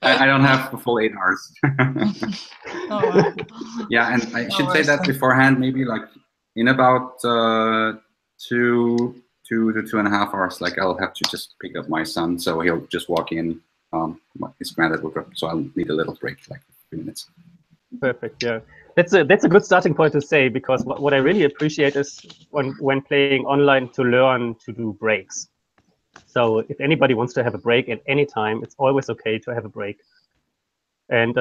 I don't have the full 8 hours. Oh, wow. Yeah, and I should say that beforehand, maybe like in about 2 to 2.5 hours, like I'll have to just pick up my son, so he'll just walk in. His granddad will go, so I'll need a little break, like 3 minutes. Perfect. Yeah, that's a good starting point to say, because what I really appreciate is when playing online to learn to do breaks. So if anybody wants to have a break at any time, it's always okay to have a break. And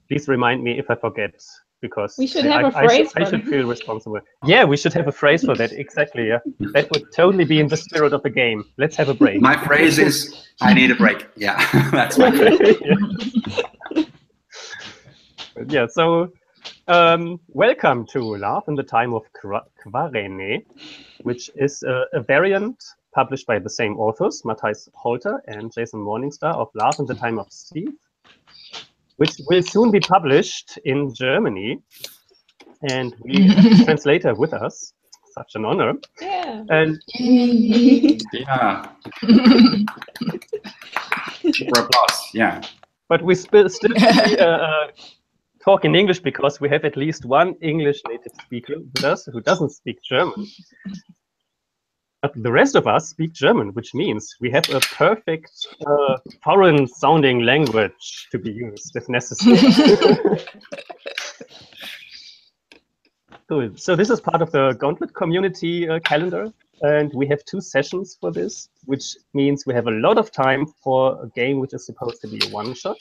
please remind me if I forget, because we should have a phrase I should feel responsible. Yeah, we should have a phrase for that. Exactly. Yeah, that would totally be in the spirit of the game. Let's have a break. My phrase is, I need a break. Yeah, that's my phrase. Yeah, so welcome to Love in the Time of Khvareneh, which is a variant published by the same authors, Mathijs Holter and Jason Morningstar, of Love in the Time of Seid, which will soon be published in Germany. And we have a translator with us. Such an honor. Yeah. And yeah. Super applause. Yeah. But we still talk in English, because we have at least one English native speaker with us who doesn't speak German. But the rest of us speak German, which means we have a perfect foreign-sounding language to be used if necessary. Cool. So this is part of the Gauntlet community calendar, and we have 2 sessions for this, which means we have a lot of time for a game which is supposed to be a one-shot.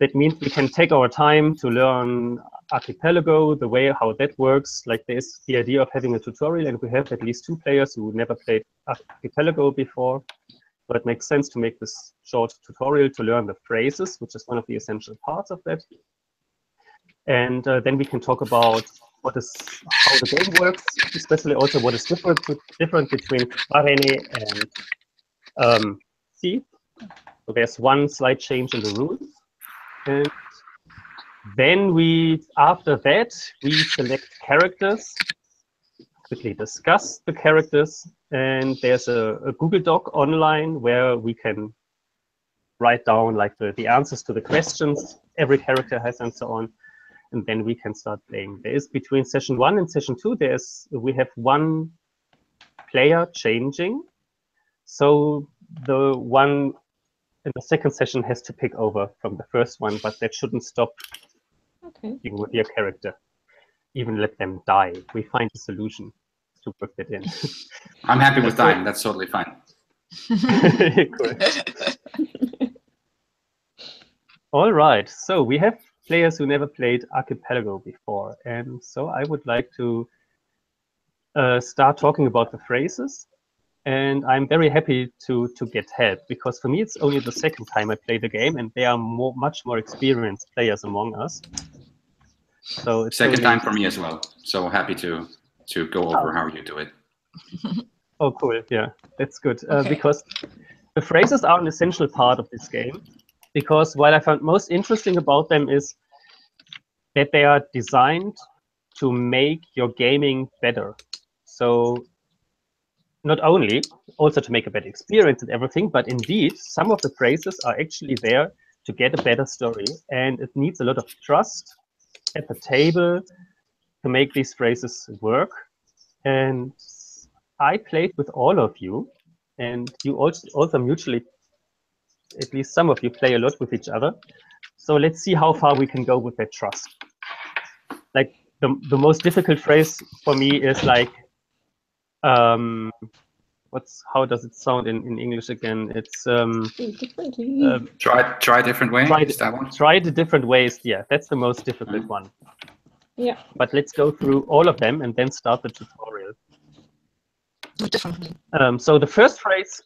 That means we can take our time to learn Archipelago, the way how that works. Like, there's the idea of having a tutorial, and we have at least 2 players who never played Archipelago before. So it makes sense to make this short tutorial to learn the phrases, which is one of the essential parts of that. And then we can talk about how the game works, especially also what is different between Khvareneh and Seid. So there's one slight change in the rules. And then after that, we select characters, quickly discuss the characters, and there's a Google Doc online where we can write down like the answers to the questions every character has and so on, and then we can start playing. There is, between session 1 and session 2, we have 1 player changing, so the one in the second session has to pick over from the first one, but that shouldn't stop with your character. Even let them die. We find a solution to work that in. I'm happy with dying. That's totally fine. Cool. All right. So we have players who never played Archipelago before, and so I would like to start talking about the phrases. And I'm very happy to get help, because for me it's only the second time I play the game, and there are much more experienced players among us. So it's second time for me as well. So happy to go over how you do it. Oh, cool. Yeah, that's good. Because the phrases are an essential part of this game. Because what I found most interesting about them is that they are designed to make your gaming better. So not only also to make a better experience and everything, but indeed, some of the phrases are actually there to get a better story. And it needs a lot of trust at the table to make these phrases work. And I played with all of you, and you also mutually, at least some of you, play a lot with each other. So let's see how far we can go with that trust. Like, the most difficult phrase for me is like, how does it sound in English again? It's try different ways. Try the different ways. Yeah, that's the most difficult one. Yeah. But let's go through all of them and then start the tutorial. So the first phrase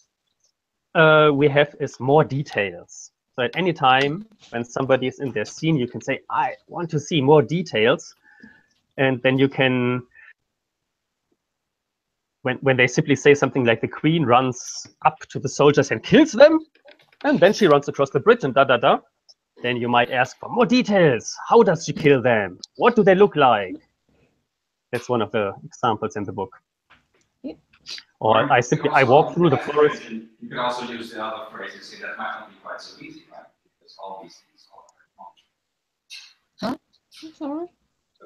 we have is more details. So at any time when somebody is in their scene, you can say, I want to see more details. And then you can, when they simply say something like the queen runs up to the soldiers and kills them, and then she runs across the bridge and da-da-da, then you might ask for more details. How does she kill them? What do they look like? That's one of the examples in the book. Yeah. Or I walk through the forest. You can also use the other phrases that might not be quite so easy, right? Because all Sorry.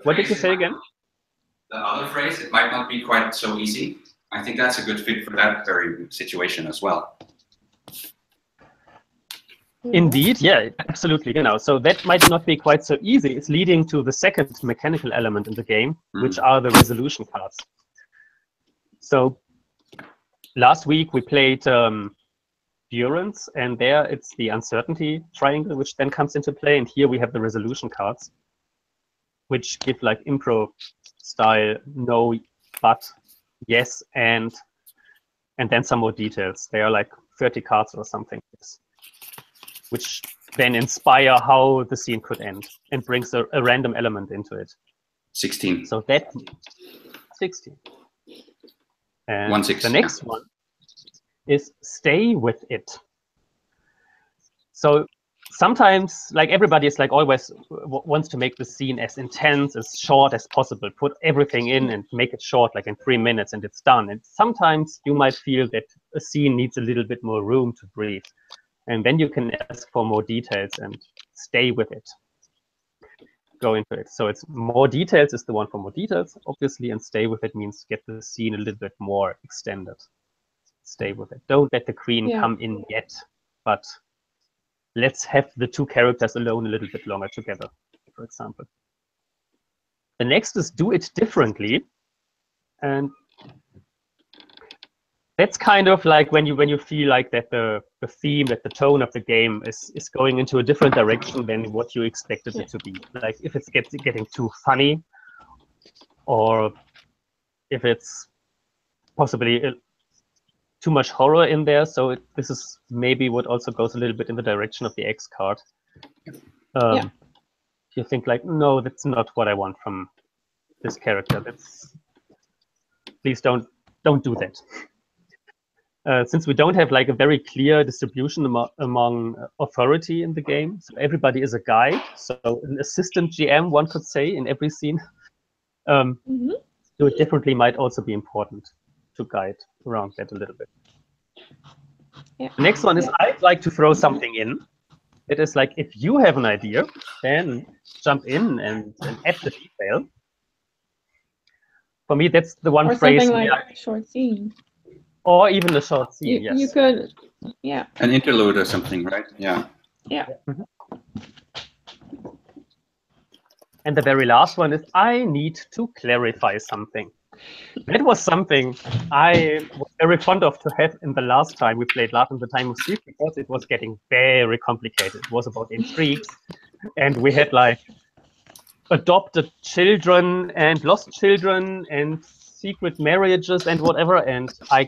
What did you say again? The other phrase, it might not be quite so easy. I think that's a good fit for that very situation as well. Indeed, yeah, absolutely. So that might not be quite so easy. It's leading to the second mechanical element in the game, which are the resolution cards. So last week we played Durance, and there it's the uncertainty triangle, which then comes into play. And here we have the resolution cards, which give like impro style, no, but, yes, and then some more details. They are like 30 cards or something, which then inspire how the scene could end and brings a random element into it. 16. So that 16. And 1/6, the next one is stay with it. So sometimes, like, everybody is like always wants to make the scene as intense, as short as possible, put everything in and make it short, like in 3 minutes, and it's done. And sometimes you might feel that a scene needs a little bit more room to breathe. And then you can ask for more details and stay with it. Go into it. So it's more details is the one for more details, obviously, and stay with it means get the scene a little bit more extended. Stay with it. Don't let the queen come in yet, but let's have the two characters alone a little bit longer together, for example. The next is do it differently. And that's kind of like when you feel like that the theme, that the tone of the game is going into a different direction than what you expected it to be. Like if it's getting too funny, or if it's possibly too much horror in there. So this is maybe what also goes a little bit in the direction of the X card. You think like, no, that's not what I want from this character. Please don't do that. Since we don't have like a very clear distribution among authority in the game, so everybody is a guide. So an assistant GM, one could say, in every scene. Do it differently might also be important to guide around that a little bit. The next one is I'd like to throw something in. It is like, if you have an idea, then jump in and add the detail. For me, that's the one phrase. Or something like a short scene. Or even a short scene, yes. You could, An interlude or something, right? Yeah. And the very last one is, I need to clarify something. That was something I was very fond of to have in the last time we played Love in the Time of Seid, because it was getting very complicated. It was about intrigues, and we had like adopted children and lost children and secret marriages and whatever, and I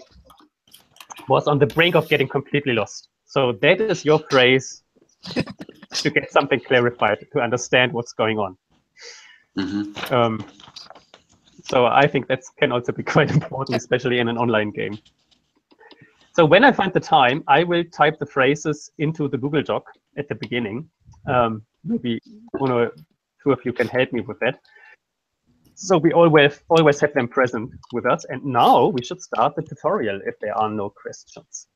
was on the brink of getting completely lost. So that is your phrase to get something clarified, to understand what's going on. So I think that can also be quite important, especially in an online game. So when I find the time, I will type the phrases into the Google Doc at the beginning. Maybe one or two of you can help me with that. So we always have them present with us. And now we should start the tutorial if there are no questions.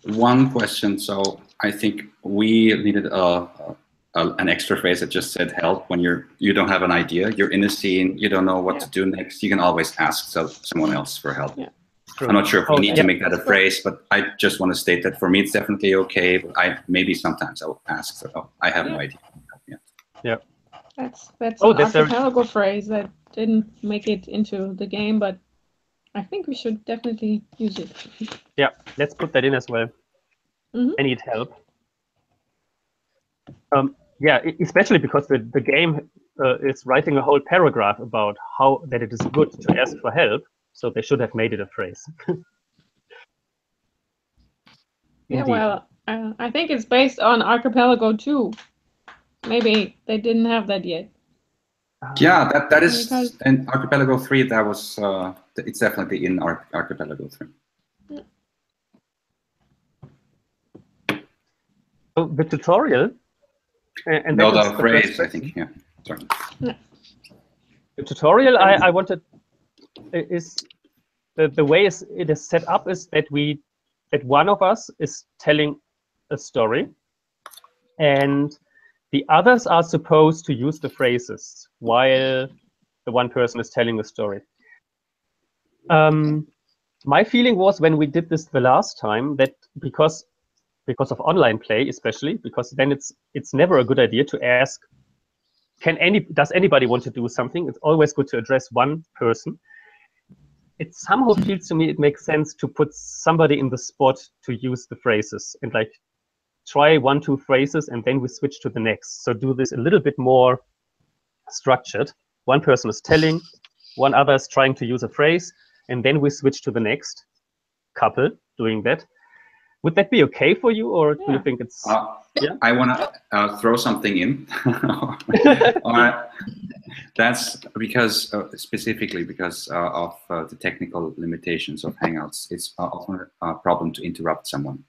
One question. So I think we needed an extra phrase that just said help. When you don't have an idea, you're in a scene, you don't know what to do next, you can always ask someone else for help. I'm not sure if we need to make that a phrase, but I just want to state that for me it's definitely okay. But maybe sometimes I'll ask. So I have no idea. That's an Archipelago phrase that didn't make it into the game, but I think we should definitely use it. Yeah, let's put that in as well. I need help. Yeah, especially because the game is writing a whole paragraph about how that it is good to ask for help, so they should have made it a phrase. Well, I think it's based on Archipelago 2. Maybe they didn't have that yet. Yeah, that is in Archipelago 3. That was it's definitely in Archipelago 3. So the tutorial. And no, the phrase, I think, sorry. The tutorial I wanted is the way it is set up is that one of us is telling a story, and The others are supposed to use the phrases while the one person is telling the story. My feeling was when we did this the last time that because of online play, especially, because then it's never a good idea to ask, does anybody want to do something? It's always good to address one person. It somehow feels to me it makes sense to put somebody in the spot to use the phrases and like try 1-2 phrases and then we switch to the next. So do this a little bit more structured. One person is telling, one other is trying to use a phrase, and then we switch to the next couple doing that. Would that be okay for you, or do you think it's... yeah? I want to throw something in. That's because, specifically because of the technical limitations of Hangouts. It's often a problem to interrupt someone.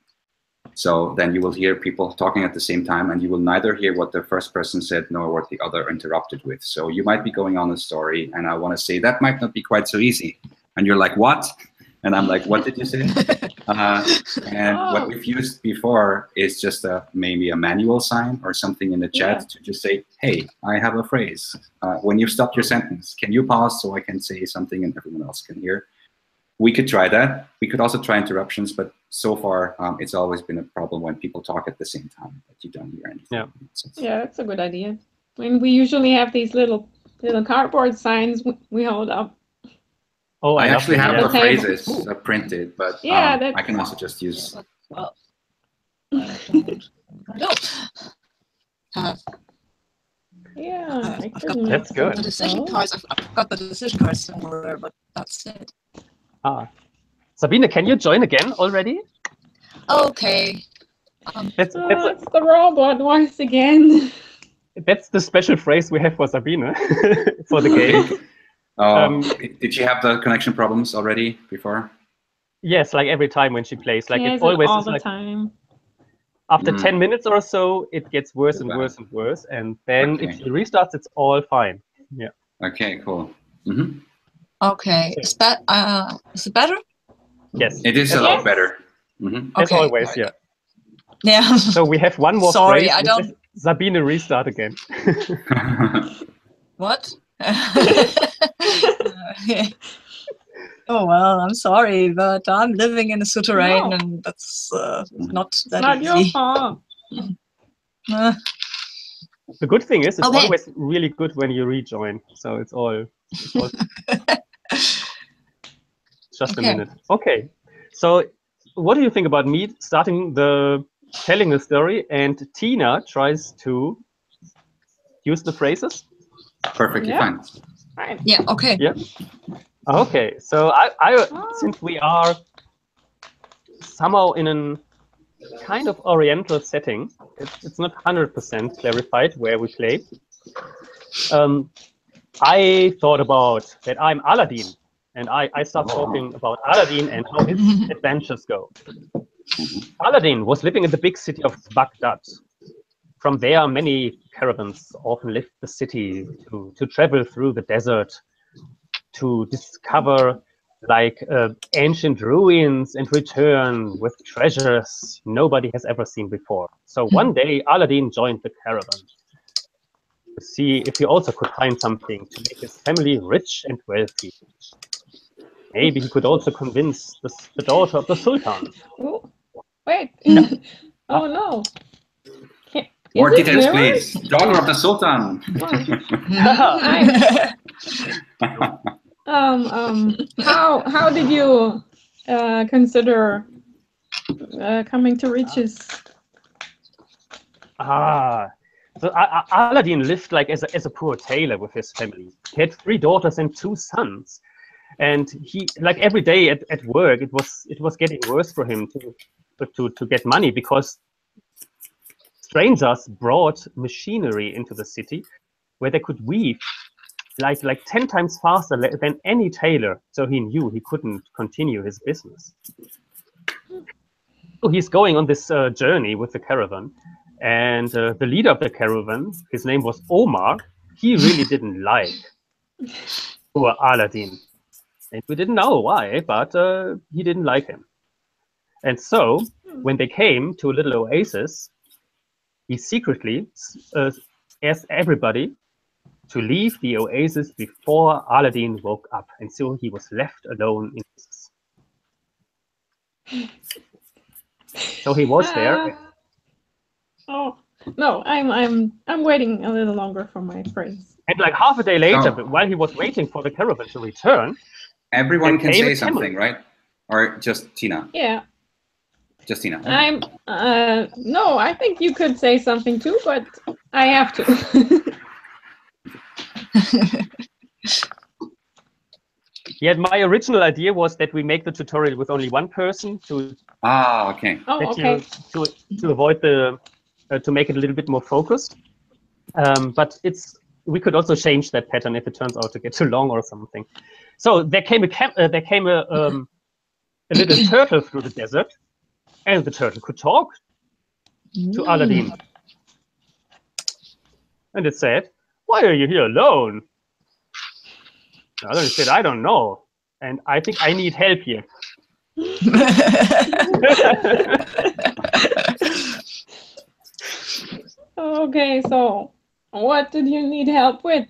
So then you will hear people talking at the same time, and you will neither hear what the first person said nor what the other interrupted with. So you might be going on a story, and I want to say, that might not be quite so easy. And you're like, what? And I'm like, what did you say? And what we've used before is just maybe a manual sign or something in the chat to just say, hey, I have a phrase. When you've stopped your sentence, can you pause so I can say something and everyone else can hear? We could try that. We could also try interruptions, but so far it's always been a problem when people talk at the same time that you don't hear anything. Yeah, yeah, that's a good idea. I mean, we usually have these little cardboard signs we hold up. Oh, I actually have the phrases printed, but I can also just use. Well, I don't have. Yeah, I've got that's good. The decision cards. I've got the decision cards somewhere, but that's it. Sabine, can you join again already? Okay. It's the robot once again. That's the special phrase we have for Sabine for the game. Did she have the connection problems already before? Yes, like every time when she plays, like it's always all the like, time. After 10 minutes or so, it gets worse and worse and worse, and then if she restarts, it's all fine. Yeah. Okay, cool. Okay, is it better? Yes. It is a lot better. As always, yeah. Yeah. So we have one more Sorry, phrase. I don't. Sabine, restart again. What? Oh well, I'm sorry, but I'm living in a souterrain, and that's not that not easy. Your fault. The good thing is, it's always really good when you rejoin. So it's all just a minute. Okay. So what do you think about me starting telling the story, and Tina tries to use the phrases? Perfectly fine. Fine. Yeah. Okay. Yeah. Okay. So since we are somehow in a kind of Oriental setting, it's not 100% clarified where we play. I thought about that I'm Aladdin, and I start talking about Aladdin and how his adventures go. Aladdin was living in the big city of Baghdad. From there, many caravans often left the city to travel through the desert, to discover like ancient ruins and return with treasures nobody has ever seen before. So one day, Aladdin joined the caravan to see if he also could find something to make his family rich and wealthy. Maybe he could also convince the daughter of the Sultan. Ooh. Wait. Oh no. More details, please. Daughter of the Sultan. How did you consider coming to riches? So Aladdin lived like as a poor tailor with his family. He had 3 daughters and 2 sons, and he like every day at work it was getting worse for him to get money, because strangers brought machinery into the city where they could weave like 10 times faster than any tailor. So he knew he couldn't continue his business. So he's going on this journey with the caravan, and the leader of the caravan, his name was Omar. He really didn't like poor Aladdin, and we didn't know why, but he didn't like him. And so when they came to a little oasis, he secretly asked everybody to leave the oasis before Aladdin woke up, and so he was left alone in the oasis. So he was there. Oh no, I'm waiting a little longer for my phrase. And like half a day later, while he was waiting for the caravan to return, everyone can say something, right? Or just Tina? Yeah. Just Tina. No, I think you could say something too, but I have to. Yeah, my original idea was that we make the tutorial with only one person to okay. Oh, okay. To avoid the to make it a little bit more focused. But we could also change that pattern if it turns out to get too long or something. So there came a little turtle through the desert, and the turtle could talk to Aladdin. And it said, "Why are you here alone?" Aladdin said, "I don't know, and I think I need help here." Okay, so what did you need help with?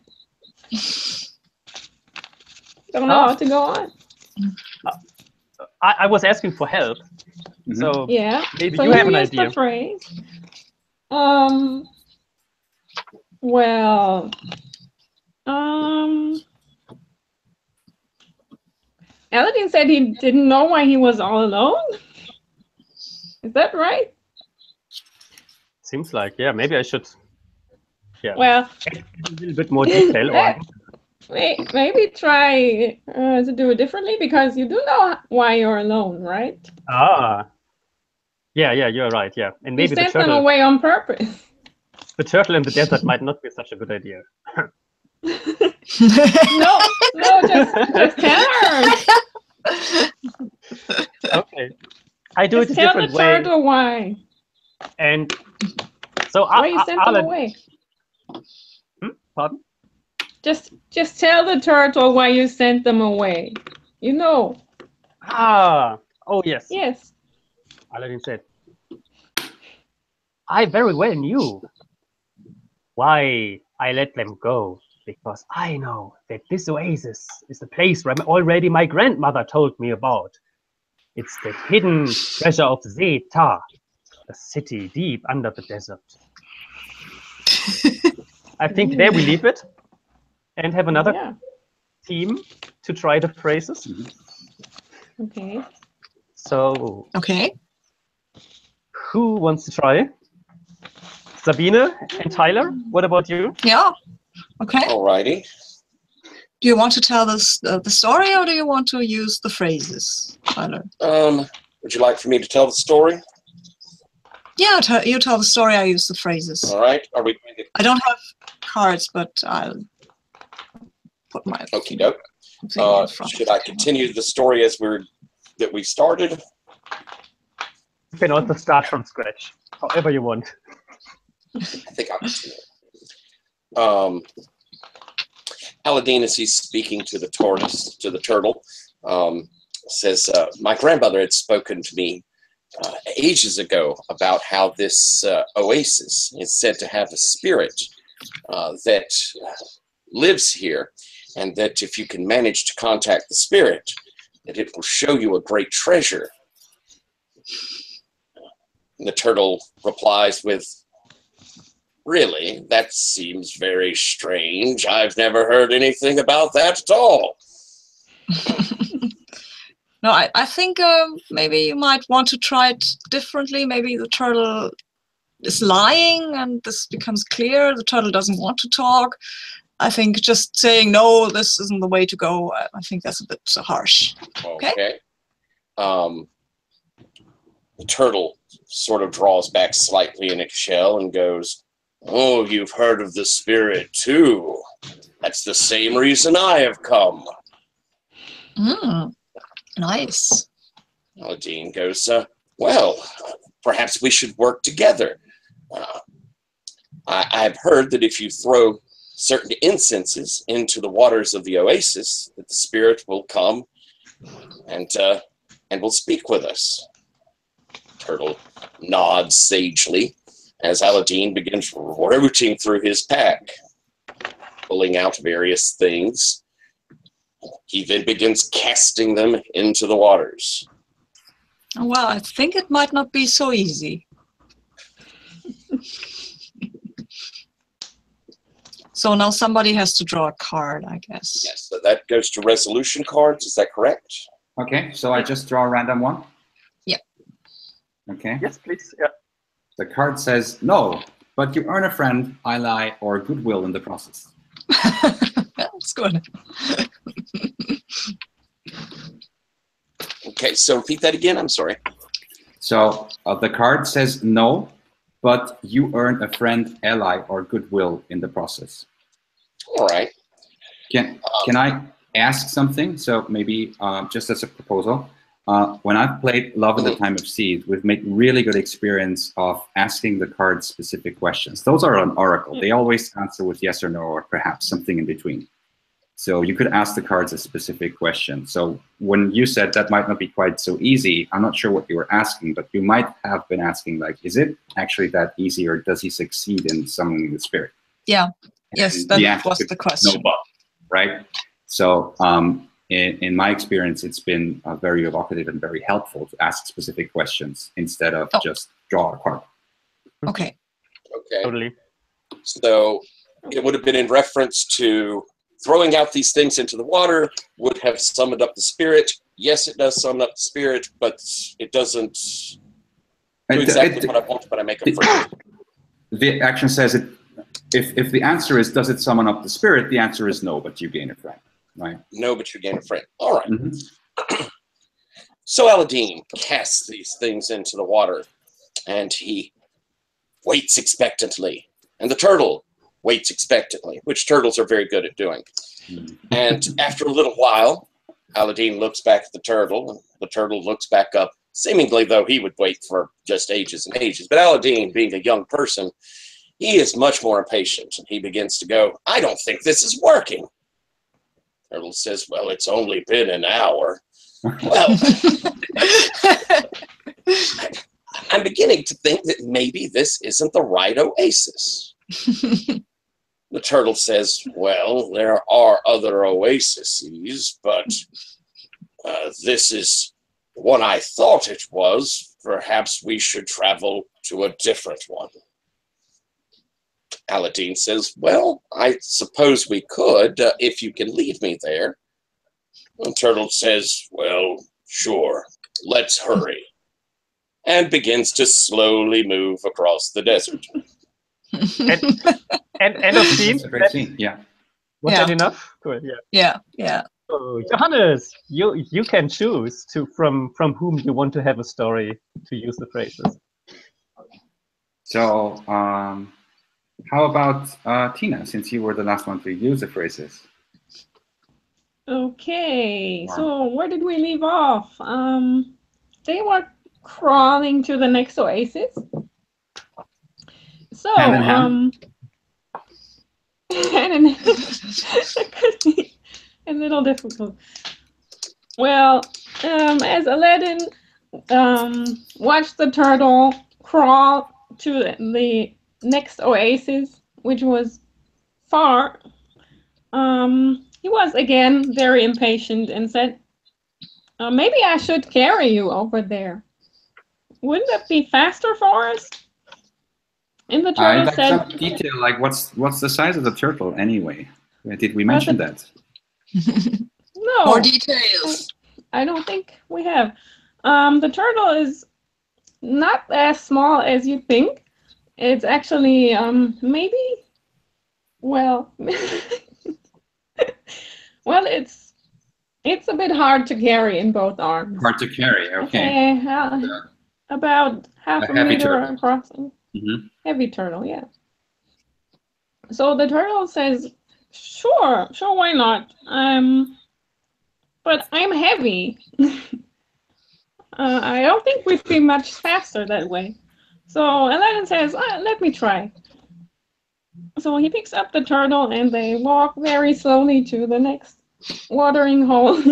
Don't know how to go on. I was asking for help. So yeah, maybe so you have an idea. The phrase. Well, Aladdin said he didn't know why he was all alone. Is that right? Seems like, yeah. Maybe I should. Yeah. Well, a little bit more detail on. Maybe try to do it differently, because you do know why you're alone, right? Yeah, you're right. Yeah, and maybe you sent them away on purpose. The turtle in the desert might not be such a good idea. No, just tell her. Okay, I do it a different way. Tell the turtle why. And so why you sent them away? Pardon? Just tell the turtle why you sent them away. You know. Oh yes. Yes. Aladdin said, "I very well knew why I let them go, because I know that this oasis is the place where already my grandmother told me about. It's the hidden treasure of Seid, a city deep under the desert." I think there we leave it and have another team to try the phrases. Okay. So. Okay. Who wants to try? Sabine and Tyler, what about you? Yeah. Okay. Alrighty. Do you want to tell us the story, or do you want to use the phrases, Tyler? Would you like for me to tell the story? Yeah, you tell the story. I use the phrases. All right. Are we going to... I don't have cards, but I'll put my. Okie doke. Should I continue the story as we started? You can also start from scratch, however you want. I think I'll continue. Aladdin, as he's speaking to the turtle, says, "My grandmother had spoken to me ages ago about how this oasis is said to have a spirit that lives here, and that if you can manage to contact the spirit, that it will show you a great treasure." And the turtle replies with, "Really? That seems very strange. I've never heard anything about that at all." No, I think maybe you might want to try it differently. Maybe the turtle is lying and this becomes clear. The turtle doesn't want to talk. I think just saying, "No, this isn't the way to go," I think that's a bit harsh. Okay. The turtle sort of draws back slightly in its shell and goes, "Oh, you've heard of the spirit too. That's the same reason I have come." Nice. Aladdin goes, "Well, perhaps we should work together. I've heard that if you throw certain incenses into the waters of the oasis, that the spirit will come and will speak with us." Turtle nods sagely. as Aladdin begins rooting through his pack, pulling out various things. He then begins casting them into the waters. Well, I think it might not be so easy. So now somebody has to draw a card, I guess. Yes, so that goes to resolution cards. Is that correct? Okay, so I just draw a random one? Yeah. Okay. Yes, please. Yeah. The card says no, but you earn a friend, ally, or goodwill in the process. That's good. Okay, so repeat that again. I'm sorry. So the card says no, but you earn a friend, ally, or goodwill in the process. All right. Can I ask something? So maybe just as a proposal, when I've played Love in the Time of Seid, we've made really good experience of asking the cards specific questions. Those are an oracle. They always answer with yes or no, or perhaps something in between. So you could ask the cards a specific question. So when you said that might not be quite so easy, I'm not sure what you were asking, but you might have been asking, like, is it actually that easy, or does he succeed in summoning the spirit? Yeah. Yes, that was the question. No, but, right? So in my experience, it's been very evocative and very helpful to ask specific questions instead of just draw a card. Okay. Okay. Totally. So it would have been in reference to throwing out these things into the water would have summoned up the spirit. Yes, it does summon up the spirit, but it doesn't do exactly what I want, but I make a friend. The action says it. If the answer is, does it summon up the spirit? The answer is no, but you gain a friend, right? No, but you gain a friend. All right. So Aladdin casts these things into the water, and he waits expectantly. And the turtle waits expectantly, which turtles are very good at doing. And after a little while, Aladdin looks back at the turtle, and the turtle looks back up, seemingly though he would wait for just ages and ages. But Aladdin, being a young person, he is much more impatient, and he begins to go, I don't think this is working. Turtle says, well, it's only been an hour. Well, I'm beginning to think that maybe this isn't the right oasis. The turtle says, well, there are other oases, but this is one I thought it was. Perhaps we should travel to a different one. Aladdin says, well, I suppose we could, if you can lead me there. The turtle says, well, sure, let's hurry. And begins to slowly move across the desert. End of scene. That's a great scene. Yeah. Was that enough? Good. Yeah. Yeah. So, Johannes, you can choose from whom you want to have a story to use the phrases. So, how about Tina, since you were the last one to use the phrases? Okay, so where did we leave off? They were crawling to the next oasis. So, Hand in hand. and it could be a little difficult. Well, as Aladdin watched the turtle crawl to the next oasis, which was far, he was again very impatient and said, maybe I should carry you over there. Wouldn't that be faster for us? And the turtle said, some detail, like what's the size of the turtle anyway? Did we mention that? No. More details. I don't think we have. The turtle is not as small as you think. It's actually maybe, well, well, it's a bit hard to carry in both arms. Hard to carry, okay. About half a meter turtle. across. Heavy turtle, yeah. So the turtle says, sure, why not? But I'm heavy. I don't think we'd be much faster that way. So Aladdin says, let me try. So he picks up the turtle and they walk very slowly to the next watering hole.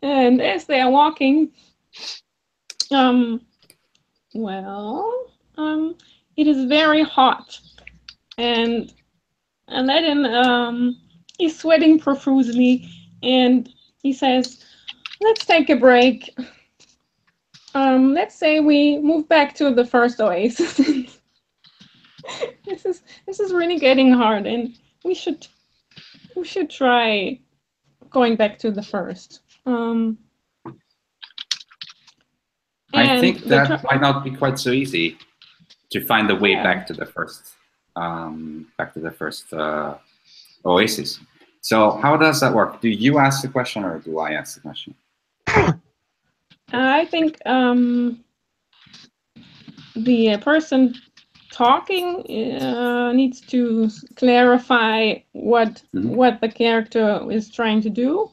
And as they are walking, well, it is very hot, and Aladdin is sweating profusely, and he says, "Let's take a break. Let's say we move back to the first oasis." This is really getting hard, and we should try going back to the first. I think that might not be quite so easy to find the way back to the first oasis. So how does that work? Do you ask the question or do I ask the question? I think the person talking needs to clarify what the character is trying to do.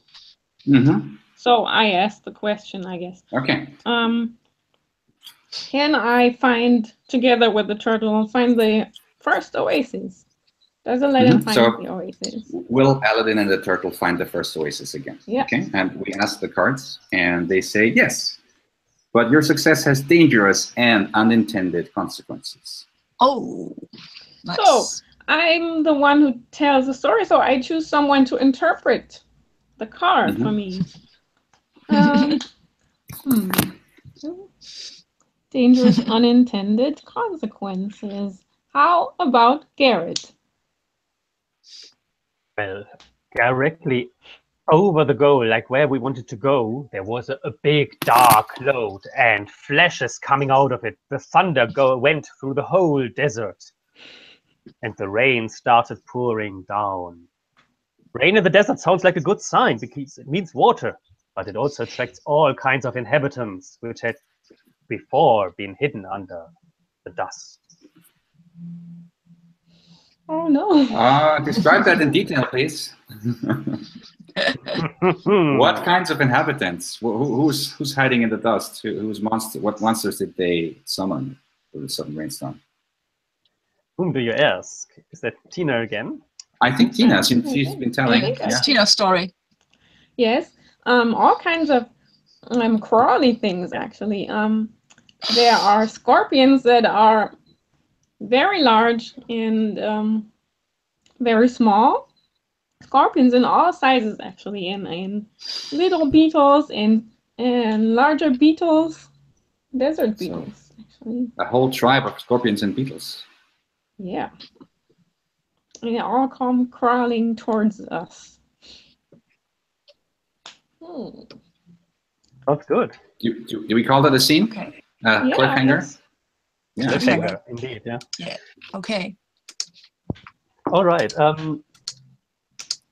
So I asked the question, I guess. Okay. Can I find, together with the turtle, find the first oasis? Does Aladdin find the oasis? Will Aladdin and the turtle find the first oasis again? Yeah. Okay. And we ask the cards, and they say yes. But your success has dangerous and unintended consequences. Oh, nice. So I'm the one who tells the story, so I choose someone to interpret the card for me. Dangerous unintended consequences. How about Garrett? Well, directly over the goal, like where we wanted to go, there was a big dark cloud and flashes coming out of it. The thunder went through the whole desert, and the rain started pouring down. Rain in the desert sounds like a good sign because it means water, but it also attracts all kinds of inhabitants which had before been hidden under the dust. Oh no. Describe that in detail, please. What kinds of inhabitants? Who's hiding in the dust? What monsters did they summon for the sudden rainstorm? Whom do you ask? Is that Tina again? I think Tina. She's been telling. It's Tina's story. Yes. All kinds of crawly things, actually. There are scorpions that are very large and very small. Scorpions in all sizes, actually, and little beetles and larger beetles, desert beetles, actually. A whole tribe of scorpions and beetles. Yeah. And they all come crawling towards us. That's good. Do we call that a scene? Okay. Cliffhanger? Yeah, cliffhanger, indeed, yeah. Yeah, okay. All right.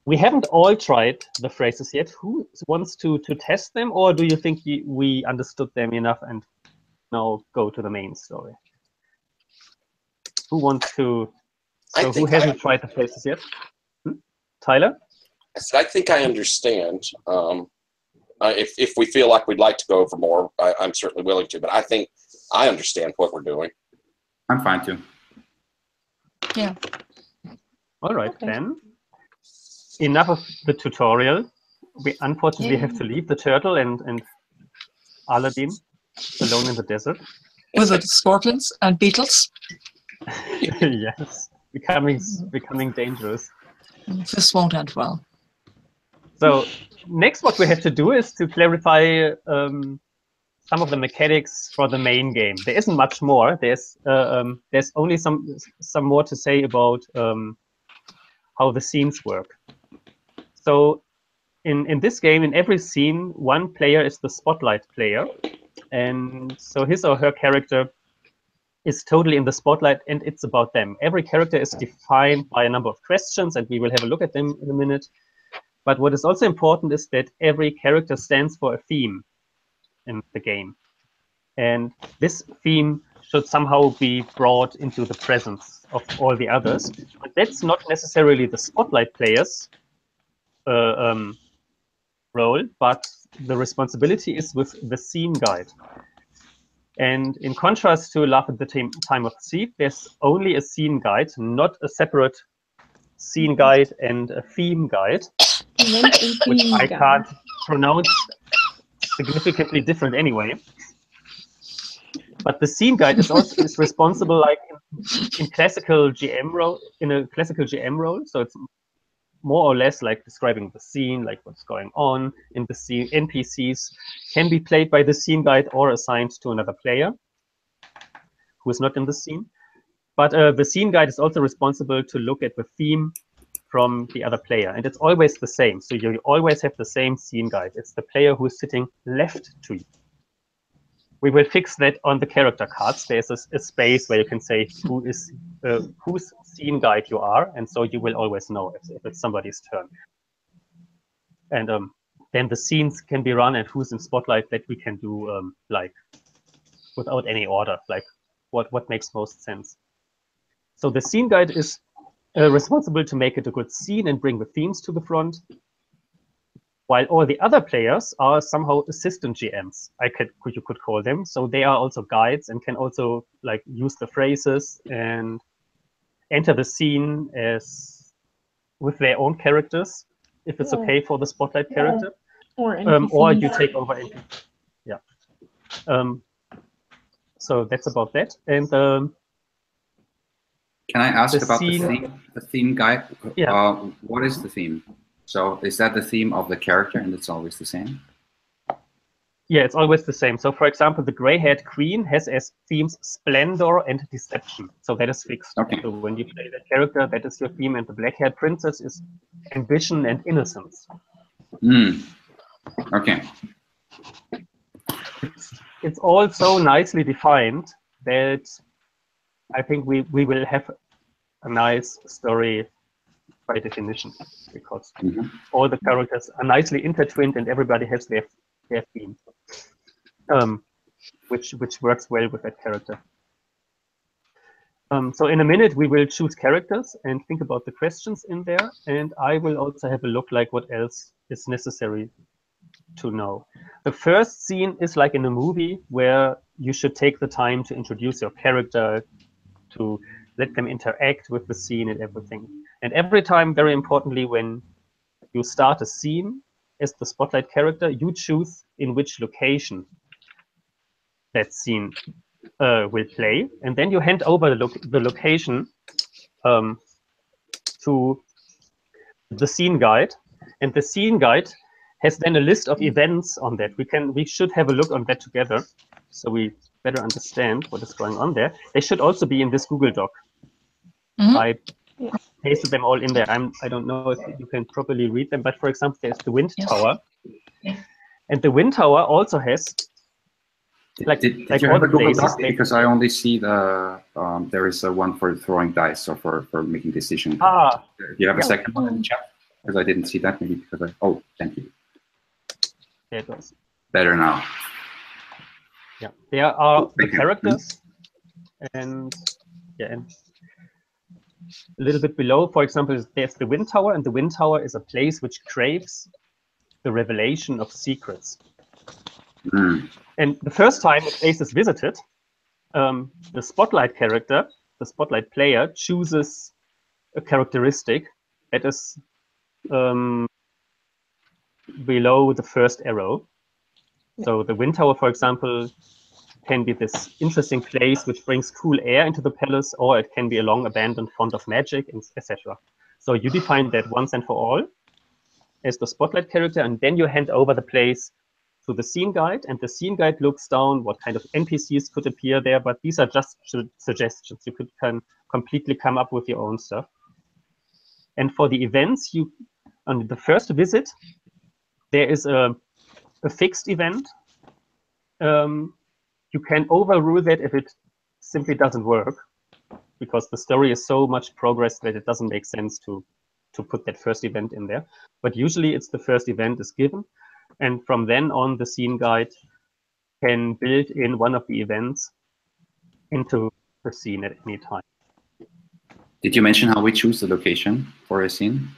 We haven't all tried the phrases yet. Who wants to test them, or do you think we understood them enough and now go to the main story? Who wants to? So who hasn't tried the phrases yet? Tyler? I think I understand. If we feel like we'd like to go over more, I'm certainly willing to. But I think I understand what we're doing. I'm fine too. Yeah. All right, then. Enough of the tutorial. We unfortunately have to leave the turtle and Aladdin alone in the desert. With the scorpions and beetles. Yes, becoming dangerous. This won't end well. So next, what we have to do is to clarify some of the mechanics for the main game. There isn't much more. There's only some more to say about how the scenes work. So in this game, in every scene, one player is the spotlight player, and so his or her character is totally in the spotlight, and it's about them. Every character is defined by a number of questions, and we will have a look at them in a minute. But what is also important is that every character stands for a theme in the game. And this theme should somehow be brought into the presence of all the others. But that's not necessarily the spotlight player's role, but the responsibility is with the scene guide. And in contrast to Laugh at the Time of Seid, there's only a scene guide, not a separate scene guide and a theme guide, which I can't pronounce significantly different anyway. But the scene guide is also responsible, like in classical GM role, in a classical GM role. So it's more or less like describing the scene, like what's going on in the scene. NPCs can be played by the scene guide or assigned to another player who is not in the scene. But the scene guide is also responsible to look at the theme from the other player, and it's always the same. So you always have the same scene guide. It's the player who is sitting left to you. We will fix that on the character cards. There's a space where you can say whose scene guide you are, and so you will always know if it's somebody's turn. And then the scenes can be run and who's in spotlight that we can do like without any order, like what makes most sense. So the scene guide is responsible to make it a good scene and bring the themes to the front, while all the other players are somehow assistant GMs, you could call them. So they are also guides and can also like use the phrases and enter the scene as with their own characters, if it's okay for the spotlight character, or you take over NPC. Yeah. So that's about that. And can I ask the about scene, the theme guide? Yeah. What is the theme? So is that the theme of the character and it's always the same? Yeah, it's always the same. So for example, the gray-haired queen has as themes splendor and deception. So that is fixed. Okay. So when you play that character, that is your theme, and the black-haired princess is ambition and innocence. Okay. It's all so nicely defined that I think we will have a nice story by definition, because all the characters are nicely intertwined and everybody has their theme, which works well with that character. So in a minute we will choose characters and think about the questions in there, and I will also have a look like what else is necessary to know. The first scene is like in a movie where you should take the time to introduce your character, to let them interact with the scene and everything. And every time, very importantly, when you start a scene as the spotlight character, you choose in which location that scene will play, and then you hand over the location to the scene guide, and the scene guide has then a list of events on that. We should have a look on that together, so we better understand what is going on there. They should also be in this Google Doc. I pasted them all in there. I don't know if you can properly read them, but for example, there's the wind tower, and the wind tower also has like did you have a Google Doc? Because I only see the there is a one for throwing dice or for making decisions. Do you have a second one in the chat? Because I didn't see that. Maybe because oh, thank you. There it goes. Better now. Yeah, there are the characters, and a little bit below, for example, there's the wind tower, and the wind tower is a place which craves the revelation of secrets. And the first time a place is visited, the spotlight character, the spotlight player, chooses a characteristic that is below the first arrow. So the wind tower, for example, can be this interesting place which brings cool air into the palace, or it can be a long abandoned font of magic, etc. So you define that once and for all as the spotlight character, and then you hand over the place to the scene guide, and the scene guide looks down what kind of NPCs could appear there, but these are just suggestions. You can completely come up with your own stuff. And for the events, on the first visit, there is a fixed event. You can overrule that if it simply doesn't work, because the story is so much progress that it doesn't make sense to put that first event in there. But usually it's the first event is given, and from then on the scene guide can build in one of the events into the scene at any time. Did you mention how we choose the location for a scene?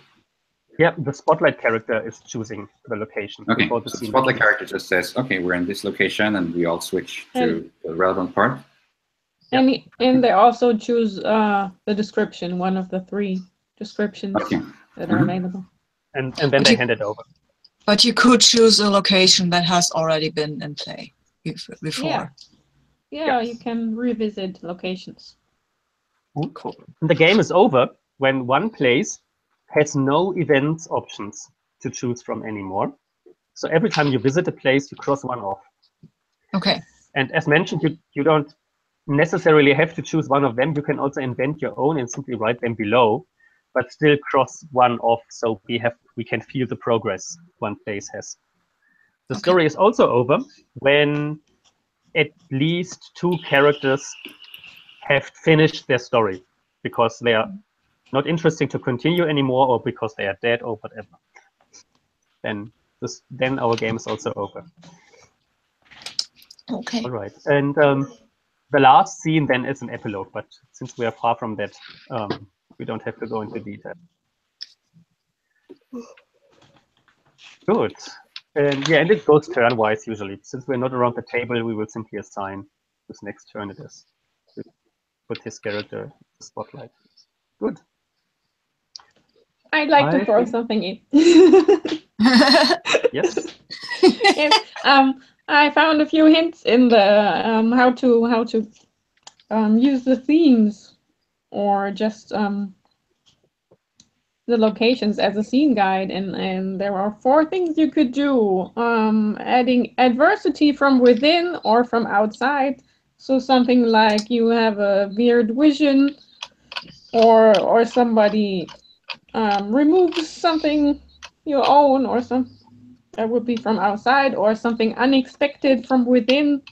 Yeah, the spotlight character is choosing the location. Okay, so the spotlight character just says, okay, we're in this location, and we all switch to the relevant part. And they also choose the description, one of the 3 descriptions that are available. And then they hand it over. But you could choose a location that has already been in play before. Yeah, you can revisit locations. Cool. The game is over when one place has no events options to choose from anymore. So every time you visit a place, you cross one off. Okay. And as mentioned, you don't necessarily have to choose one of them. You can also invent your own and simply write them below, but still cross one off so we can feel the progress one place has. The story is also over when at least 2 characters have finished their story because they are not interesting to continue anymore or because they are dead or whatever. Then our game is also over. Okay. All right. And the last scene then is an epilogue, but since we are far from that, we don't have to go into detail. Good. And yeah, and it goes turn-wise usually. Since we're not around the table, we will simply assign whose next turn it is. We put his character in the spotlight. Good. I'd like to throw something in. Yes. Yes. I found a few hints in the how to use the themes or just the locations as a scene guide, and there are 4 things you could do. Adding adversity from within or from outside. So something like you have a weird vision, or somebody removes something you own, or some that would be from outside, or something unexpected from within.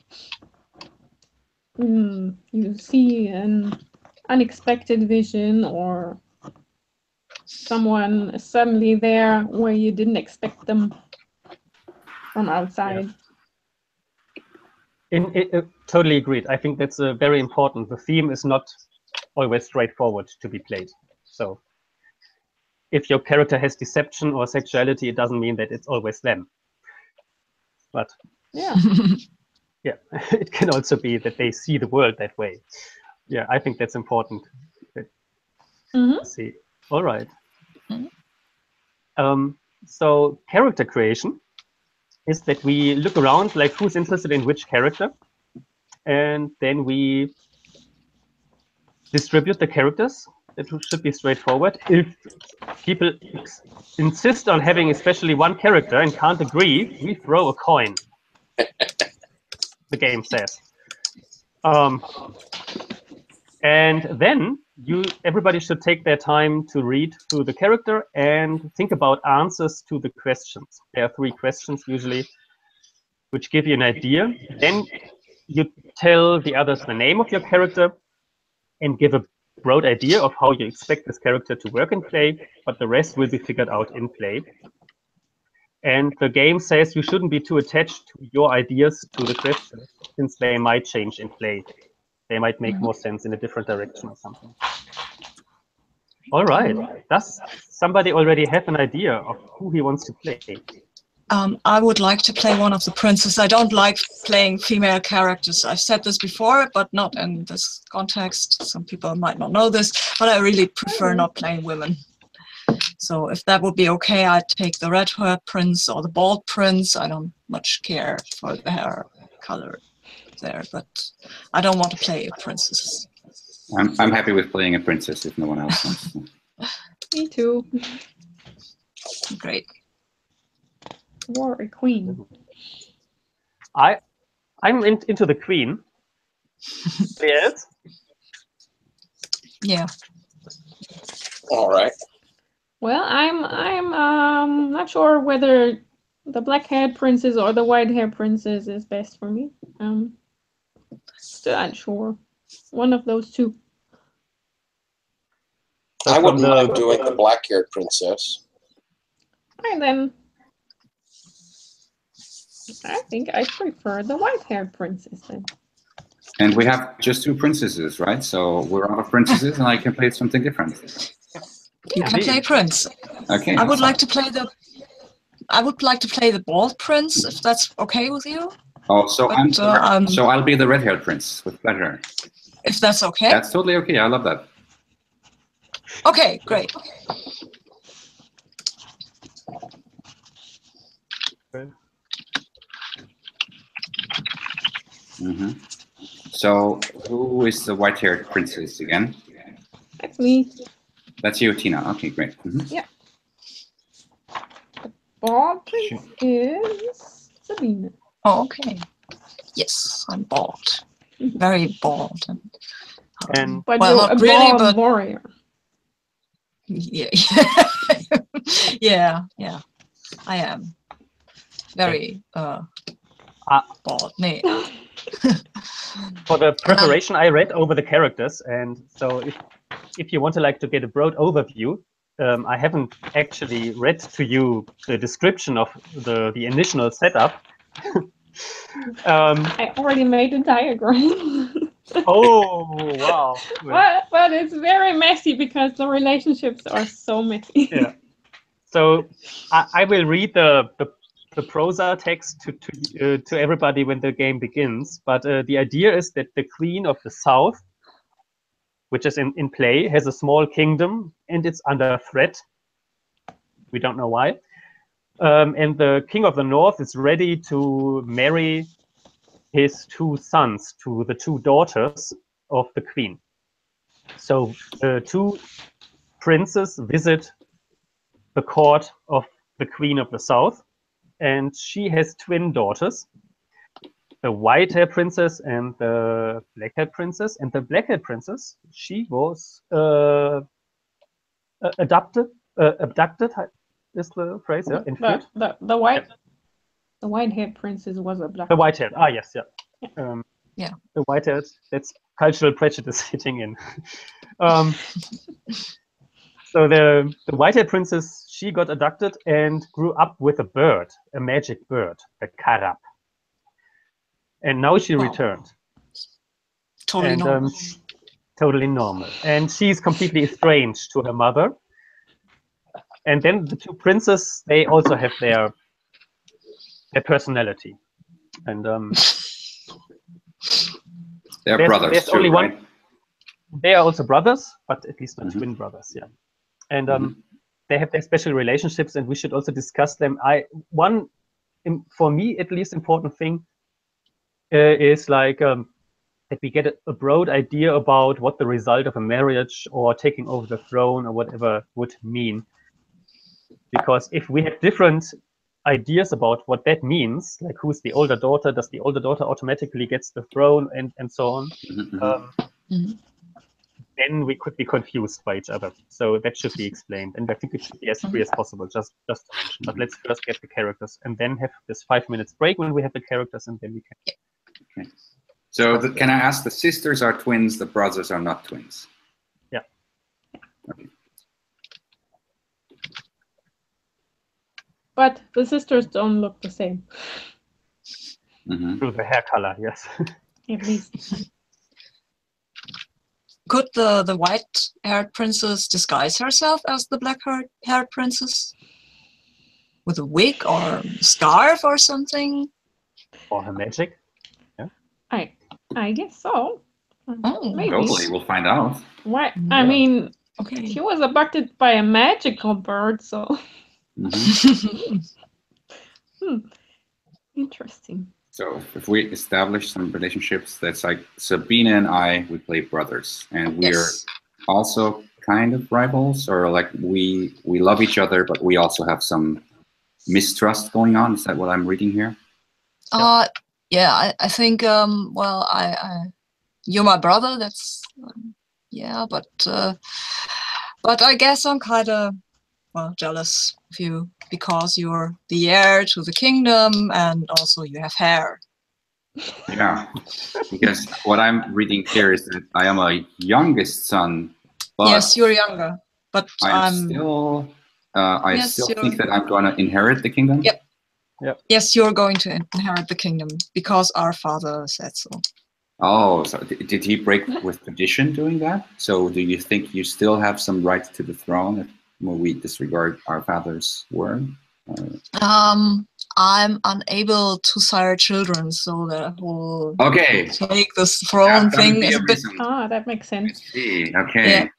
You see an unexpected vision, or someone suddenly there where you didn't expect them from outside. Totally agreed. I think that's very important. The theme is not always straightforward to be played. So if your character has deception or sexuality, it doesn't mean that it's always them. But yeah, yeah, it can also be that they see the world that way. Yeah, I think that's important. See, all right. So character creation is that we look around, like who's interested in which character, and then we distribute the characters. That should be straightforward. If people insist on having especially one character and can't agree, we throw a coin. The game says. And then everybody should take their time to read through the character and think about answers to the questions. There are 3 questions usually, which give you an idea. Then you tell the others the name of your character and give a broad idea of how you expect this character to work in play, but the rest will be figured out in play. And the game says you shouldn't be too attached to your ideas to the questions, since they might change in play. They might make more sense in a different direction or something. All right. Does somebody already have an idea of who he wants to play? I would like to play one of the princes. I don't like playing female characters. I've said this before, but not in this context. Some people might not know this, but I really prefer not playing women. So if that would be okay, I'd take the red-haired prince or the bald prince. I don't much care for the hair color there, but I don't want to play a princess. I'm happy with playing a princess if no one else wants to. Me too. Great. Or a queen. I'm into the queen. Yes. Yeah. All right. Well, I'm not sure whether the black-haired princess or the white-haired princess is best for me. Still unsure. One of those 2. So I wouldn't mind doing the black-haired princess. And then I think I prefer the white-haired princess then. And we have just 2 princesses, right? So we're out of princesses, and I can play something different. You can play prince. Okay. I would like to play the bald prince, if that's okay with you. Oh, so so I'll be the red-haired prince with pleasure. If that's okay. That's totally okay. I love that. Okay, great. So who is the white-haired princess again? That's me. That's you, Tina. Okay, great. Yeah. The bald prince is Sabine. Oh, okay. Yes, I'm bald. Very bald. And But well, you're not a really, bald but warrior. yeah, yeah. I am very bald. Nee. for the preparation, I read over the characters, and so if you want to get a broad overview, I haven't actually read to you the description of the initial setup. I already made a diagram. Oh wow! But it's very messy because the relationships are so messy. Yeah. So I will read the prosa text to everybody when the game begins. But the idea is that the Queen of the South, which is in play, has a small kingdom and it's under threat. We don't know why. And the King of the North is ready to marry his two sons to the two daughters of the Queen. So the two princes visit the court of the Queen of the South, and she has twin daughters, the white-haired princess and the black-haired princess. And the black-haired princess, she was abducted is the phrase, yeah? Entführt? The white-haired princess was abducted. The white-haired, yes, yeah. Yeah. The white-haired, that's cultural prejudice hitting in. So the white-haired princess, she got abducted and grew up with a bird, a magic bird, the Karab. And now she returned. Totally normal. Totally normal. And she's completely estranged to her mother. And then the two princes, they also have their personality. And they're brothers there's too, only right? one. They are also brothers, but at least not twin brothers, yeah. And they have their special relationships, and we should also discuss them. One, for me at least, important thing is that we get a broad idea about what the result of a marriage or taking over the throne or whatever would mean. Because if we have different ideas about what that means, like who's the older daughter, does the older daughter automatically gets the throne, and so on, then we could be confused by each other. So that should be explained, and I think it should be as free as possible, just to mention. But let's first get the characters, and then have this 5 minutes break when we have the characters, and then we can. Okay. So can I ask, the sisters are twins, the brothers are not twins? Yeah. Okay. But the sisters don't look the same. Through the hair color, yes. At least. Could the white-haired princess disguise herself as the black-haired princess? With a wig or scarf or something? Or her magic? Yeah. I guess so. Maybe. Hopefully, we'll find out. Why? I mean, okay. She was abducted by a magical bird, so. Interesting. So if we establish some relationships, that's like Sabine and I, we play brothers, and we're also kind of rivals, or like we love each other, but we also have some mistrust going on. Is that what I'm reading here? Yeah, I think well, you're my brother. That's yeah, but I guess I'm kind of jealous of you because you're the heir to the kingdom and also you have hair. Yeah, because what I'm reading here is that I am a youngest son. But yes, you're younger, but I still think that I'm going to inherit the kingdom. Yep. Yes, you're going to inherit the kingdom because our father said so. Oh, so did he break with tradition doing that? So do you think you still have some right to the throne if we disregard our father's word? I'm unable to sire children, so the whole take this throne thing is a bit. That makes sense. I see. Okay.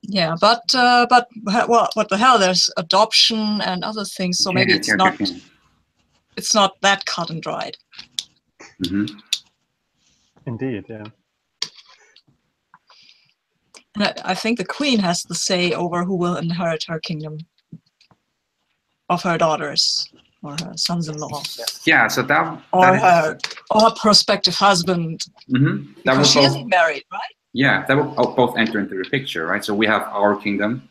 Yeah, but what the hell? There's adoption and other things, so maybe it's not. It's not that cut and dried. Indeed, yeah. And I think the queen has the say over who will inherit her kingdom of her daughters or her sons-in-law. Yeah, so Or her prospective husband. Because she isn't married, right? Yeah, that will both enter into the picture, right? So we have our kingdom,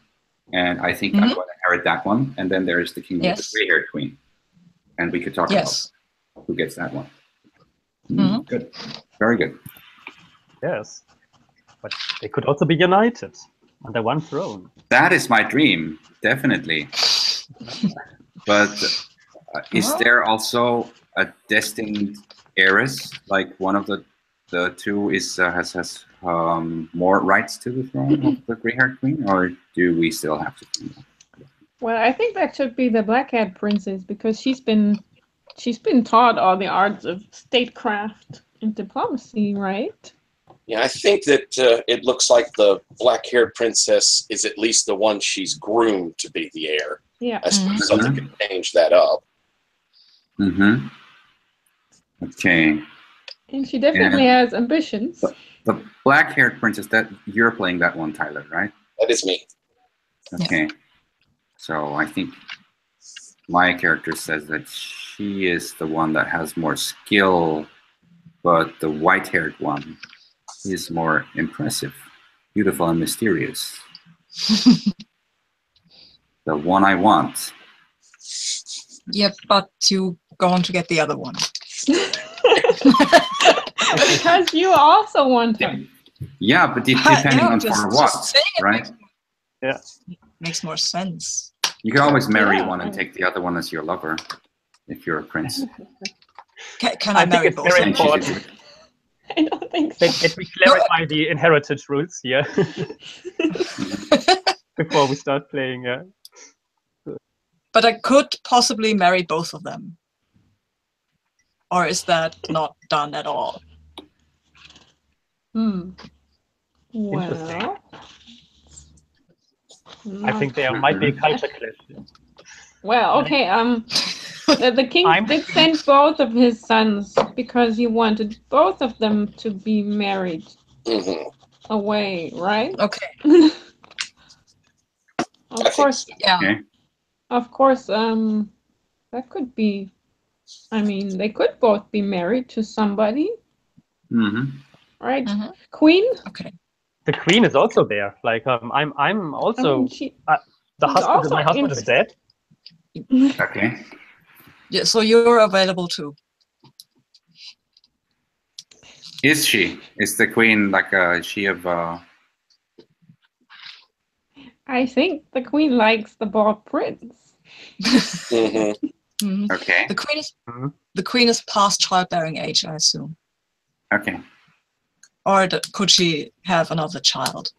and I think I'm going to inherit that one. And then there is the kingdom of the gray-haired queen. And we could talk about who gets that one. Good. Very good. Yes. But they could also be united under one throne. That is my dream, definitely. But is there also a destined heiress, like one of the two has more rights to the throne of the gray-haired queen, or do we still have to? Well, I think that should be the black-haired princess because she's been taught all the arts of statecraft and diplomacy, right? Yeah, I think that it looks like the black-haired princess is at least the one she's groomed to be the heir. Yeah. I suppose something can change that up. Okay. And she definitely has ambitions. The black-haired princess, that you're playing that one, Tyler, right? That is me. Okay. Yeah. So I think my character says that she is the one that has more skill, but the white-haired one is more impressive, beautiful, and mysterious. The one I want. Yep, but you going to get the other one. Because you also want her. Yeah, but depending on for what, right? Yeah. Makes more sense. You can always marry one and take the other one as your lover, if you're a prince. Can I marry both? Very important. I don't think so. That we clarify the inheritance rules here before we start playing. Yeah. But I could possibly marry both of them. Or is that not done at all? Well, interesting. I think there might be a culture clash. Well, okay. The king did send both of his sons because he wanted both of them to be married away, right? Okay. Of course. Yeah. Okay. Of course. That could be. I mean, they could both be married to somebody. Right? Queen. Okay. The queen is also there. Like I'm also. The husband. My husband is dead. Okay. Yeah, so you're available too. Is she? Is the queen like she of? I think the queen likes the bald prince. Okay. The queen is past childbearing age, I assume. Okay. Or could she have another child?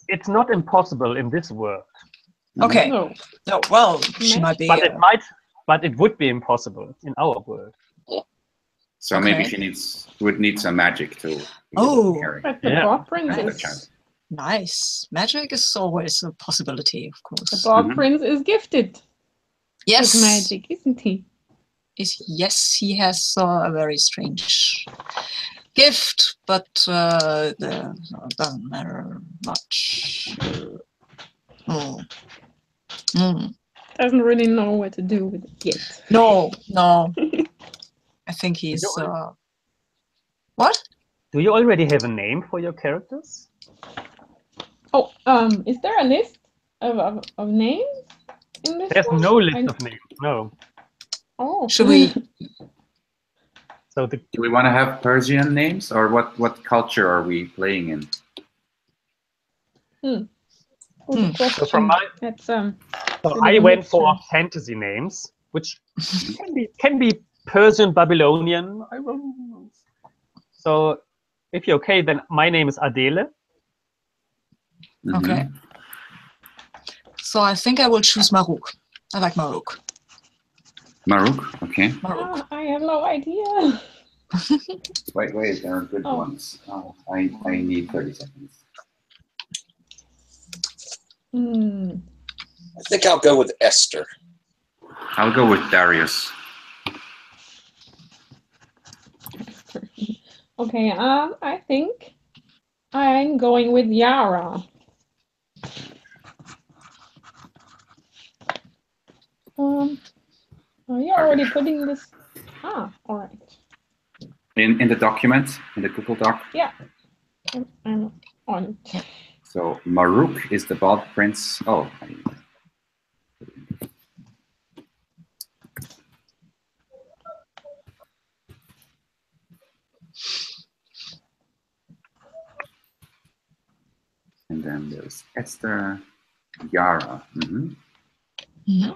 It's not impossible in this world. Okay. No, well, she might be. But it would be impossible in our world. So maybe she would need some magic to. But the bald prince is nice. Magic is always a possibility, of course. The bald prince is gifted. Yes. With magic, isn't he? Yes, he has a very strange gift, but doesn't matter much. Doesn't really know what to do with it yet. No. I think he's. What? Do you already have a name for your characters? Oh, is there a list of names in this? There's no list of names. No. Oh. Should we? Do we want to have Persian names, or what culture are we playing in? So from I went for fantasy names, which can be Persian, Babylonian. So if you're okay, then my name is Adele. Okay. So I think I will choose Maruk. I like Maruk. Maruk, okay. Maruk. I have no idea. Wait, there are good ones. Oh, I need 30 seconds. I think I'll go with Esther. I'll go with Darius. Okay, I think I'm going with Yara. Are you already putting this? Ah, all right. In the document, in the Google Doc? Yeah, I'm on it. So Maruk is the bald prince. Oh. And then there's Esther, Yara. Mm-hmm. Mm-hmm.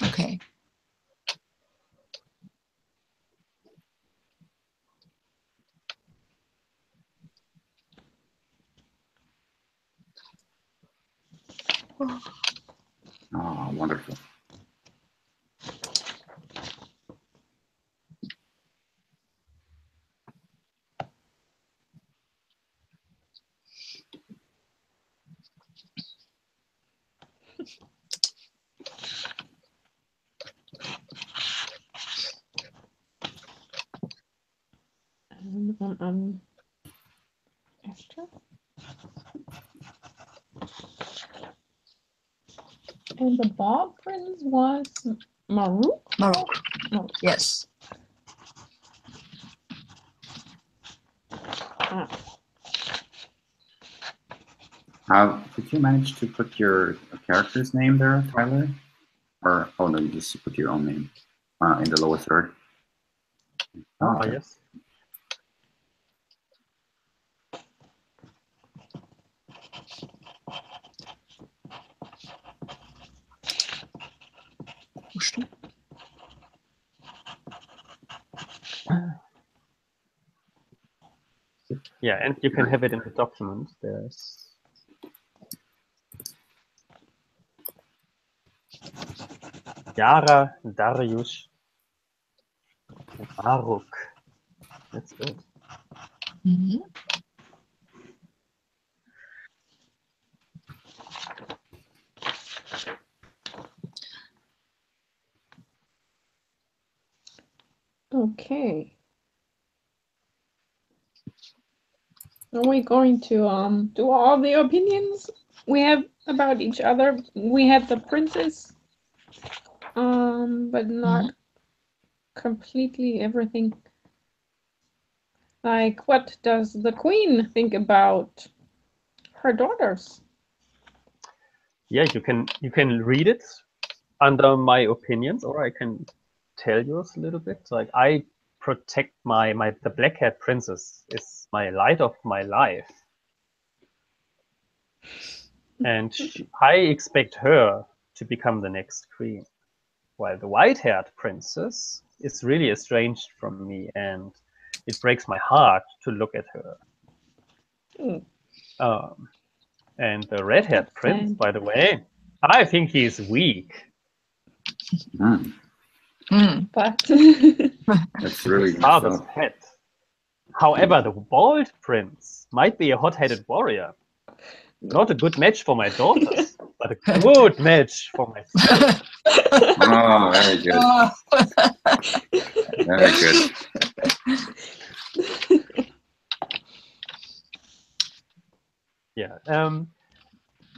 Okay. Oh, wonderful. Esther. And the bald prince was Maruk? Maruk. No. Yes. Did you manage to put your character's name there, Tyler? Or, oh no, you just put your own name in the lower third. Oh, okay. Yes. Yeah, and you can have it in the document. There's Yara, Darius, Maruk. That's good. Mm-hmm. Okay. Are we going to do all the opinions we have about each other? We have the princess, but not completely everything. Like, what does the queen think about her daughters? Yeah, you can read it under my opinions, or I can tell you a little bit. Like, I protect the black-haired princess is my light of my life, and I expect her to become the next queen, while the white-haired princess is really estranged from me, and it breaks my heart to look at her. And the red-haired prince, by the way, I think he's weak. But that's really his father's pet. However, the bald prince might be a hot-headed warrior. Not a good match for my daughters, but a good match for myself. Oh, very good. Very good. Yeah.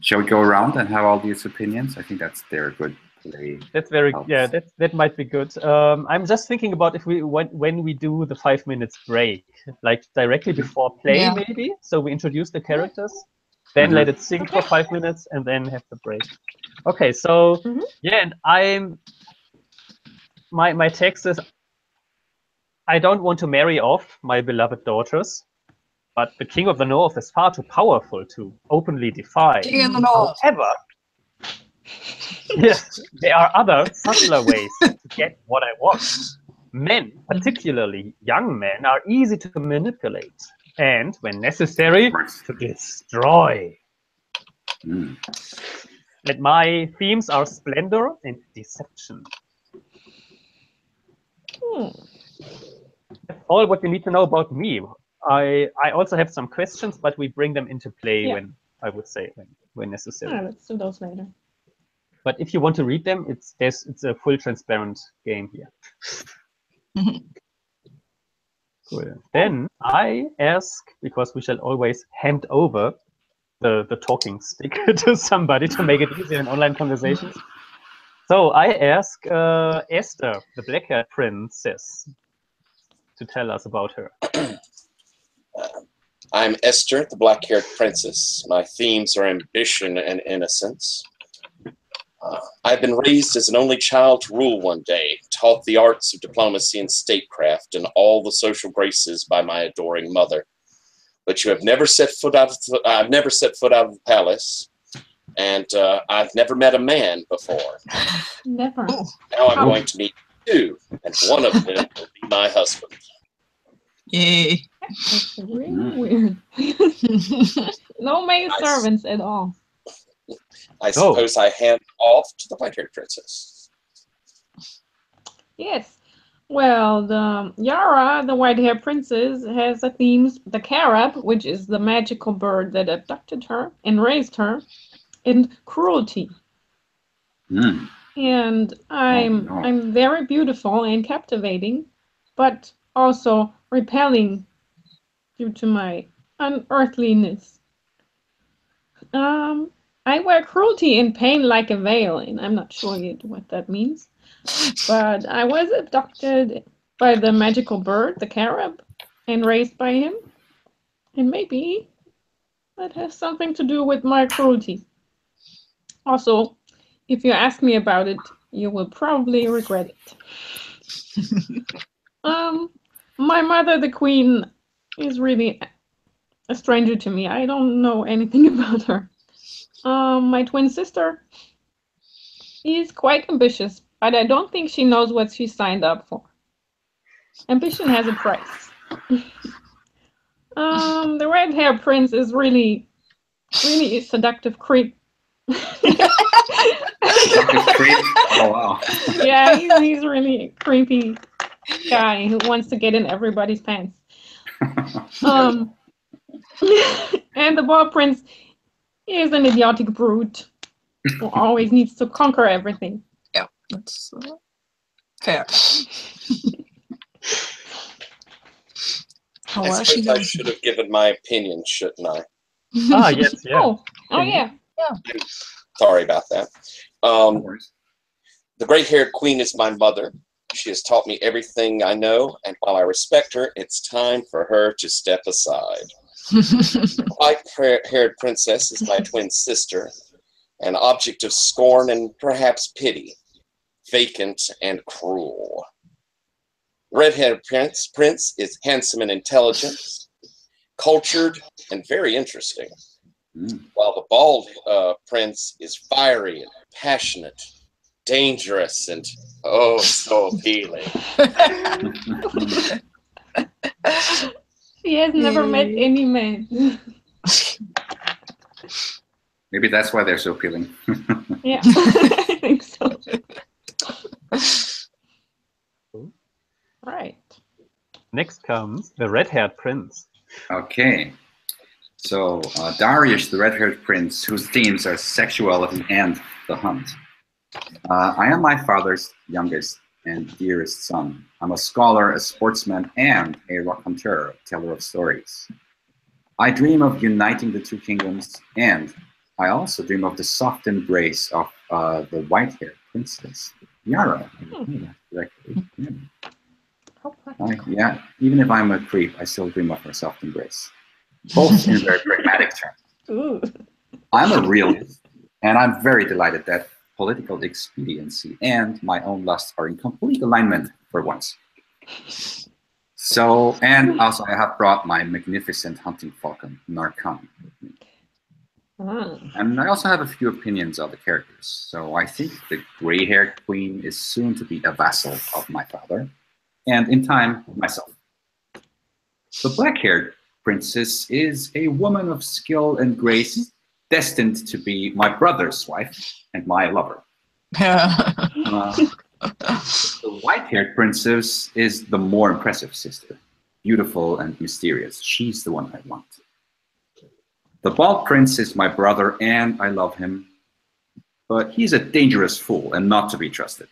Shall we go around and have all these opinions? I think that's their good play. That's very yeah. That might be good. I'm just thinking about if when we do the 5 minutes break, like directly before play, maybe. So we introduce the characters, then let it sink for 5 minutes, and then have the break. Okay. So yeah, and my text is, I don't want to marry off my beloved daughters, but the king of the north is far too powerful to openly defy. King in the north. However, yes, there are other subtler ways to get what I want. Men, particularly young men, are easy to manipulate, and when necessary, to destroy. And my themes are splendor and deception. That's all what you need to know about me. I also have some questions, but we bring them into play when I would say when necessary. Let's do those later. But if you want to read them, it's a full transparent game here. Cool. Then I ask, because we shall always hand over the talking stick to somebody to make it easier in online conversations. So I ask Esther, the black-haired princess, to tell us about her. I'm Esther, the black-haired princess. My themes are ambition and innocence. I've been raised as an only child to rule one day, taught the arts of diplomacy and statecraft and all the social graces by my adoring mother. But you have never set foot out of I've never set foot out of the palace, and I've never met a man before. Never. Now I'm going to meet two, and one of them will be my husband. Yay. That's really weird. No maid servants at all. I suppose I hand off to the white-haired princess. Yes. Well, the Yara, the white-haired princess, has a theme, the Carab, which is the magical bird that abducted her and raised her, and cruelty. And I'm very beautiful and captivating, but also repelling due to my unearthliness. I wear cruelty and pain like a veil, and I'm not sure yet what that means. But I was abducted by the magical bird, the Carab, and raised by him. And maybe that has something to do with my cruelty. Also, if you ask me about it, you will probably regret it. My mother, the queen, is really a stranger to me. I don't know anything about her. My twin sister is quite ambitious, but I don't think she knows what she signed up for. Ambition has a price. The red-haired prince is really a seductive creep. Seductive creep? Oh, wow. Yeah, he's really a creepy guy who wants to get in everybody's pants. And the bald prince is an idiotic brute who always needs to conquer everything. Yeah, that's fair. I suppose I should have given my opinion, shouldn't I? Ah, yes, yeah. Oh yeah. I'm sorry about that. The gray-haired queen is my mother. She has taught me everything I know, and while I respect her, it's time for her to step aside. The white-haired princess is my twin sister, an object of scorn and perhaps pity, vacant and cruel. The red-haired prince is handsome and intelligent, cultured and very interesting, while the bald prince is fiery and passionate, dangerous, and oh, so appealing. She has never met any man. Maybe that's why they're so appealing. Yeah, I think so. Right. Next comes the red-haired prince. Okay. So, Darius, the red-haired prince, whose themes are sexuality and the hunt. I am my father's youngest and dearest son. I'm a scholar, a sportsman, and a raconteur, teller of stories. I dream of uniting the two kingdoms, and I also dream of the soft embrace of the white-haired princess, Yara. Yeah, even if I'm a creep, I still dream of her soft embrace. Both in very pragmatic terms. Ooh. I'm a realist, and I'm very delighted that political expediency and my own lusts are in complete alignment for once. So, and also I have brought my magnificent hunting falcon, Narkan, with me. And I also have a few opinions of the characters. So I think the gray-haired queen is soon to be a vassal of my father, and in time, myself. The black-haired princess is a woman of skill and grace, destined to be my brother's wife and my lover. The white-haired princess is the more impressive sister, beautiful and mysterious. She's the one I want. The bald prince is my brother and I love him, but he's a dangerous fool and not to be trusted.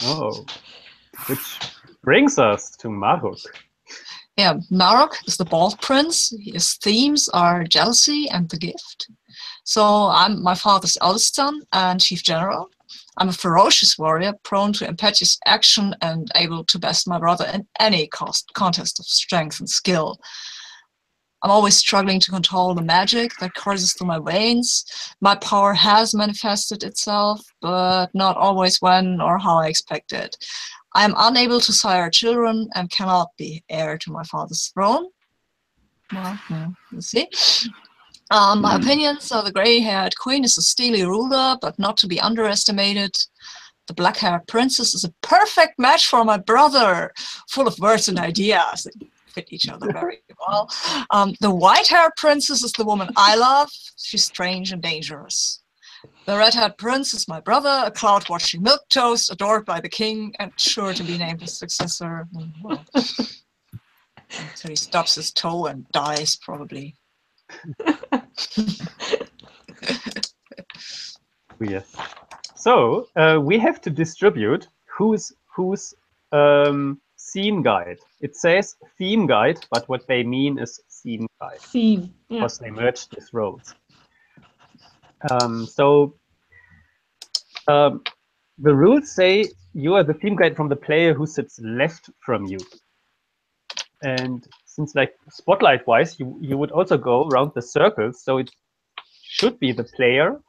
Oh, which brings us to Maruk. Yeah, Marok is the bald prince. His themes are jealousy and the gift. So I'm my father's eldest son and chief general. I'm a ferocious warrior, prone to impetuous action and able to best my brother in any contest of strength and skill. I'm always struggling to control the magic that courses through my veins. My power has manifested itself, but not always when or how I expected. I am unable to sire children and cannot be heir to my father's throne. Well, we'll see. My opinions are the gray-haired queen is a steely ruler, but not to be underestimated. The black-haired princess is a perfect match for my brother, full of words and ideas. They fit each other very well. The white-haired princess is the woman I love. She's strange and dangerous. The red-haired prince is my brother, a cloud-watching milquetoast, adored by the king, and sure to be named his successor. Well, so he stubs his toe and dies, probably. Yes. So we have to distribute whose scene guide. It says theme guide, but what they mean is scene guide. Scene, yeah. Because they merged these roles. So the rules say you are the theme guide from the player who sits left from you. And since like spotlight-wise, you would also go around the circles, so it should be the player.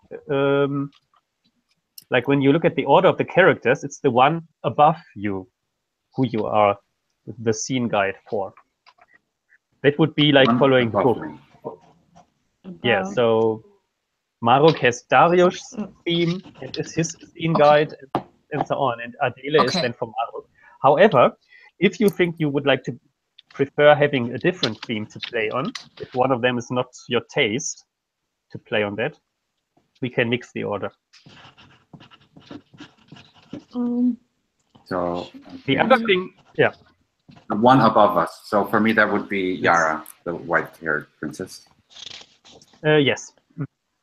Like when you look at the order of the characters, it's the one above you who you are the scene guide for. That would be like following the book. Yeah, so Maruk has Darius' theme and is his scene guide and so on, and Adele is then for Maruk. However, if you think you would like to prefer having a different theme to play on, if one of them is not your taste to play on that, we can mix the order. So the other thing, yeah. The one above us. So for me, that would be Yara, the white-haired princess. Yes.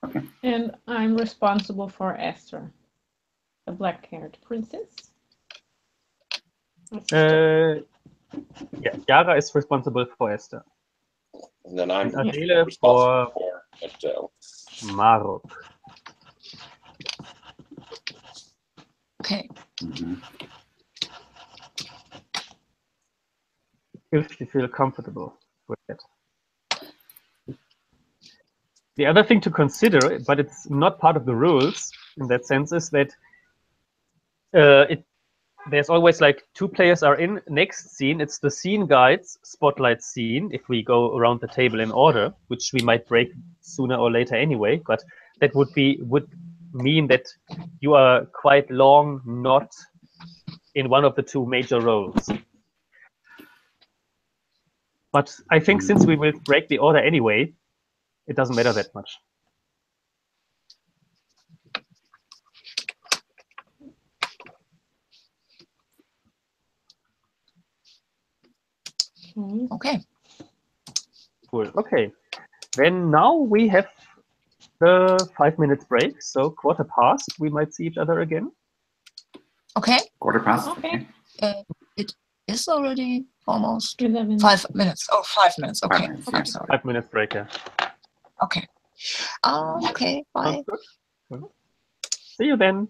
Okay. And I'm responsible for Esther, the black-haired princess. Yeah, Yara is responsible for Esther. And then I'm Adele responsible for Adele. Maruk. Okay. If you feel comfortable with it. The other thing to consider, but it's not part of the rules in that sense, is that there's always like two players are in. Next scene, it's the scene guides spotlight scene, if we go around the table in order, which we might break sooner or later anyway, but that would mean that you are quite long not in one of the two major roles. But I think since we will break the order anyway, it doesn't matter that much. Okay. Cool. Okay. Then now we have the 5 minutes break. So 1/4 we might see each other again. Okay. 1/4. Okay. It is already almost 11. 5 minutes. Oh, 5 minutes. Okay. 5 minutes, Okay. yeah, sorry. 5 minutes break, yeah. Okay. Okay. Bye. Sounds good. See you then.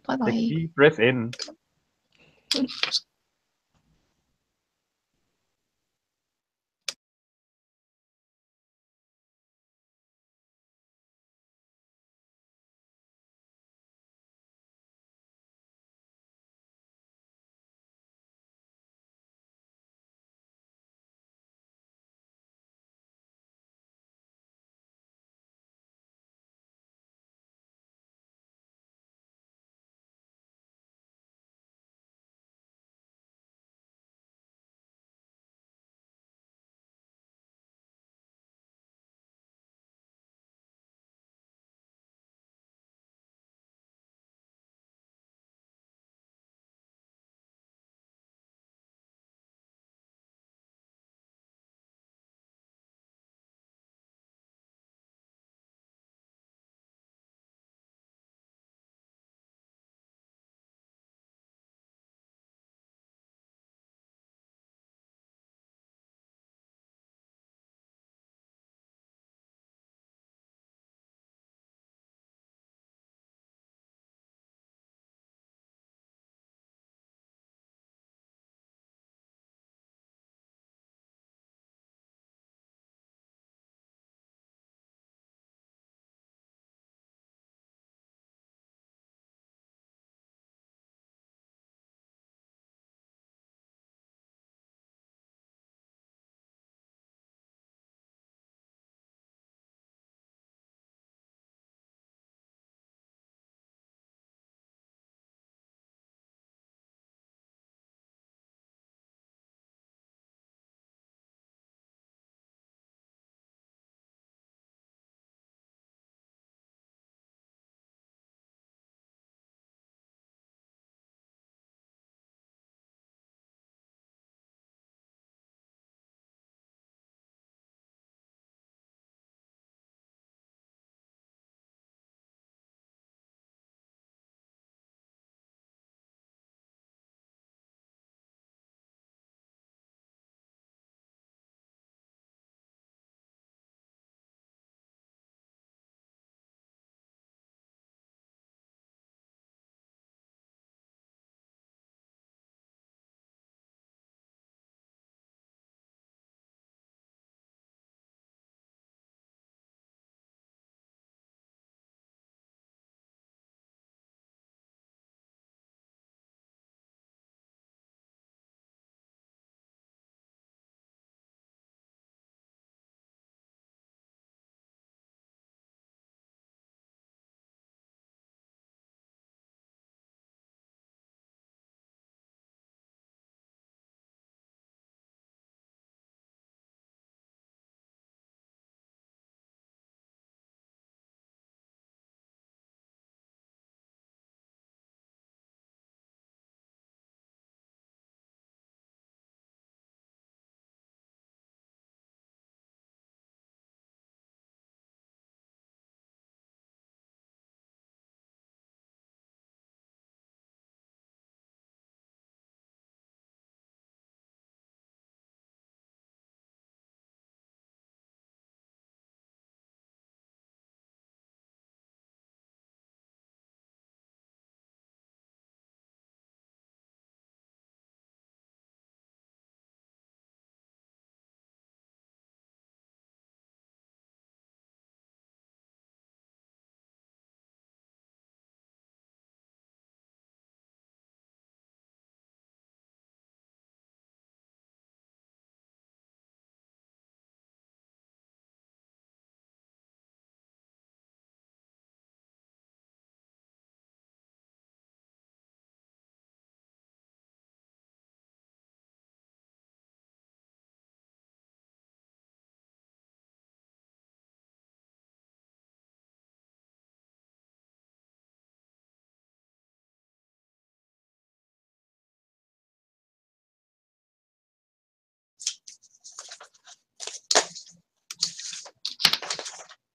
Bye. Take a Bye. deep breath in.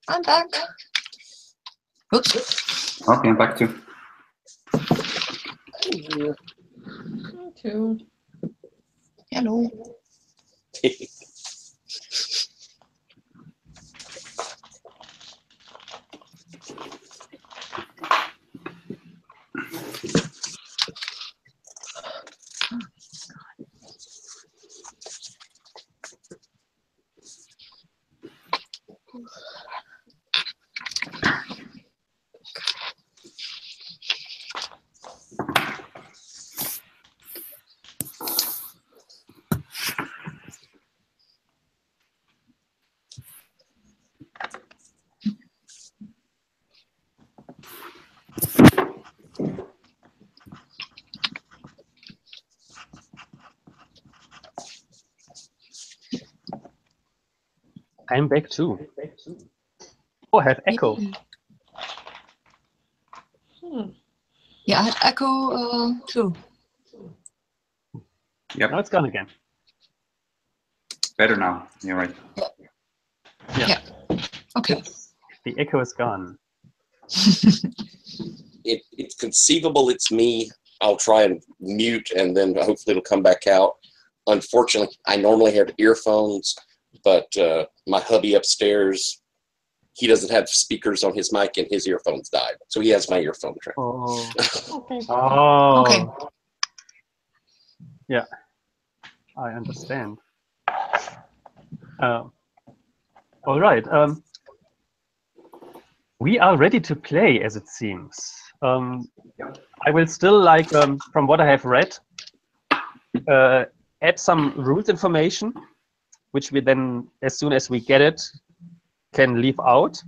I'm back. Oops. Okay, I'm back too. Me too. Hello. I'm back too. Oh, I have echo. Yeah, I had echo too. Yep. Now it's gone again. Better now. You're right. Yeah. Okay. The echo is gone. It's conceivable it's me. I'll try and mute, and then hopefully it'll come back out. Unfortunately, I normally have earphones, but my hubby upstairs, he doesn't have speakers on his mic, and his earphones died. So he has my earphone track. Oh. Okay. Oh. Okay. Yeah, I understand. All right. We are ready to play, as it seems. I will still, like, from what I have read, add some rules information, which we then, as soon as we get it, can leave out.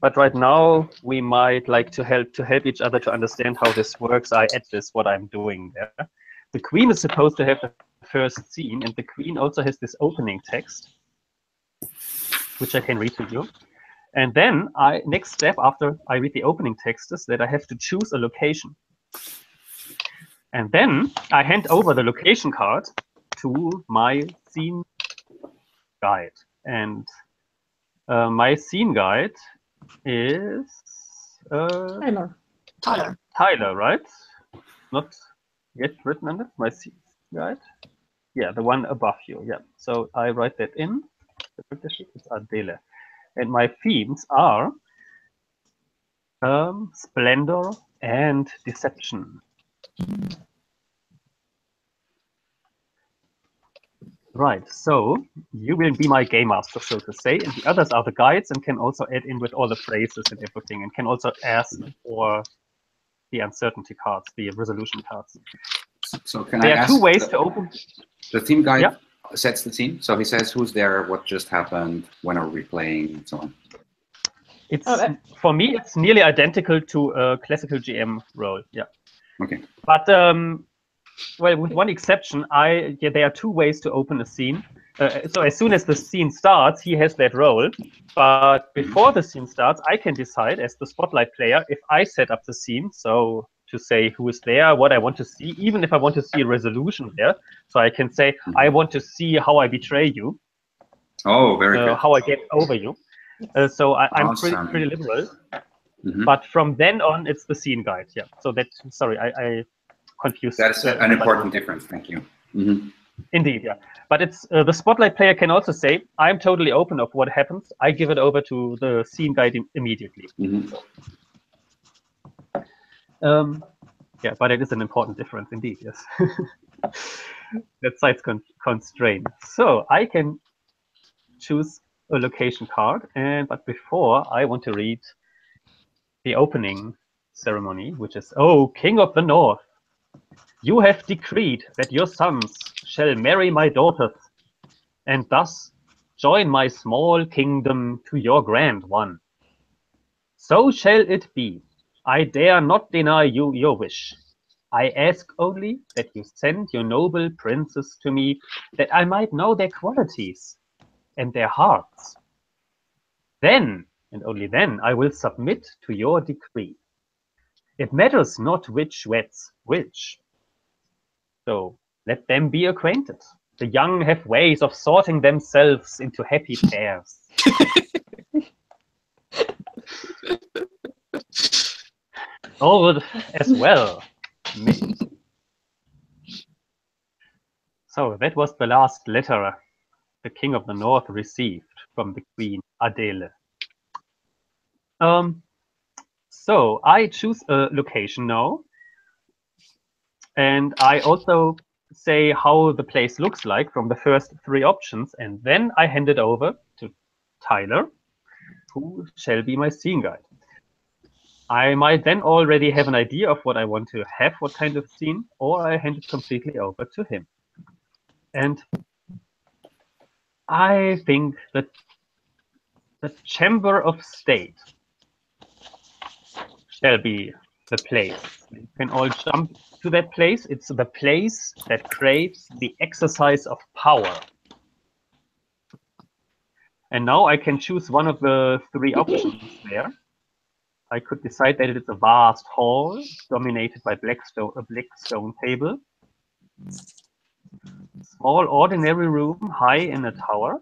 But right now, we might like to help each other to understand how this works. I add this, what I'm doing there. The queen is supposed to have the first scene, and the queen also has this opening text, which I can read to you. And then, next step after I read the opening text is that I have to choose a location. And then I hand over the location card to my scene guide. And my scene guide is Tyler. Tyler, right? Not yet written on it. My scene guide. Yeah, the one above you. Yeah. So I write that in. It's Adele. And my themes are splendor and deception. Right, so you will be my game master, so to say, and the others are the guides and can also add in with all the phrases and everything, and can also ask for the uncertainty cards, the resolution cards. So can There I are ask? two ways to open. The theme guide Yeah. sets the theme, so he says who's there, what just happened, when are we playing, and so on. It's for me, it's nearly identical to a classical GM role. Yeah. Okay. But well, with one exception, there are two ways to open a scene. So as soon as the scene starts, he has that role. But before the scene starts, I can decide as the spotlight player if I set up the scene. So to say who is there, what I want to see, even if I want to see a resolution there. So I can say, I want to see how I betray you. Oh, very good. How I get over you. So I'm Awesome. pretty liberal. But from then on, it's the scene guide. Yeah. So that, sorry, I confused. That's an important difference. Thank you. Indeed, yeah. But it's the spotlight player can also say, I'm totally open of what happens. I give it over to the scene guide immediately. Yeah, but it is an important difference indeed, yes. That side's constrained. So I can choose a location card, but before I want to read the opening ceremony, which is, "Oh, King of the North, you have decreed that your sons shall marry my daughters, and thus join my small kingdom to your grand one. So shall it be. I dare not deny you your wish. I ask only that you send your noble princes to me, that I might know their qualities and their hearts. Then, and only then, I will submit to your decree. It matters not which weds which. So let them be acquainted. The young have ways of sorting themselves into happy pairs." Old as well. So that was the last letter the King of the North received from the Queen Adele. So I choose a location now, and I also say how the place looks like from the first 3 options, and then I hand it over to Tyler, who shall be my scene guide. I might then already have an idea of what I want to have, what kind of scene, or I hand it completely over to him. And I think that the Chamber of State shall be the place. You can all jump to that place. It's the place that craves the exercise of power. And now I can choose one of the 3 options there. I could decide that it's a vast hall dominated by a black stone table. Small ordinary room high in a tower.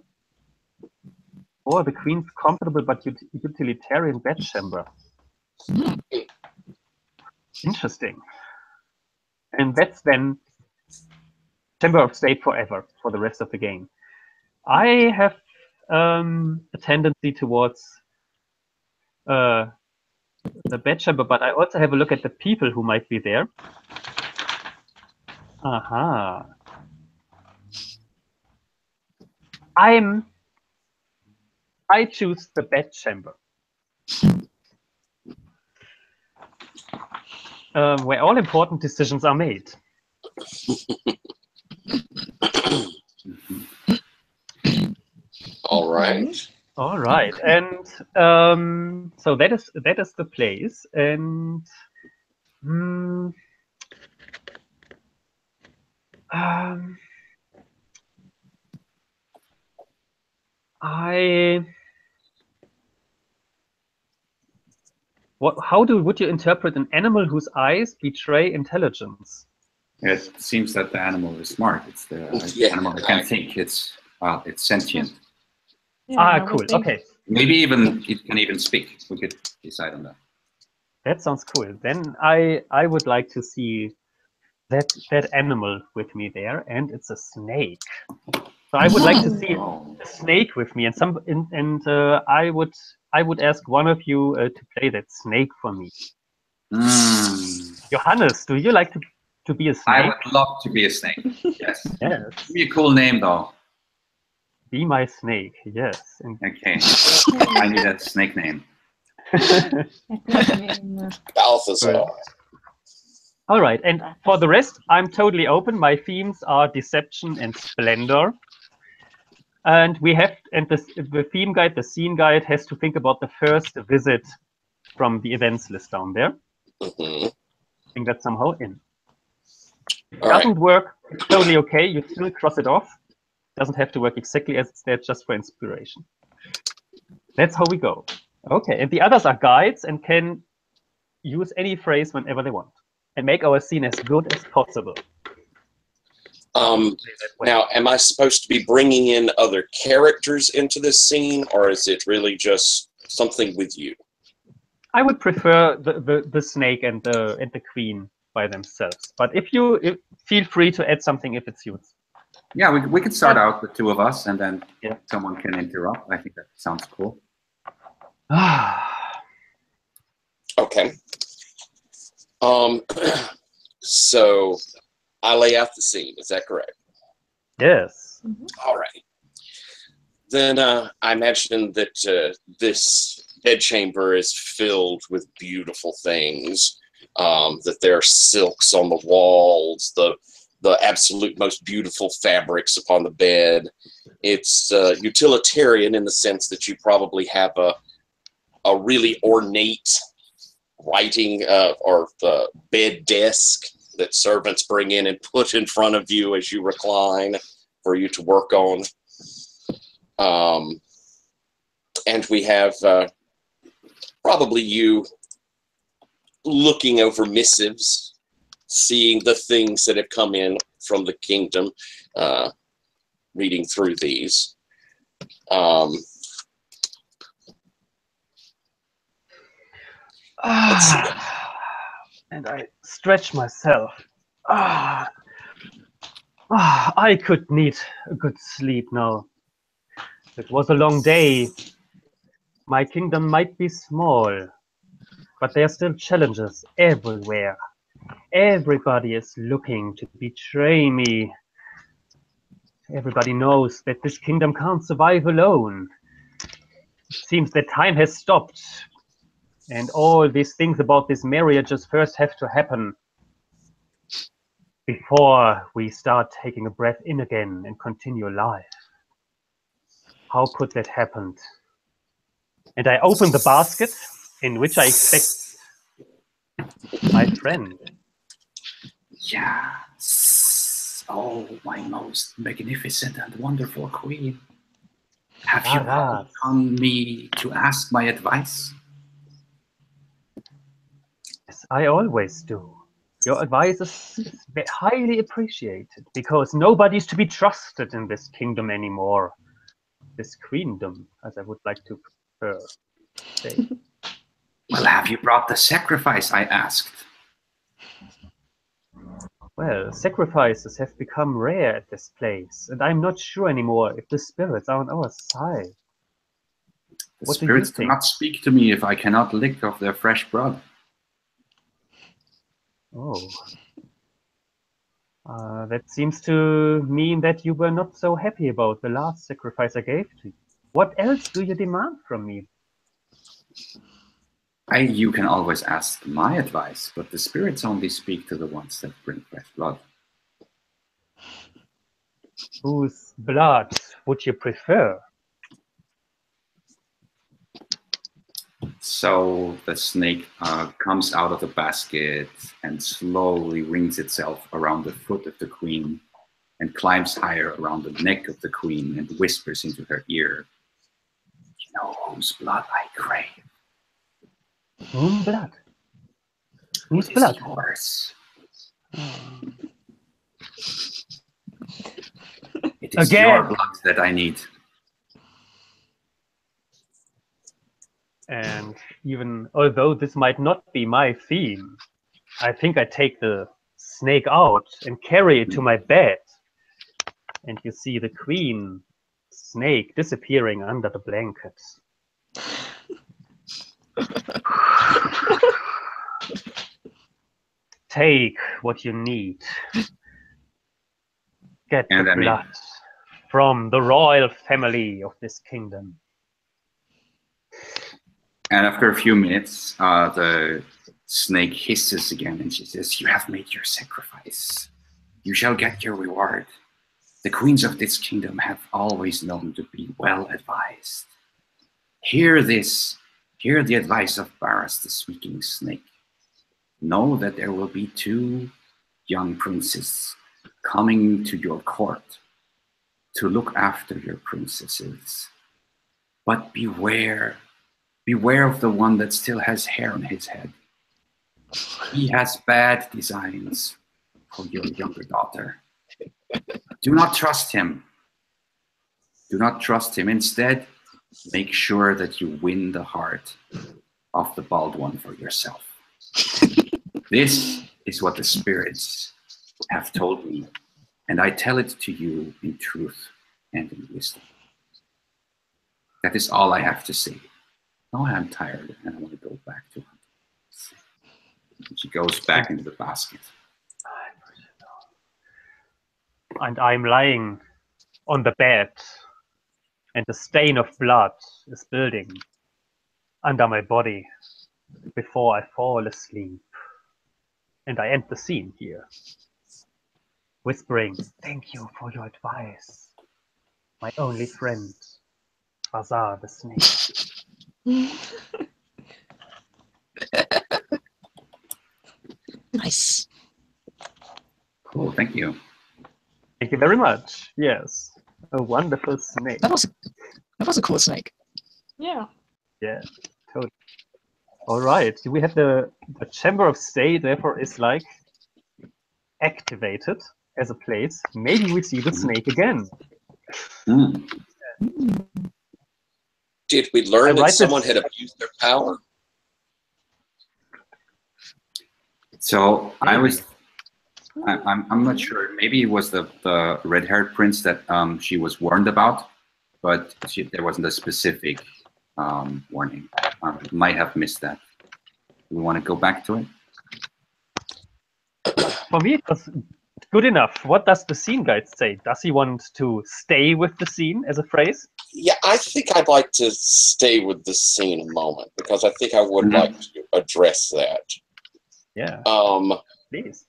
Or the Queen's comfortable but utilitarian bedchamber. Interesting. And that's then Chamber of State forever for the rest of the game. I have a tendency towards the bedchamber, but I also have a look at the people who might be there. Aha. I choose the bedchamber. Where all important decisions are made. All right. All right, and so that is the place, and how would you interpret an animal whose eyes betray intelligence? It seems that the animal is smart. It's the animal that can think. It's sentient. Yeah, cool. Okay. Maybe even it can even speak. We could decide on that. That sounds cool. Then I would like to see that animal with me there, and it's a snake. So I would like to see a snake with me, and I would ask one of you to play that snake for me. Johannes, do you like to be a snake? I would love to be a snake. Yes. Yes. Give me a cool name though. Be my snake. Yes. Okay. I need a snake name. Balthazar. All right, and for the rest, I'm totally open. My themes are deception and splendor. And the theme guide, the scene guide, has to think about the first visit from the events list down there. I think that's somehow in. Doesn't work, it's totally okay. You still cross it off. Doesn't have to work exactly as it's there, just for inspiration. That's how we go. Okay, and the others are guides and can use any phrase whenever they want and make our scene as good as possible. Now, am I supposed to be bringing in other characters into this scene, or is it really just something with you? I would prefer the snake and the queen by themselves, but if feel free to add something if it suits. Yeah, we could start out with 2 of us, and then someone can interrupt. I think that sounds cool. Okay. So I lay out the scene. Is that correct? Yes. All right. Then I imagine that this bedchamber is filled with beautiful things. That there are silks on the walls, the absolute most beautiful fabrics upon the bed. It's utilitarian in the sense that you probably have a really ornate writing or bed desk that servants bring in and put in front of you as you recline for you to work on. And we have probably you looking over missives, seeing the things that have come in from the kingdom, reading through these. Let's see it. And I stretch myself. I could need a good sleep now. It was a long day. My kingdom might be small, but there are still challenges everywhere. Everybody is looking to betray me. Everybody knows that this kingdom can't survive alone. It seems that time has stopped, and all these things about this marriages first have to happen before we start taking a breath in again and continue life. How could that happen? And I open the basket in which I expect my friend. Yes. Oh, my most magnificent and wonderful queen. Have you called on me to ask my advice? Yes, I always do. Your advice is highly appreciated because nobody's to be trusted in this kingdom anymore. This queendom, as I would like to say. Well, have you brought the sacrifice, I asked. Well, sacrifices have become rare at this place, and I'm not sure anymore if the spirits are on our side. The spirits do not speak to me if I cannot lick of their fresh blood. Oh. That seems to mean that you were not so happy about the last sacrifice I gave to you. What else do you demand from me? You can always ask my advice, but the spirits only speak to the ones that bring fresh blood. Whose blood would you prefer? So the snake comes out of the basket and slowly rings itself around the foot of the queen and climbs higher around the neck of the queen and whispers into her ear, "You know whose blood I crave." Whose blood? Whose It blood? is yours. It is your blood that I need. And even although this might not be my theme, I think I take the snake out and carry it to my bed. And you see the queen snake disappearing under the blanket. Take what you need. Get the blood from the royal family of this kingdom. And after a few minutes, the snake hisses again and she says, "You have made your sacrifice. You shall get your reward. The queens of this kingdom have always known to be well advised. Hear this. Hear the advice of Baras, the speaking snake. Know that there will be 2 young princes coming to your court to look after your princesses. But beware. Beware of the one that still has hair on his head. He has bad designs for your younger daughter. Do not trust him. Do not trust him. Instead, make sure that you win the heart of the bald one for yourself." This is what the spirits have told me, and I tell it to you in truth and in wisdom. That is all I have to say. Now I'm tired and I want to go back to her. And she goes back into the basket. And I'm lying on the bed, and the stain of blood is building under my body before I fall asleep. And I end the scene here, whispering, "Thank you for your advice, my only friend, Bazar the snake." Nice. Cool, thank you. Thank you very much. Yes, a wonderful snake. That was a cool snake. Yeah. Yeah, totally. All right, we have the Chamber of Seid, therefore, is like activated as a place. Maybe we see the snake again. Did we learn that someone had abused their power? So Maybe. I'm not sure. Maybe it was the red-haired prince that she was warned about, but there wasn't a specific warning. Might have missed that. Do we want to go back to it? For me, it was good enough. What does the scene guide say? Does he want to stay with the scene as a phrase? Yeah, I think I'd like to stay with the scene a moment because I think I would like to address that. Yeah. Please.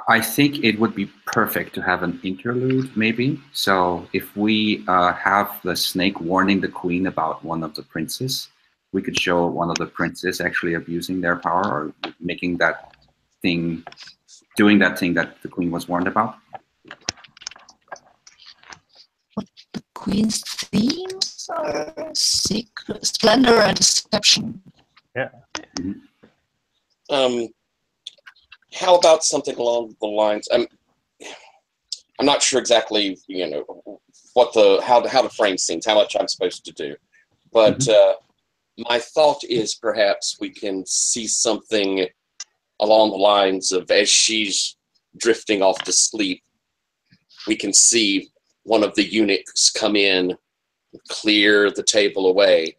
I think it would be perfect to have an interlude, maybe. So if we have the snake warning the queen about one of the princes, we could show one of the princes actually abusing their power or making that thing, doing that thing that the queen was warned about. The queen's themes are secret, splendor, and deception. Yeah. How about something along the lines? I'm not sure exactly, what how to frame scenes, how much I'm supposed to do, but my thought is perhaps we can see something along the lines of as she's drifting off to sleep, we can see one of the eunuchs come in, clear the table away,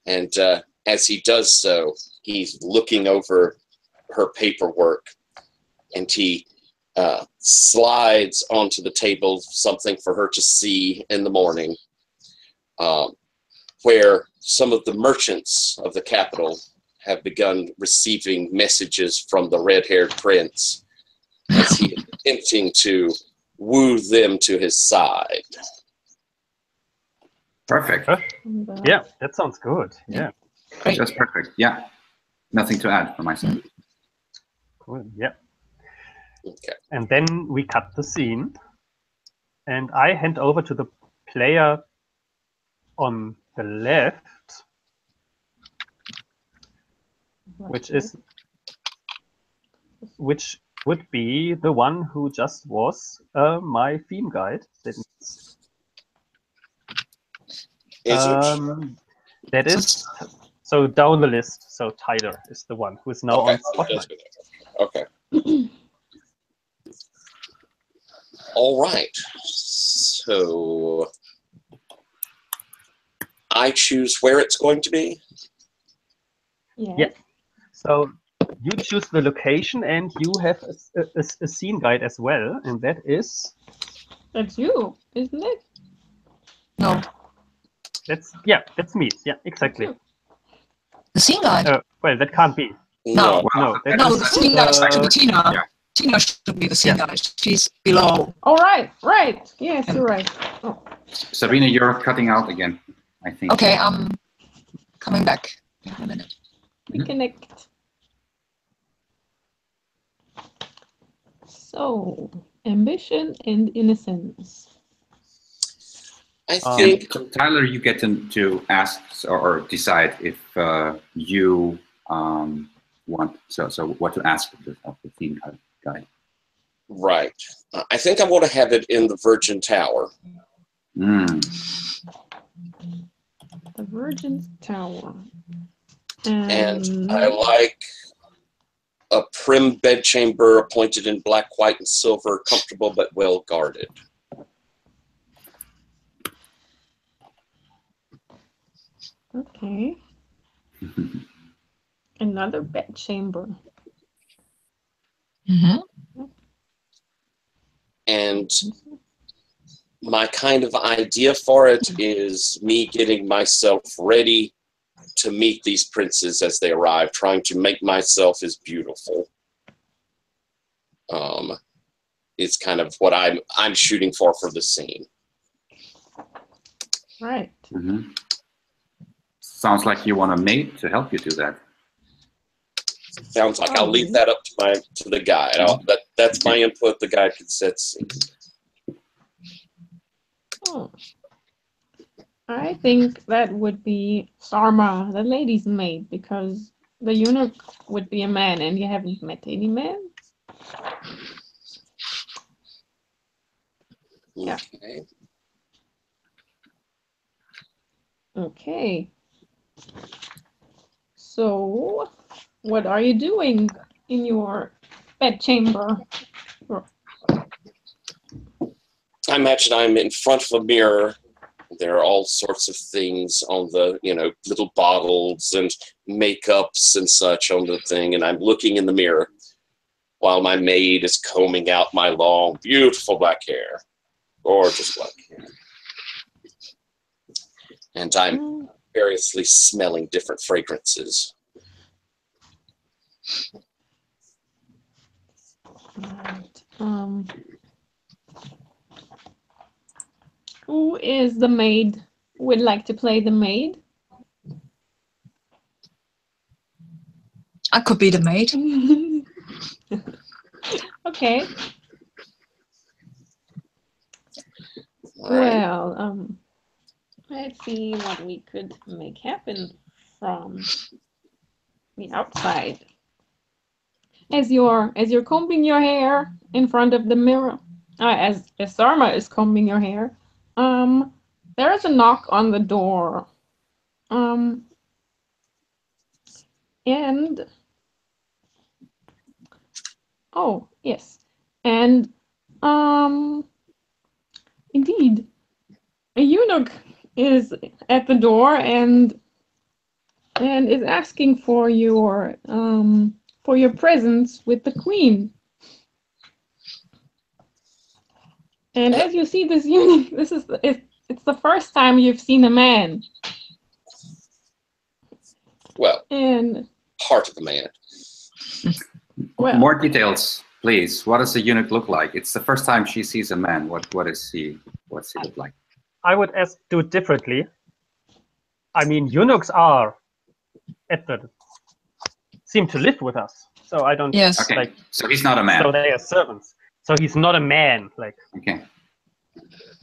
and as he does so, he's looking over her paperwork, and he slides onto the table something for her to see in the morning, where some of the merchants of the capital have begun receiving messages from the red-haired prince as he is attempting to woo them to his side. Perfect. Yeah, that sounds good. Yeah. Great. Just perfect. Yeah. Nothing to add from my side. Cool. Yeah. Okay. And then we cut the scene, and I hand over to the player on the left, which would be the one who just was my theme guide. That is so down the list. So Tyler is the one who is now on Spotlight. Okay. All right. So I choose where it's going to be. Yes. Yeah. So you choose the location, and you have a scene guide as well, and that is. That's you, isn't it? No, That's me. Yeah, exactly. the scene guide. Well, that can't be. No. No, that No, is, the scene guide should be Tina. Yeah. Tina should be the scene guide. She's below. Oh, right. Yes, you're right. Oh. Sabina, you're cutting out again, I think. Okay, I'm coming back in a minute. Reconnect. So, ambition and innocence. I think Tyler, you get to ask or decide if you want so what to ask of the theme guide. right. I think I want to have it in the Virgin Tower. Mm. The Virgin Tower. And I like a prim bedchamber appointed in black, white, and silver, comfortable but well guarded. Okay. Another bedchamber. And my kind of idea for it is me getting myself ready to meet these princes as they arrive, trying to make myself as beautiful. It's kind of what I'm shooting for the scene. Right. Mm-hmm. Sounds like you want a mate to help you do that. Sounds like I'll leave that up to the guide. That's my input. The guide can set scene. Oh. I think that would be Sarma, the lady's maid, because the eunuch would be a man, and you haven't met any men. Yeah. Okay. Okay. So, what are you doing in your bedchamber. I imagine I'm in front of a mirror. There are all sorts of things on the, little bottles and makeups and such on the thing, and I'm looking in the mirror while my maid is combing out my long, beautiful black hair. Gorgeous black hair. And I'm variously smelling different fragrances. Right. Who is the maid? Would like to play the maid? I could be the maid. Okay. Well, let's see what we could make happen from the outside. As you're combing your hair in front of the mirror, as Sarma is combing your hair, there is a knock on the door. And oh yes, and indeed, a eunuch is at the door and is asking for your presence with the queen. And as you see this eunuch, it's the first time you've seen a man. Well, and part of the man. Well, more details, please. What does the eunuch look like? It's the first time she sees a man. What's he look like? I would do it differently. I mean, eunuchs seem to live with us, so I don't. Yes. Okay. So he's not a man. So they are servants. So he's not a man. Okay.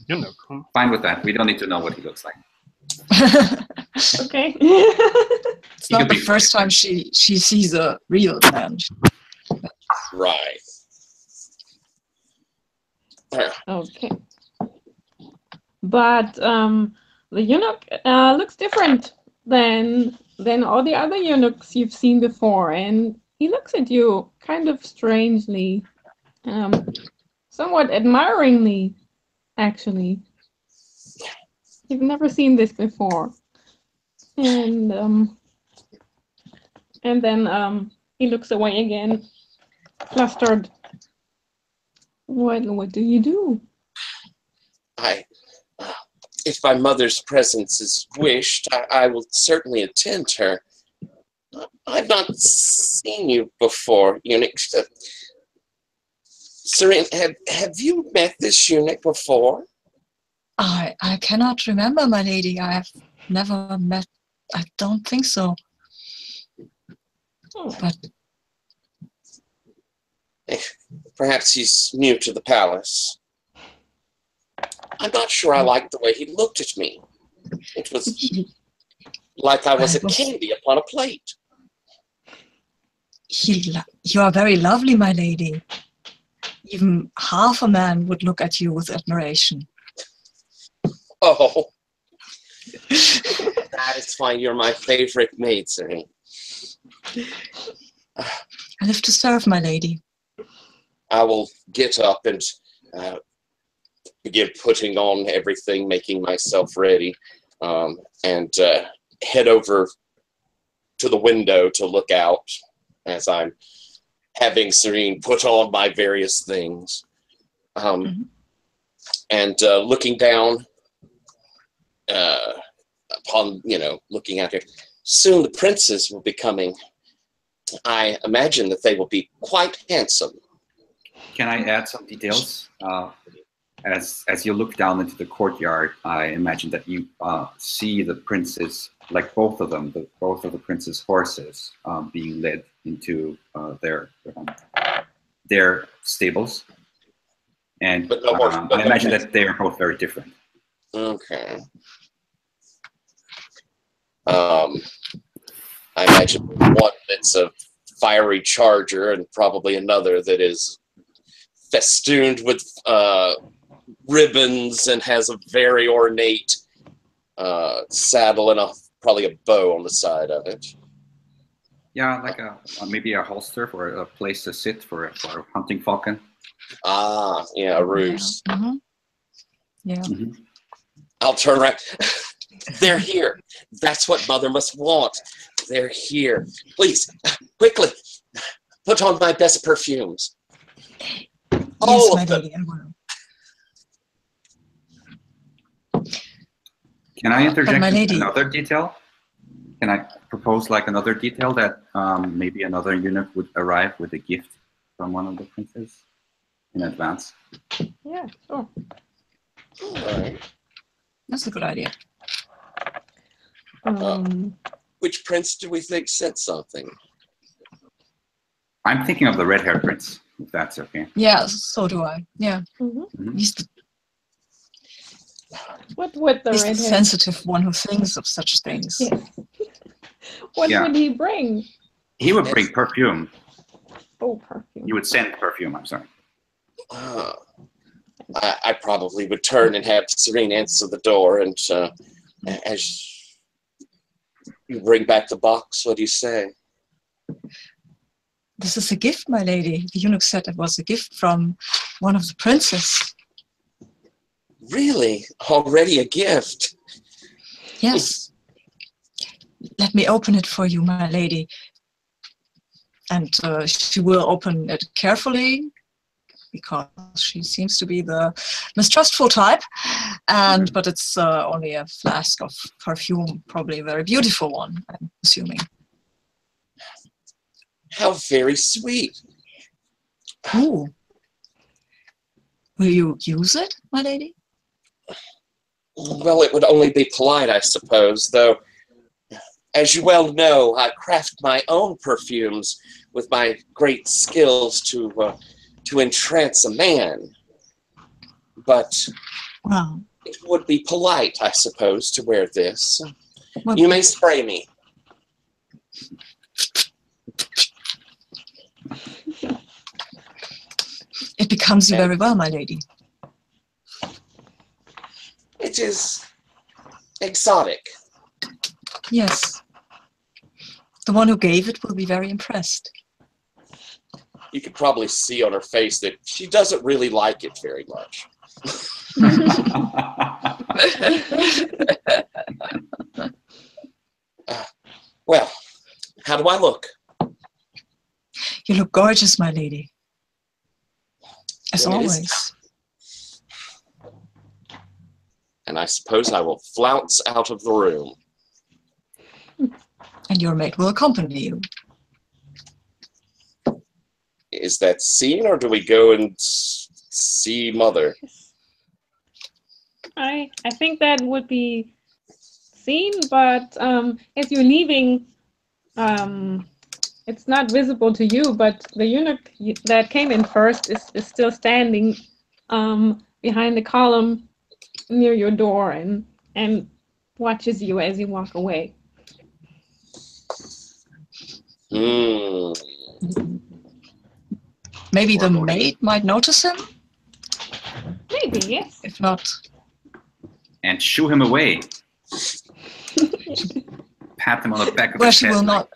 Eunuch. Fine with that. We don't need to know what he looks like. Okay. It's not the first time she sees a real man. Right. Okay. But the eunuch looks different than all the other eunuchs you've seen before, and he looks at you kind of strangely, somewhat admiringly, actually. You've never seen this before. And then he looks away again, flustered. What do you do? If my mother's presence is wished, I will certainly attend her. I've not seen you before, eunuch. Serene, have you met this eunuch before? I cannot remember, my lady. I have never met. I don't think so. But perhaps he's new to the palace. I'm not sure I liked the way he looked at me. It was like I was a candy upon a plate. You are very lovely, my lady. Even half a man would look at you with admiration. Oh, that is why you're my favorite maid, Serene. I live to serve, my lady. I will get up and begin putting on everything, making myself ready, and head over to the window to look out as I'm having Serene put on my various things. And looking down upon, looking at her. Soon the princes will be coming. I imagine that they will be quite handsome. Can I add some details? As you look down into the courtyard, I imagine that you see the princes, like both of them, both of the princes' horses being led into their stables. And I imagine that they are both very different. Okay. I imagine one that's a fiery charger and probably another that is festooned with ribbons and has a very ornate saddle and probably a bow on the side of it. Yeah, like maybe a holster for a place to sit for hunting falcon. Ah, yeah, a ruse. Yeah. Mm-hmm. Yeah. Mm-hmm. I'll turn around. They're here. That's what Mother must want. They're here. Please, quickly, put on my best perfumes. Yes, my lady, I will. Can I interject my lady, another detail? Can I propose like another detail that maybe another eunuch would arrive with a gift from one of the princes in advance? Yeah, sure. All right. that's a good idea. Which prince do we think said something? I'm thinking of the red-haired prince, if that's okay. Yeah, so do I. Yeah. Mm-hmm. He's the, What would the he's the red hair? sensitive one who thinks of such things. Yes. What Yeah. would he bring? He would bring perfume. Oh, perfume. You would send perfume, I'm sorry. I probably would turn and have Serene answer the door, and as you bring back the box, what do you say? This is a gift, my lady. The eunuch said it was a gift from one of the princes. Really? Already a gift? Yes. Let me open it for you, my lady. And she will open it carefully, because she seems to be the mistrustful type. And but it's only a flask of perfume, probably a very beautiful one, I'm assuming. How very sweet. Ooh. Will you use it, my lady? Well, it would only be polite, I suppose, though, as you well know, I craft my own perfumes with my great skills to entrance a man. But Well, it would be polite, I suppose, to wear this. well, You may spray me. it becomes you very well, my lady. It is exotic. Yes. The one who gave it will be very impressed. You could probably see on her face that she doesn't really like it very much. Well, how do I look? You look gorgeous, my lady. As Well, it is always. And I suppose I will flounce out of the room. And your mate will accompany you. Is that scene, or do we go and see Mother? I think that would be seen, but as you're leaving, it's not visible to you, but the eunuch that came in first is still standing behind the column near your door and watches you as you walk away. Maybe the maid might notice him? Maybe, yes. If not... And shoo him away. Pat him on the back of Well, his she head. will not...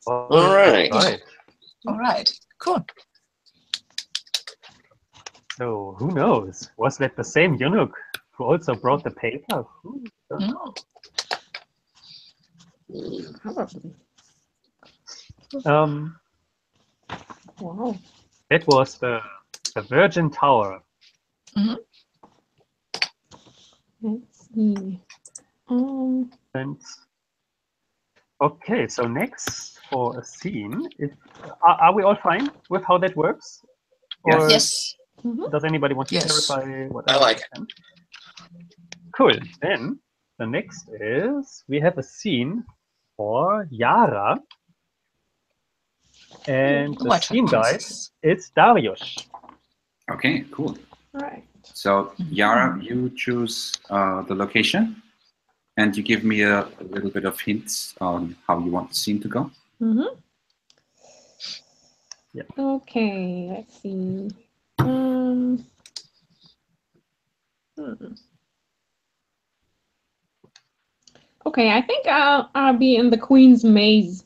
All right. All right, cool. So who knows? Was that the same eunuch who also brought the paper? No. Probably. Wow. That was the Virgin Tower. Mm-hmm. Let's see. And okay, so next for a scene, are we all fine with how that works? Or Yes. does anybody want to Yes. clarify what I like it. Cool. Then the next is we have a scene for Yara, and the White scene guide princess. is Darius. Okay, cool. Right. So Yara, you choose the location, and you give me a little bit of hints on how you want the scene to go. Yeah. Okay, let's see. Okay, I think I'll be in the Queen's Maze.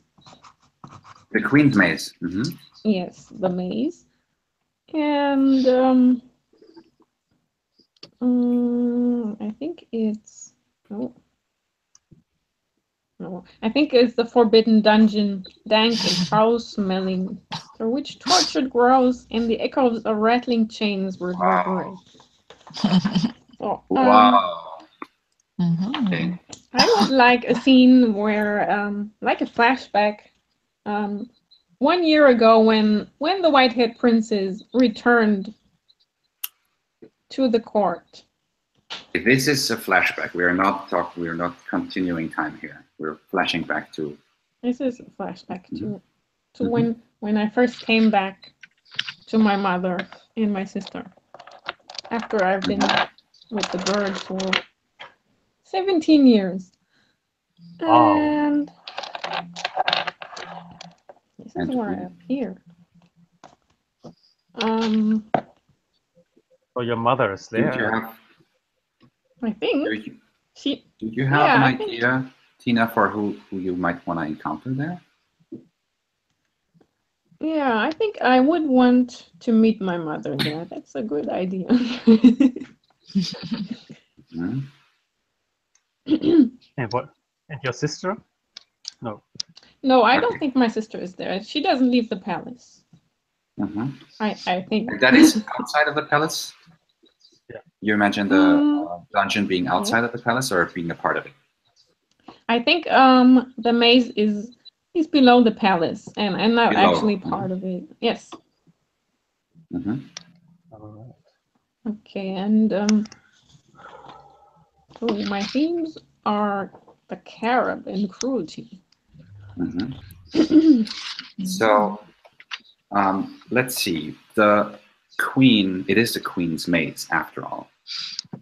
The Queen's Maze. Mm-hmm. Yes, the maze. And I think it's no, I think it's the Forbidden Dungeon, dank and foul-smelling, through which tortured growls and the echoes of rattling chains reverberate. So, Wow. Mhm. I would like a scene where, like a flashback, 1 year ago when the white-haired princess returned to the court. This is a flashback. We are not continuing time here. We're flashing back to. This is a flashback to when I first came back to my mother and my sister after I've been with the bird for 17 years. Wow. And this is where I appeared. So your mother is there. I think Do you have an idea, Tina, for who you might want to encounter there? Yeah, I think I would want to meet my mother there. That's a good idea. Mm-hmm. And what? And your sister? No. No, I don't think my sister is there. She doesn't leave the palace. Mm-hmm. I think. And that is outside of the palace? Yeah. You imagine the dungeon being outside of the palace or being a part of it? I think the maze is below the palace and not actually part of it. Yes. Mm-hmm. All Okay, and so my themes are the carob and cruelty. Mm-hmm. So let's see. The queen, it is the Queen's Maze after all.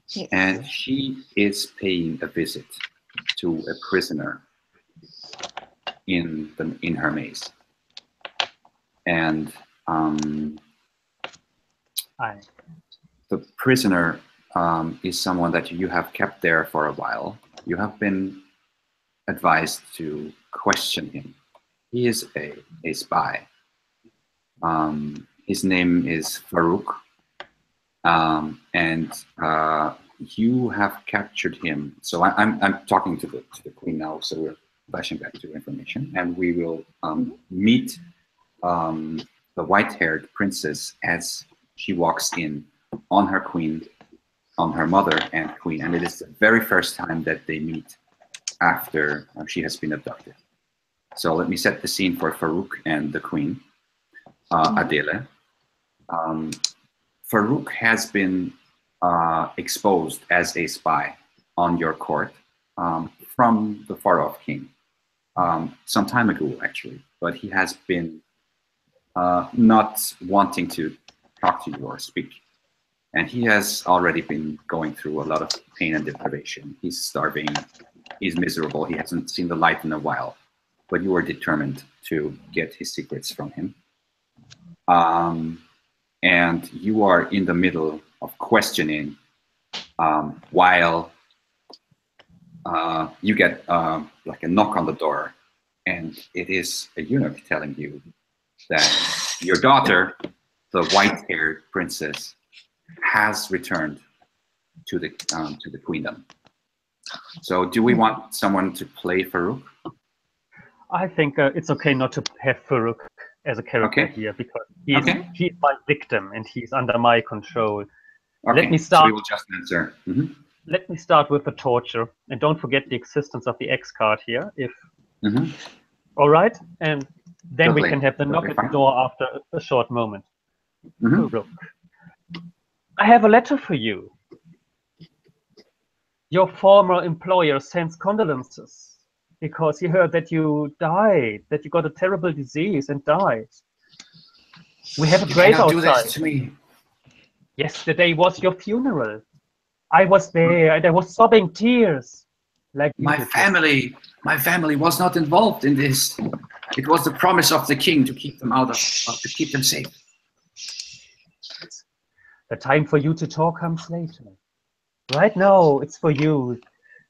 Yes. And she is paying a visit to a prisoner in her maze. And the prisoner is someone that you have kept there for a while. You have been advised to question him. He is a spy. His name is Farouk, and you have captured him. So I'm talking to the Queen now. So we're flashing back to information, and we will meet the white-haired princess as she walks in on her mother and queen, and it is the very first time that they meet after she has been abducted. So let me set the scene for Farouk and the queen, Adele. Farouk has been exposed as a spy on your court from the far-off king some time ago, actually, but he has been not wanting to talk to you or speak. And he has already been going through a lot of pain and deprivation. He's starving, he's miserable, he hasn't seen the light in a while, but you are determined to get his secrets from him. And you are in the middle of questioning while you get like a knock on the door, and it is a eunuch telling you that your daughter, the white-haired princess, has returned to the queendom. So do we want someone to play Farouk? I think it's okay not to have Farouk as a character here, because he's my victim and he's under my control. Okay. Let me start. So we will just answer. Mm-hmm. Let me start with the torture, and don't forget the existence of the X card here. All right, and then we can have the knock at the door after a short moment. Farouk, I have a letter for you. Your former employer sends condolences because he heard that you died, that you got a terrible disease and died. We have a grave outside. Do this to me. Yesterday was your funeral. I was there and I was sobbing tears. Like my family was not involved in this. It was the promise of the king to keep them to keep them safe. The time for you to talk comes later. Right now, it's for you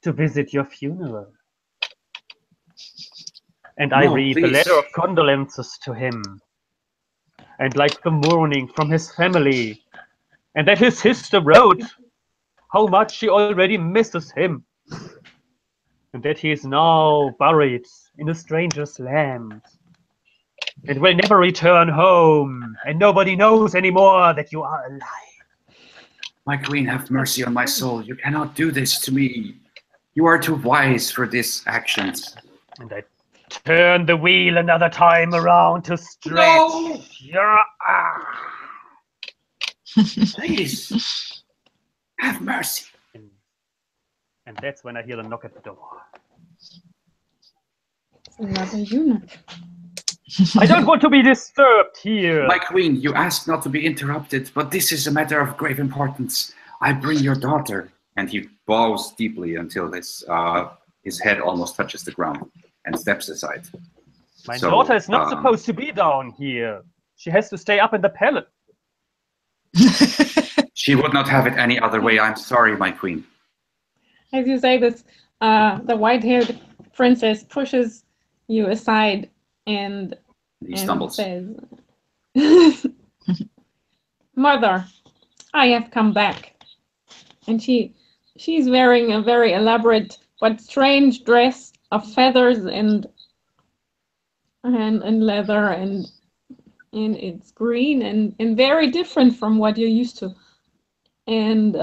to visit your funeral. And I read the letter of condolences to him. And like the mourning from his family. And that his sister wrote how much she already misses him. And that he is now buried in a stranger's land. And will never return home. And nobody knows anymore that you are alive. My queen, have mercy on my soul. You cannot do this to me. You are too wise for these actions. And I turn the wheel another time around to stretch your arm. Please, have mercy. And that's when I hear the knock at the door. It's another eunuch. I don't want to be disturbed here. My queen, you asked not to be interrupted, but this is a matter of grave importance. I bring your daughter. And he bows deeply until his head almost touches the ground and steps aside. My daughter is not supposed to be down here. She has to stay up in the palace. She would not have it any other way. I'm sorry, my queen. As you say this, the white-haired princess pushes you aside and stumbles. Says, "Mother, I have come back." And she's wearing a very elaborate but strange dress of feathers and leather, and it's green and very different from what you're used to. And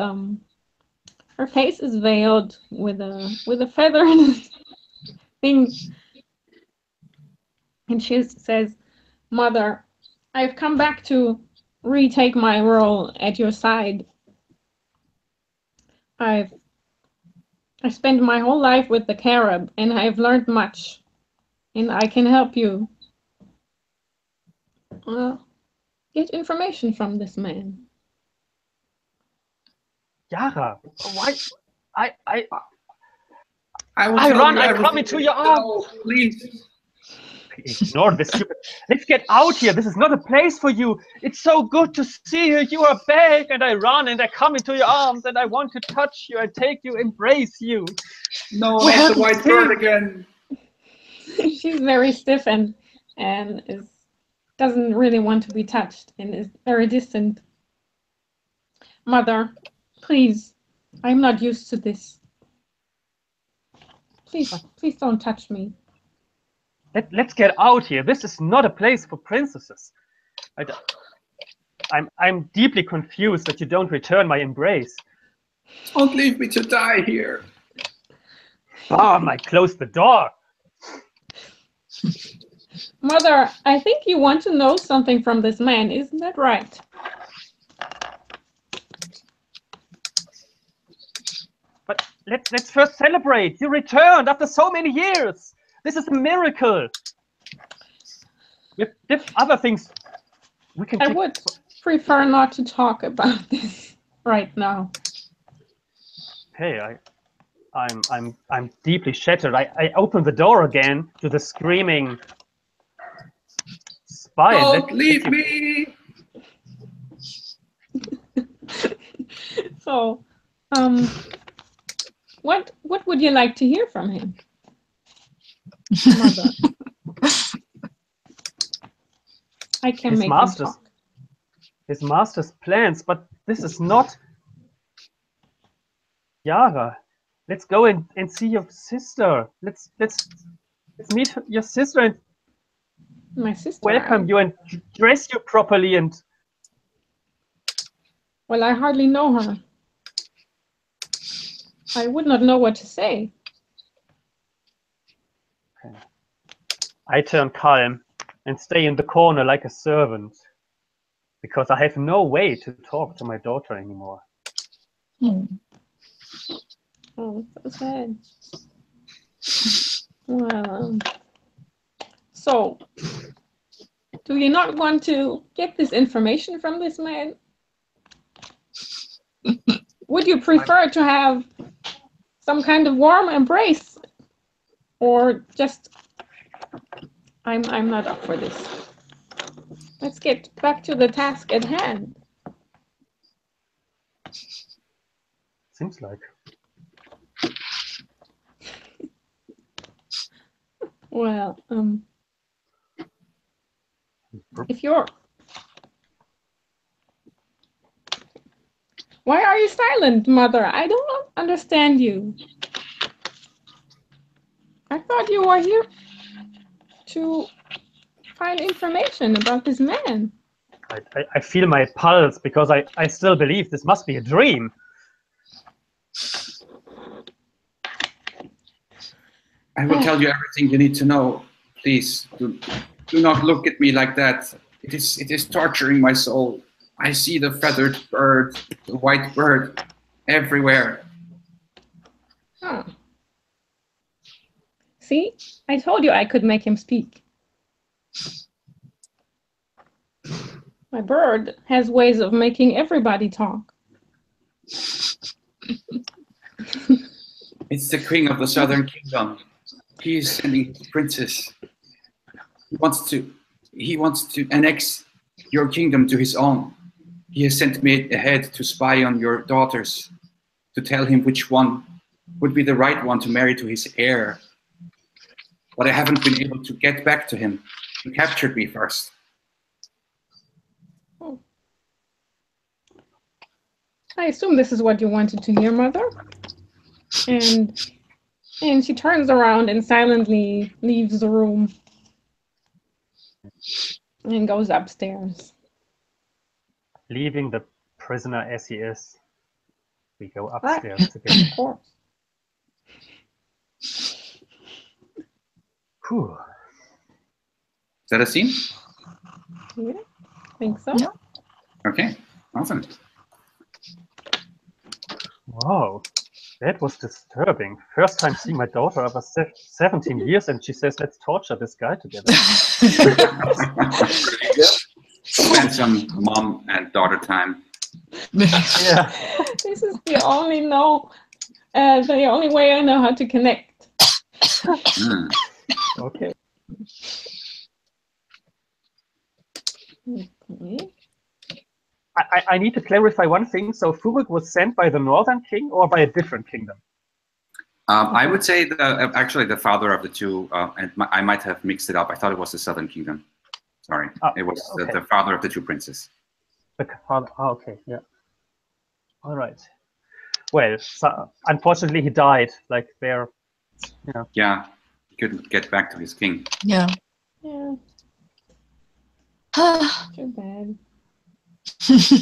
her face is veiled with a feather thing. And she says, "Mother, I've come back to retake my role at your side. I spent my whole life with the Carib, and I've learned much, and I can help you get information from this man." Yara, why? I run. I come into your arms. No, please. Ignore this stupid. Let's get out here. This is not a place for you. It's so good to see you. You are back. And I run and I come into your arms and I want to touch you and take you, embrace you. No, not the white bird again. She's very stiff and doesn't really want to be touched and is very distant. "Mother, please, I'm not used to this. Please don't touch me." Let's get out here. This is not a place for princesses. I'm deeply confused that you don't return my embrace. Don't leave me to die here. I close the door. "Mother, I think you want to know something from this man, isn't that right?" But let's first celebrate. You returned after so many years. This is a miracle. With other things, we can. I would prefer not to talk about this right now. Hey, I'm deeply shattered. I open the door again to the screaming spy. Don't leave me. So, what would you like to hear from him, Mother? I can make him talk. His master's plans, but this is not. Yara, let's go and see your sister. Let's meet your sister and my sister welcome you and dress you properly and. Well, I hardly know her. I would not know what to say. Okay. I turn calm and stay in the corner like a servant because I have no way to talk to my daughter anymore. Oh, that's so sad. Well, so, do you not want to get this information from this man? Would you prefer to have some kind of warm embrace, or just? I'm not up for this. Let's get back to the task at hand. Seems like. Well, if you're... Why are you silent, Mother? I don't understand you. I thought you were here to find information about this man. I feel my pulse because I still believe this must be a dream. I will tell you everything you need to know. Please, do not look at me like that. It is torturing my soul. I see the feathered bird, the white bird, everywhere. Huh. See? I told you I could make him speak. My bird has ways of making everybody talk. It's the king of the southern kingdom. He is sending his princess. He wants to annex your kingdom to his own. He has sent me ahead to spy on your daughters, to tell him which one would be the right one to marry to his heir. But I haven't been able to get back to him. He captured me first. Oh. I assume this is what you wanted to hear, Mother. And she turns around and silently leaves the room and goes upstairs. Leaving the prisoner as he is, we go upstairs together. Of course. Whew. Is that a scene? Yeah, I think so. Yeah. Okay, awesome. Wow, that was disturbing. First time seeing my daughter after 17 years, and she says, let's torture this guy together. Spend some mom and daughter time. Yeah. This is the only the only way I know how to connect. Okay. Okay. I need to clarify one thing. So Furuk was sent by the Northern King or by a different kingdom? I would say actually the father of the two, and I might have mixed it up. I thought it was the Southern Kingdom. Sorry, it was okay. the father of the two princes. The father. Oh, okay, yeah. All right. Well, so, unfortunately, he died. Like there. Yeah. Yeah, he couldn't get back to his king. Yeah. Yeah, too bad.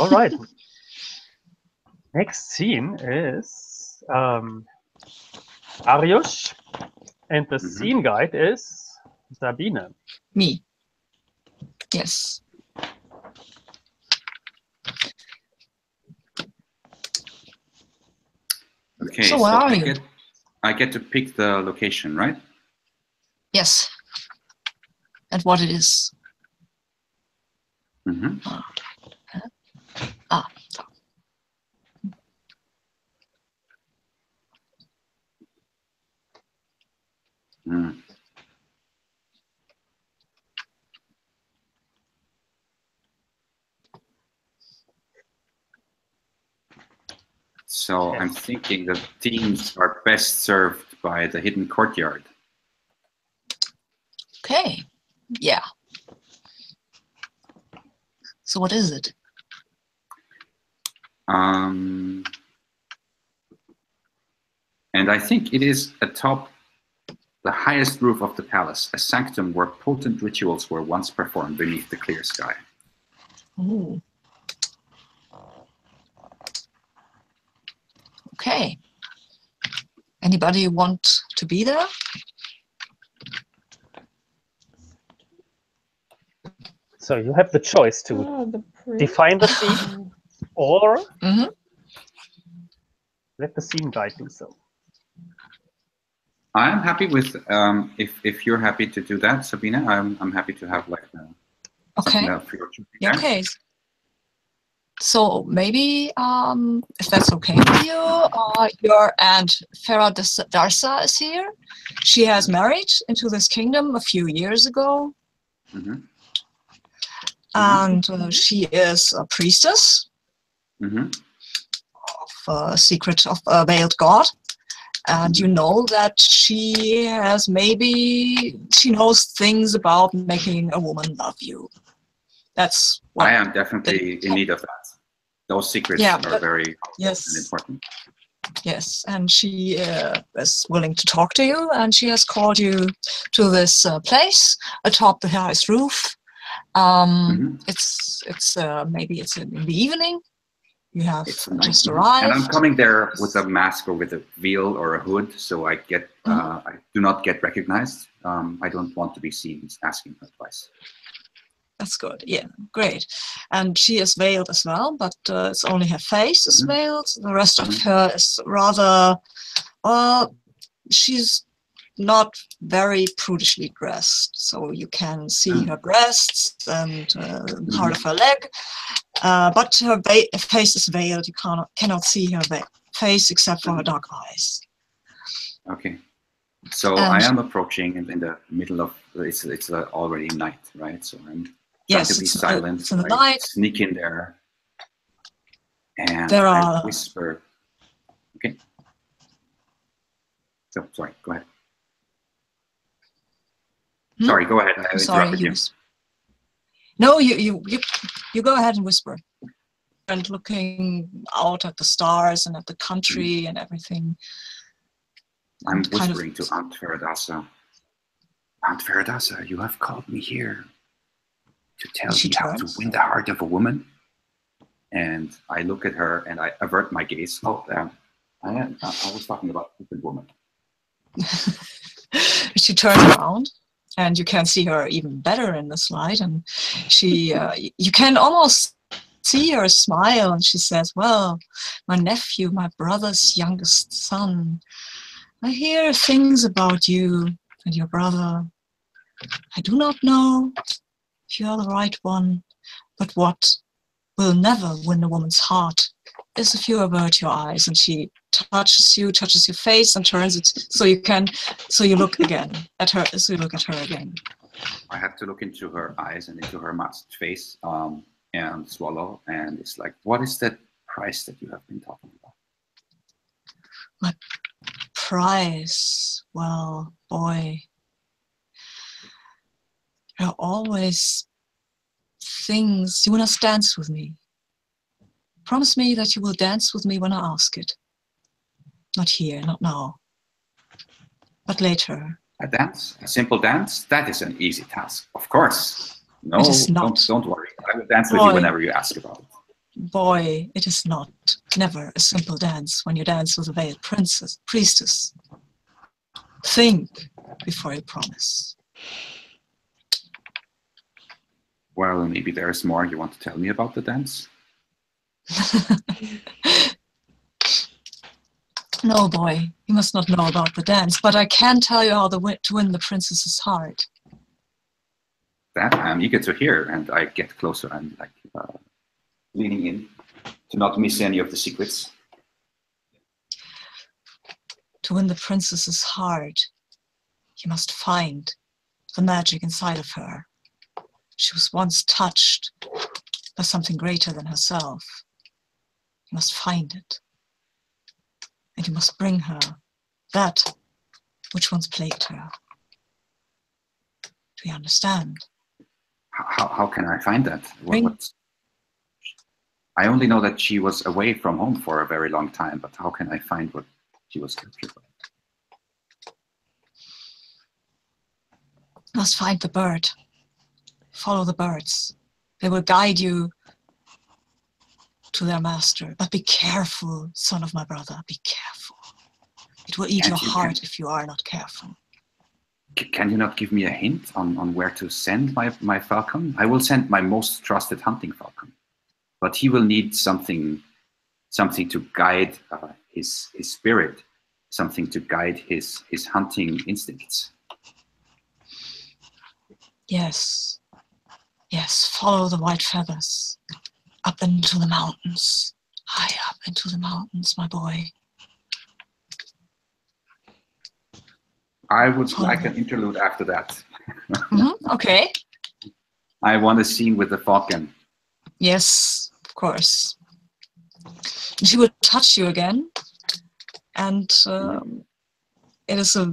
All right. Next scene is Arius, and the scene guide is Sabine. Me. Yes. Okay, So where are you? I get to pick the location, right? Yes. And what it is. Mm-hmm. So. Mm. So I'm thinking the themes are best served by the hidden courtyard. Okay. Yeah. So what is it? And I think it is atop the highest roof of the palace, a sanctum where potent rituals were once performed beneath the clear sky. Ooh. Okay. Anybody want to be there? So you have the choice to define the scene or let the scene guide do so. I'm happy with if you're happy to do that, Sabina. I'm happy to have like okay. Okay. So maybe if that's okay with you, your aunt Farah Darsa is here. She has married into this kingdom a few years ago, and she is a priestess. of a secret of a veiled god. And you know that she knows things about making a woman love you. That's what I am definitely in need of that. Those secrets are very important. Yes, and she is willing to talk to you, and she has called you to this place atop the highest roof. It's maybe it's in the evening. You have just arrived. And I'm coming there with a mask or with a veil or a hood, so I get I do not get recognized. I don't want to be seen asking her twice. That's good. Yeah, great. And she is veiled as well, but it's only her face is veiled. The rest of her is rather, she's not very prudishly dressed. So you can see her breasts and part of her leg, but her face is veiled. You cannot see her face except for her dark eyes. Okay. So I am approaching in the middle of, it's already night, right? So I'm trying to be silent. It's in the night. Sneak in there and I whisper. Okay. So sorry, go ahead. Sorry, go ahead. I interrupted you. No, you go ahead and whisper. And looking out at the stars and at the country and everything. I'm whispering to Aunt Faradasa. Aunt Faradasa, you have called me here to tell me how to win the heart of a woman. And I look at her and I avert my gaze. Oh, I was talking about a different woman. She turns around and you can see her even better in this light. And she, you can almost see her smile. And she says, well, my nephew, my brother's youngest son, I hear things about you and your brother. I do not know if you are the right one, but what will never win a woman's heart is if you avert your eyes. And she touches your face and turns it so you look again at her. So you look at her again. I have to look into her eyes and into her face and swallow. And it's like, what is that price that you have been talking about? My price? Well, boy, there are always things. You must dance with me. Promise me that you will dance with me when I ask it. Not here, not now, but later. A dance? A simple dance? That is an easy task. Of course. No, it is not. Don't worry. I will dance with you whenever you ask about it. Boy, it is not. Never a simple dance when you dance with a veiled priestess. Think before you promise. Well, maybe there's more you want to tell me about the dance? No, boy, you must not know about the dance, but I can tell you how to win the princess's heart. That I'm eager to hear, and I get closer and like leaning in to not miss any of the secrets. To win the princess's heart, you must find the magic inside of her. She was once touched by something greater than herself. You must find it. And you must bring her that which once plagued her. Do you understand? How can I find that? I only know that she was away from home for a very long time, but how can I find what she was captured by? You must find the bird. Follow the birds. They will guide you to their master. But be careful, son of my brother, be careful. It will eat your heart if you are not careful. Can you not give me a hint on where to send my falcon? I will send my most trusted hunting falcon, but he will need something to guide his spirit, something to guide his hunting instincts. Yes, follow the white feathers up into the mountains, high up into the mountains, my boy. I would like an interlude after that. Okay. I want a scene with the falcon. Yes, of course. She will touch you again, and it is a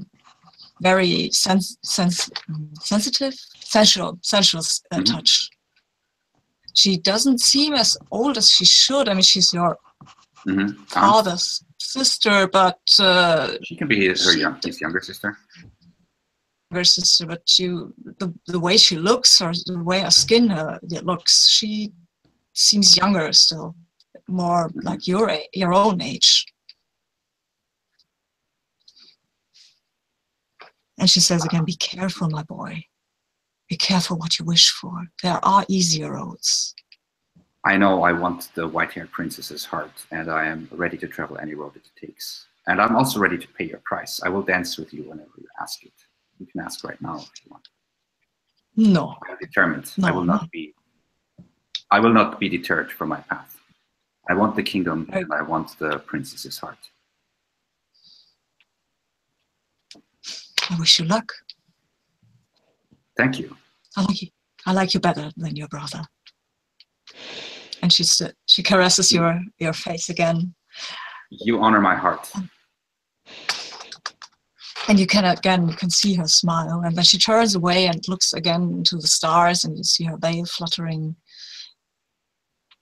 very sensitive, sensual touch. She doesn't seem as old as she should. I mean, she's your father's sister, but she can be his younger sister. Her sister, but the way she looks, or the way her skin looks, she seems younger still, more like your own age. And she says again, "Be careful, my boy. Be careful what you wish for. There are easier roads." I know I want the white-haired princess's heart, and I am ready to travel any road it takes. And I'm also ready to pay your price. I will dance with you whenever you ask it. You can ask right now if you want. No. I'm determined. No, I will not be deterred from my path. I want the kingdom, and I want the princess's heart. I wish you luck. Thank you. I like you better than your brother. And she caresses your face again. You honor my heart. And you can see her smile. And then she turns away and looks again into the stars, and you see her veil fluttering.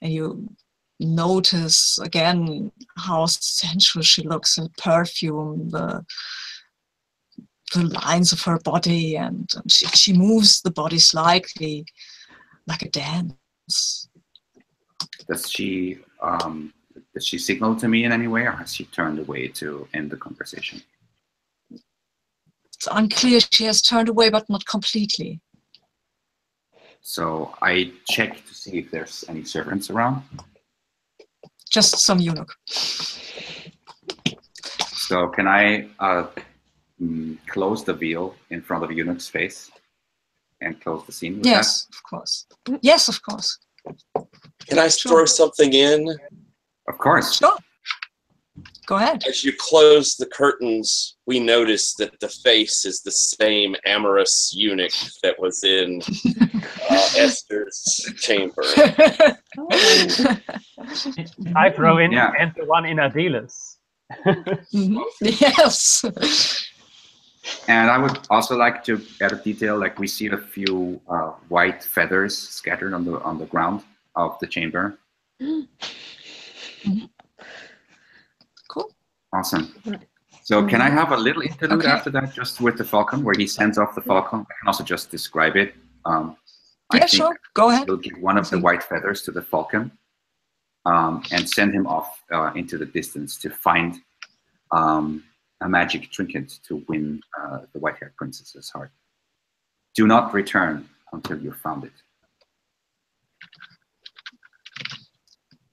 And you notice again how sensual she looks, her perfume, the lines of her body, and she moves the body slightly like a dance. Does she signal to me in any way, or has she turned away to end the conversation? It's unclear. She has turned away, but not completely. So I check to see if there's any servants around. Just some eunuch. So can I close the veil in front of eunuch's face and close the scene with that? Yes, of course. Yes, of course. Can I throw something in? Of course. Sure. Go ahead. As you close the curtains, we notice that the face is the same amorous eunuch that was in Esther's chamber. I throw in and the one in Adela's. Yes. And I would also like to add a detail, like we see a few white feathers scattered on the ground of the chamber. Cool. Awesome. So can I have a little interlude after that, just with the falcon, where he sends off the falcon? I can also just describe it. Yeah, sure. Go ahead. We'll give one of the white feathers to the falcon and send him off into the distance to find a magic trinket to win the white-haired princess's heart. Do not return until you've found it.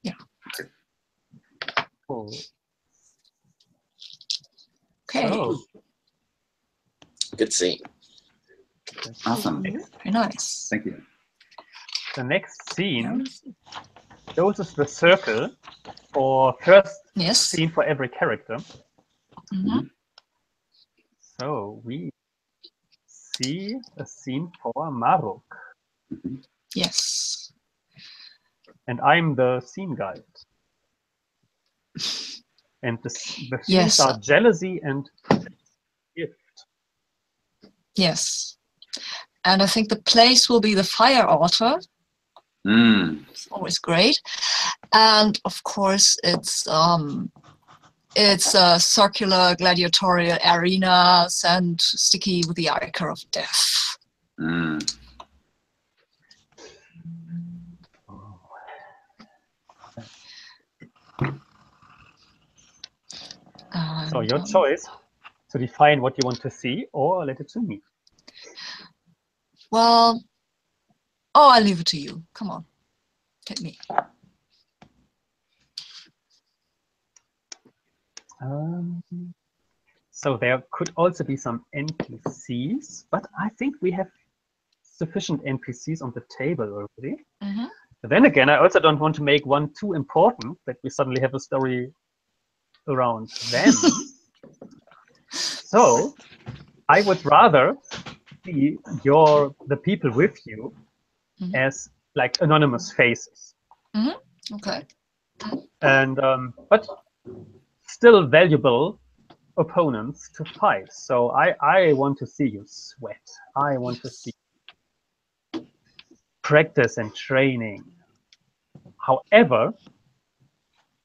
Yeah. That's it. Oh. Okay. Oh. Good scene. Awesome. Very nice. Thank you. The next scene closes the circle for first scene for every character. Mm-hmm. So we see a scene for Maruk. Yes. And I'm the scene guide. And the scenes are jealousy and gift. Yes. And I think the place will be the fire altar. It's always great. And of course it's a circular gladiatorial arena and sticky with the ichor of death. So your choice to define what you want to see, or let it to me. Well, I'll leave it to you. Come on, hit me. So there could also be some NPCs, but I think we have sufficient NPCs on the table already. Mm-hmm. But then again, I also don't want to make one too important that we suddenly have a story around them. So I would rather see the people with you as like anonymous faces. Mm-hmm. Okay. and but still valuable opponents to fight. So I want to see you sweat. I want to see practice and training. However,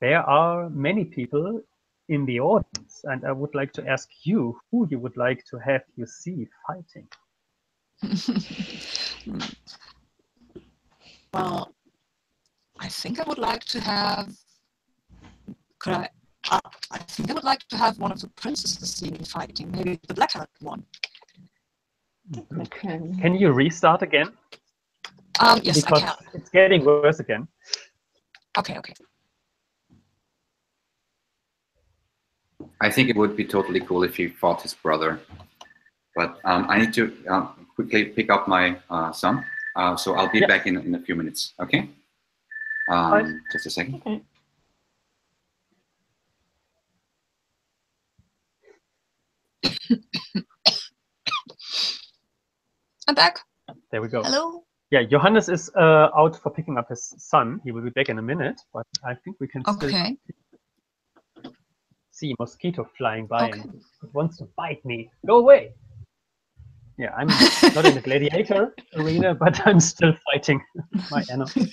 there are many people in the audience, and I would like to ask you who you would like to have you see fighting. Well, I think I would like to have. I think I would like to have one of the princesses see me fighting. Maybe the black-haired one. Okay. Can you restart again? Yes, because I can. It's getting worse again. Okay. I think it would be totally cool if he fought his brother. But I need to quickly pick up my son. So I'll be back in a few minutes, okay? Just a second. Okay. I'm back. There we go. Hello. Yeah, Johannes is out for picking up his son. He will be back in a minute, but I think we can still see a mosquito flying by and it wants to bite me. Go away. Yeah, I'm not in the gladiator arena, but I'm still fighting my enemy.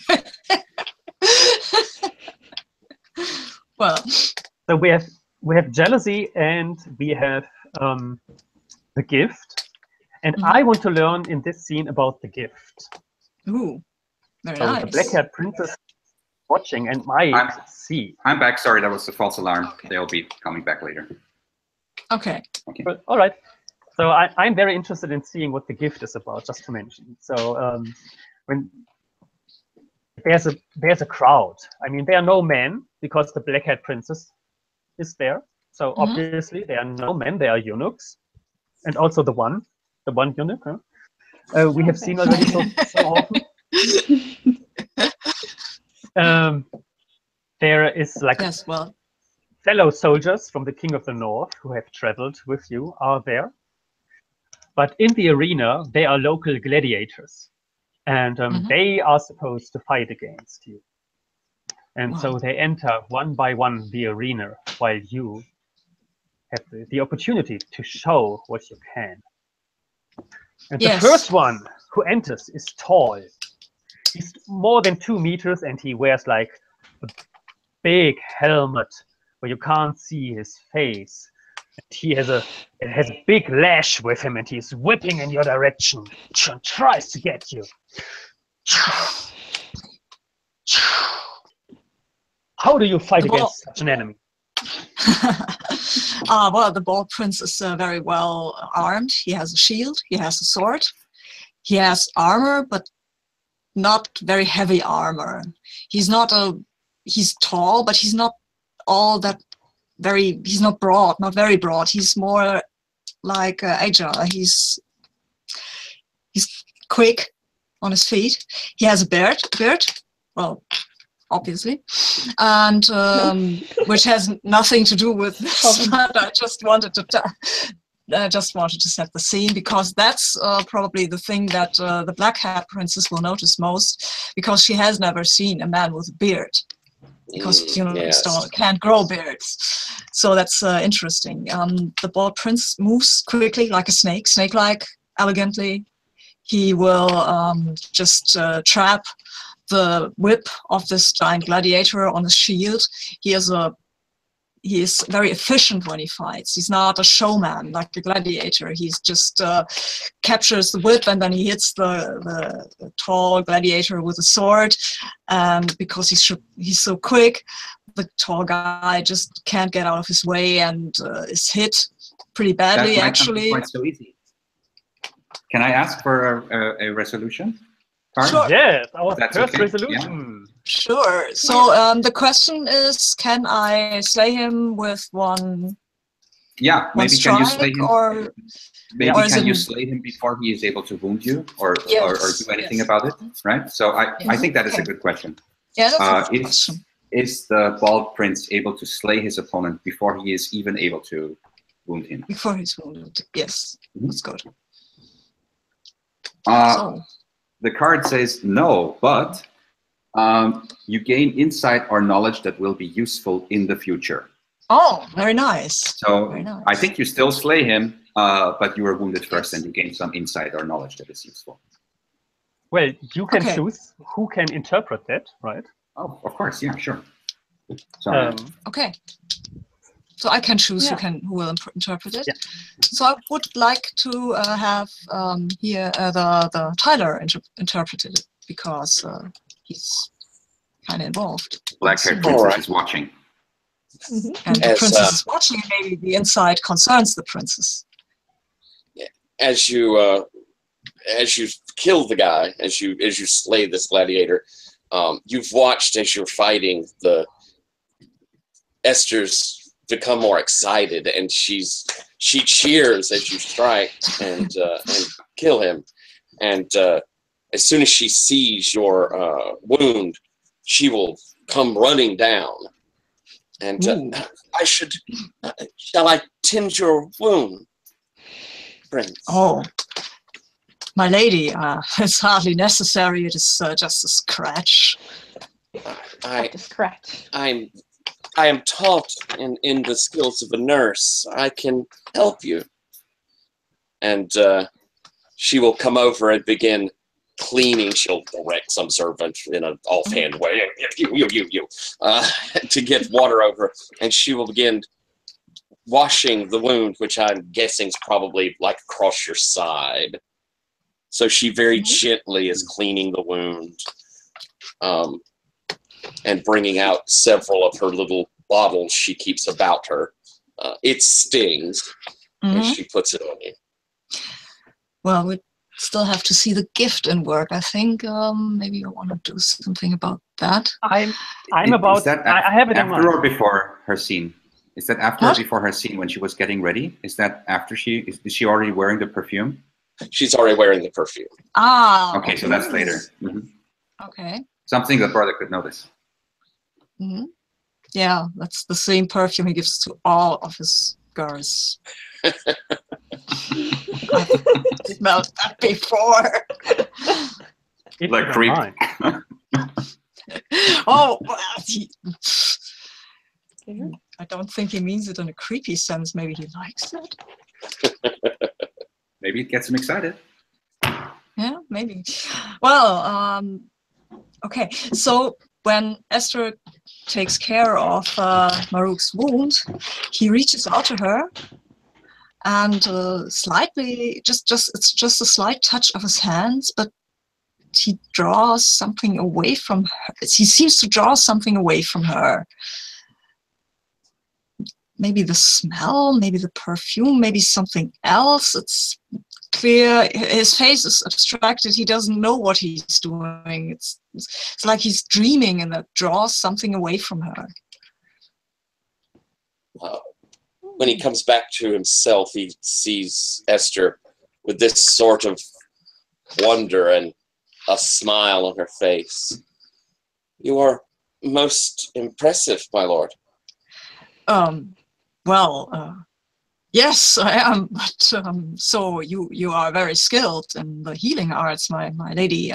Well, so we have jealousy and we have the gift, and I want to learn in this scene about the gift. Ooh, very so nice. The black-haired princess watching and might see. I'm back. Sorry, that was the false alarm. They'll be coming back later. Okay. But, all right. So I'm very interested in seeing what the gift is about, just to mention. So when there's a crowd, I mean, there are no men because the black-haired princess is there. So obviously there are no men, there are eunuchs. And also the one eunuch. Huh? We have seen already so often. There is like fellow soldiers from the King of the North who have traveled with you are there. But in the arena, they are local gladiators. And they are supposed to fight against you. And so they enter one by one the arena while you have the opportunity to show what you can. And the first one who enters is tall. He's more than 2 meters and he wears like a big helmet where you can't see his face. And it has a big lash with him and he's whipping in your direction and tries to get you. How do you fight against such an enemy? Well, the Bald Prince is very well armed. He has a shield, he has a sword, he has armor, but not very heavy armor. He's tall, but he's not all that he's not broad, not very broad. He's more like agile. He's quick on his feet. He has a beard, well, obviously, and which has nothing to do with this, but I just wanted to set the scene because that's probably the thing that the black-haired princess will notice most, because she has never seen a man with a beard, because can't grow beards. So that's interesting. The Bald Prince moves quickly like a snake-like, elegantly. He will just trap the whip of this giant gladiator on his shield. He is very efficient when he fights. He's not a showman like a gladiator. He's just captures the whip and then he hits the tall gladiator with a sword. And because he's so quick, the tall guy just can't get out of his way and is hit pretty badly, actually. Quite so easy. Can I ask for a resolution? Sure. Yes, our first resolution. Yeah. Sure. So the question is, can I slay him with one? Yeah, maybe strike, can you slay him? Or maybe can you slay him before he is able to wound you, or do anything about it? Right. So I think that is a good question. Yeah, that's a good question. Is the Bald Prince able to slay his opponent before he is even able to wound him? Before he's wounded, yes. That's good. The card says no, but You gain insight or knowledge that will be useful in the future. Oh, very nice. So very nice. I think you still slay him, but you were wounded first, and you gain some insight or knowledge that is useful. Well, you can choose who can interpret that, right? Oh, of course, yeah, sure. Sorry. Okay. So I can choose who will interpret it. Yeah. So I would like to have here the Tyler interpreted it, because he's kind of involved. Black-haired princess is watching. And the princess is watching, and maybe the insight concerns the princess. As you kill the guy, as you slay this gladiator, you've watched as you're fighting Esther's become more excited, and she cheers as you strike and kill him. And as soon as she sees your wound, she will come running down. And shall I tend your wound, Prince? Oh, my lady, it's hardly necessary. It is just a scratch. A scratch. I am taught in the skills of a nurse. I can help you. And she will come over and begin cleaning. She'll direct some servant in an offhand way, to get water over. And she will begin washing the wound, which I'm guessing is probably like across your side. So she very gently is cleaning the wound. And bringing out several of her little bottles she keeps about her. It stings, and she puts it on you. Well, we still have to see the gift in work, I think. Maybe you want to do something about that. I have it in mind. After or before her scene? Is that after or before her scene when she was getting ready? Is that after is she already wearing the perfume? She's already wearing the perfume. Ah. Okay, so that's later. Okay. Something that brother could notice. Yeah, that's the same perfume he gives to all of his girls. I've smelled that before. Like creep. Oh, I don't think he means it in a creepy sense. Maybe he likes it. Maybe it gets him excited. Yeah, maybe. Well, okay. So when Esther takes care of Maruk's wound, he reaches out to her, and slightly, it's just a slight touch of his hands, but he draws something away from her. He seems to draw something away from her. Maybe the smell, maybe the perfume, maybe something else. It's clear his face is abstracted. He doesn't know what he's doing. It's like he's dreaming, and that draws something away from her. When he comes back to himself, he sees Esther with this sort of wonder and a smile on her face. You are most impressive, my lord. Yes, I am, but so you are very skilled in the healing arts, my lady.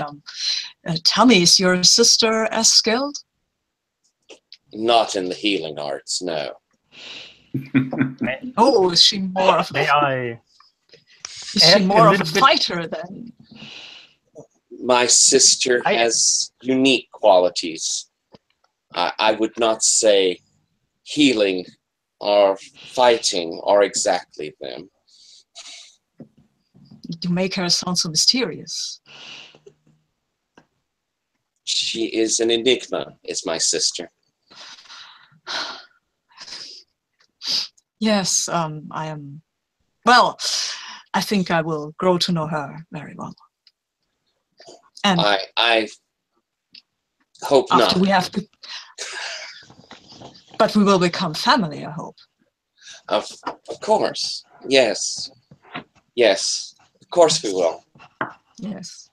Tell me, is your sister as skilled? Not in the healing arts, no. Oh, is she more of a fighter then? My sister has unique qualities. I would not say healing or fighting are exactly them. You make her sound so mysterious. She is an enigma, is my sister. Yes, I am. Well, I think I will grow to know her very well. And I hope not. But we will become family, I hope. Of course. Yes. Yes. Of course we will. Yes.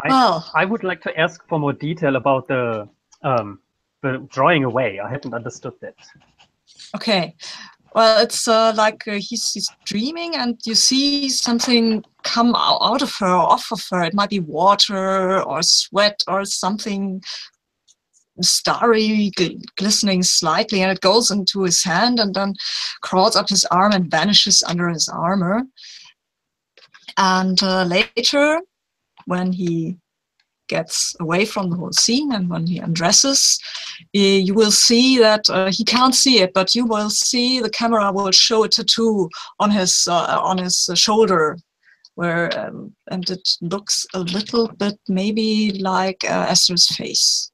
I would like to ask for more detail about the drawing away. I haven't understood that. Okay. Well, it's like he's dreaming, and you see something come out of her, off of her. It might be water or sweat or something starry, glistening slightly, and it goes into his hand and then crawls up his arm and vanishes under his armor. And later, when he gets away from the whole scene and when he undresses, you will see that he can't see it, but you will see the camera will show a tattoo on his shoulder, where and it looks a little bit maybe like Esther's face.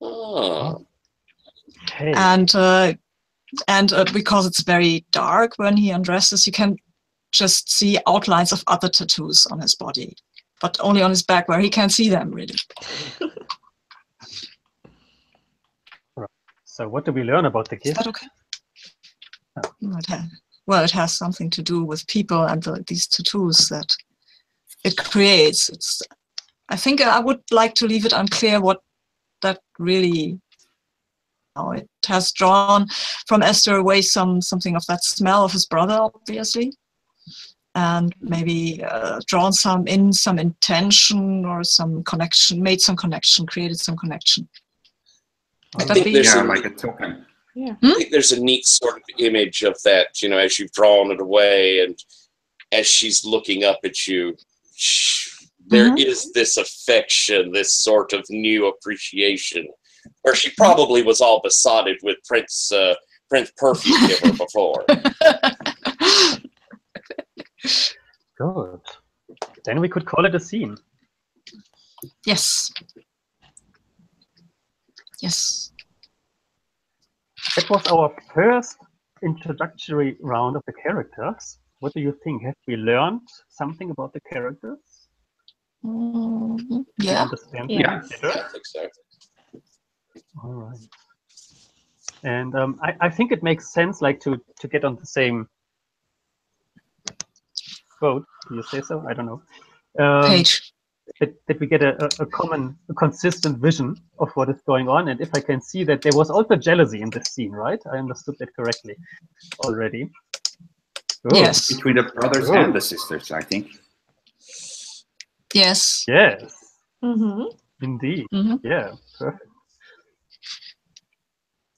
Oh. Okay. And because it's very dark when he undresses, you can just see outlines of other tattoos on his body, but only on his back where he can't see them really. So what do we learn about the Is gift? that okay? Well, it has something to do with people and these tattoos that it creates. I think I would like to leave it unclear what that really. It has drawn from Esther away something of that smell of his brother, obviously, and maybe drawn some intention or some connection, made some connection, created some connection. I think there's like a token. Yeah. I think there's a neat sort of image of that, as you've drawn it away, and as she's looking up at you, there is this affection, this sort of new appreciation, where she probably was all besotted with Prince Perfume Giver before. Good. Then we could call it a scene. Yes. Yes. That was our first introductory round of the characters. What do you think? Have we learned something about the characters? Yeah. Understand Yeah. better? I think so. All right. And I think it makes sense, like to get on the same boat. Do you say so? I don't know. Page. That we get a consistent vision of what is going on. And if I can see that there was also jealousy in this scene, right? I understood that correctly already. Good. Yes. Between the brothers and the sisters, I think. Yes. Yes. Mm-hmm. Indeed. Mm-hmm. Yeah. Perfect.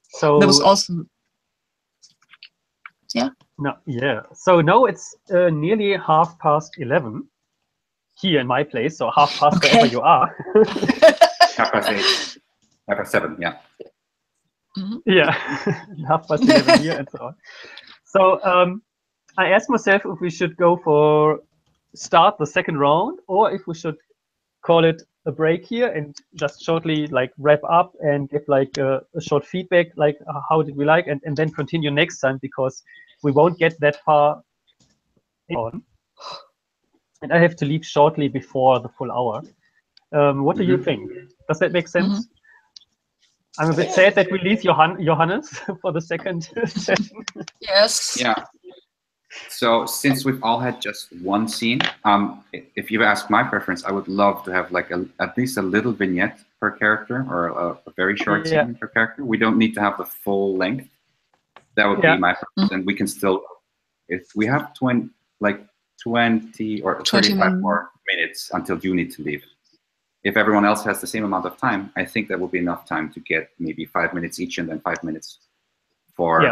So There was also. Yeah. No, yeah. So now it's nearly 11:30 here in my place. So 7:30 wherever you are. 8:30, 7:30, yeah. Mm-hmm. Yeah, 11:30 here and so on. So I asked myself if we should go for start the second round, or if we should call it a break here and just shortly wrap up and give a short feedback, how did we like, and then continue next time, because we won't get that far on. And I have to leave shortly before the full hour. What do you think? Does that make sense? I'm a bit sad that we leave Johannes for the second session. Yes. Yeah. So since we've all had just one scene, if you ask my preference, I would love to have at least a little vignette per character, or a very short scene per character. We don't need to have the full length. That would be my preference, and we can still, if we have 20 or 35 more minutes until you need to leave. If everyone else has the same amount of time, I think that will be enough time to get maybe 5 minutes each, and then 5 minutes for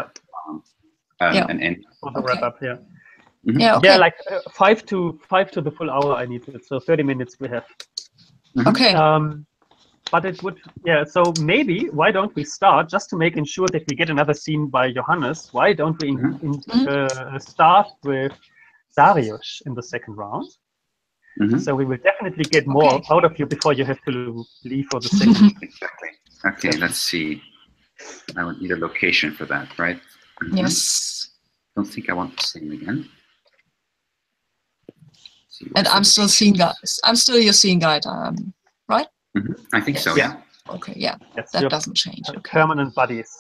an end. For the wrap up, yeah. Yeah, okay. Yeah, 5 to the full hour I need it. So 30 minutes we have. Okay. But it would, so maybe, why don't we start, just to make sure that we get another scene by Johannes, why don't we start with Darius in the second round? So we will definitely get more out of you before you have to leave for the second. Exactly. Okay, let's see. I would need a location for that, right? Yes. Don't think I want the same again. And I'm still seeing guys. I'm still your seeing guide, right? I think so, yeah. Okay, yeah. Yes, that doesn't change. Okay. Permanent buddies.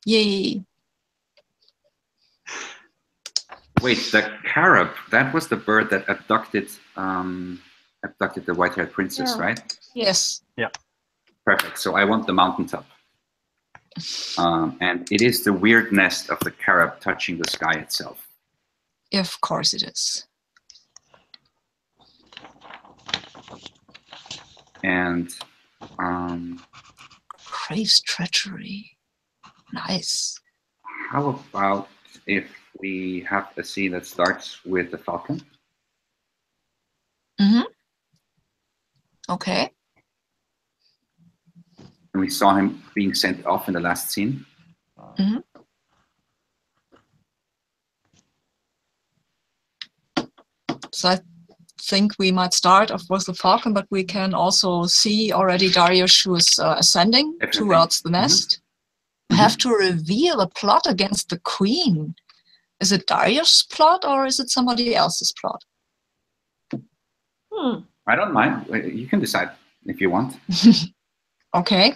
Yay. Wait, the carob, that was the bird that abducted the white-haired princess, right? Yes. Yeah. Perfect. So I want the mountaintop. And it is the weird nest of the carob touching the sky itself. Of course it is. And craves treachery. Nice. how about if we have a scene that starts with the falcon? Mm-hmm. Okay. And we saw him being sent off in the last scene. Mm-hmm. So I think we might start off with the falcon, but we can also see already Darius who is ascending towards the nest. Have to reveal a plot against the queen. Is it Darius' plot or is it somebody else's plot? I don't mind. You can decide if you want. Okay.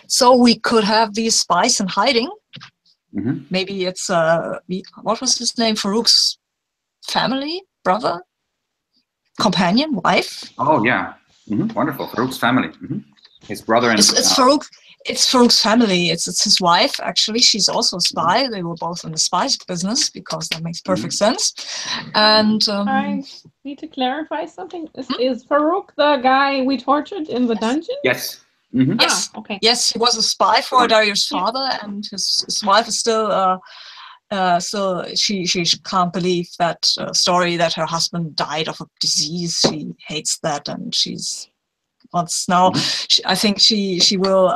So we could have these spies in hiding. Mm-hmm. Maybe it's, what was his name? Farouk's family, brother, companion, wife? Oh, yeah. Mm-hmm. Wonderful. Farouk's family. Mm-hmm. His brother and... It's Farouk. It's Farouk's family. It's his wife, actually. She's also a spy. They were both in the spy business because that makes perfect sense. And I need to clarify something. Is Farouk the guy we tortured in the dungeon? Yes. Mm-hmm. Yes. Okay. Yes, he was a spy for Darius' father, and his wife is still she can't believe that story that her husband died of a disease. She hates that, and she's wants now. I think she will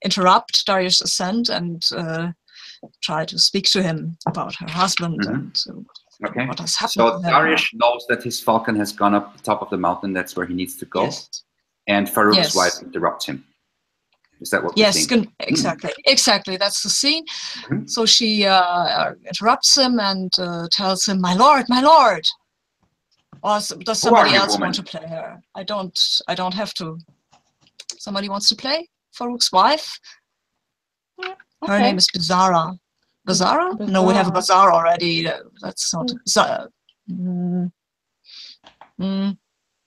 interrupt Darius' ascent and try to speak to him about her husband and what has happened. So Darius knows that his falcon has gone up the top of the mountain. That's where he needs to go. Yes. And Farouk's wife interrupts him. Is that what we're seeing? Exactly. Exactly. That's the scene. So she interrupts him and tells him, "My lord, my lord." Or does somebody else want to play her? I don't have to. Somebody wants to play Farouk's wife? Her name is Bizarra. Bizarra? No, we have a Bazaar already. That's not Shireen.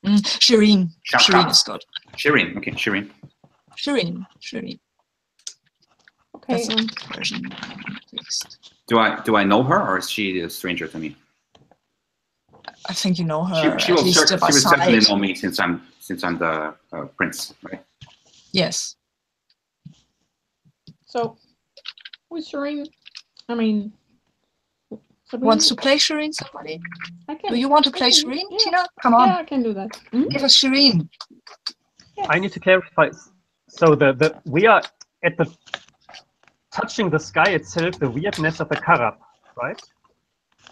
Shireen is good. Shireen. Okay, Shireen. Shireen. Okay. Version. Do I know her, or is she a stranger to me? I think you know her. She will certainly know me since I'm the prince, right? Yes. So, who's Shireen? I mean, Sabrina? Wants to play Shireen? Somebody? Do you want to play Shireen, Tina? Come on. Yeah, I can do that. Give us Shireen. Yes. I need to clarify. So we are at the touching the sky itself, the weirdness of the Karab, right?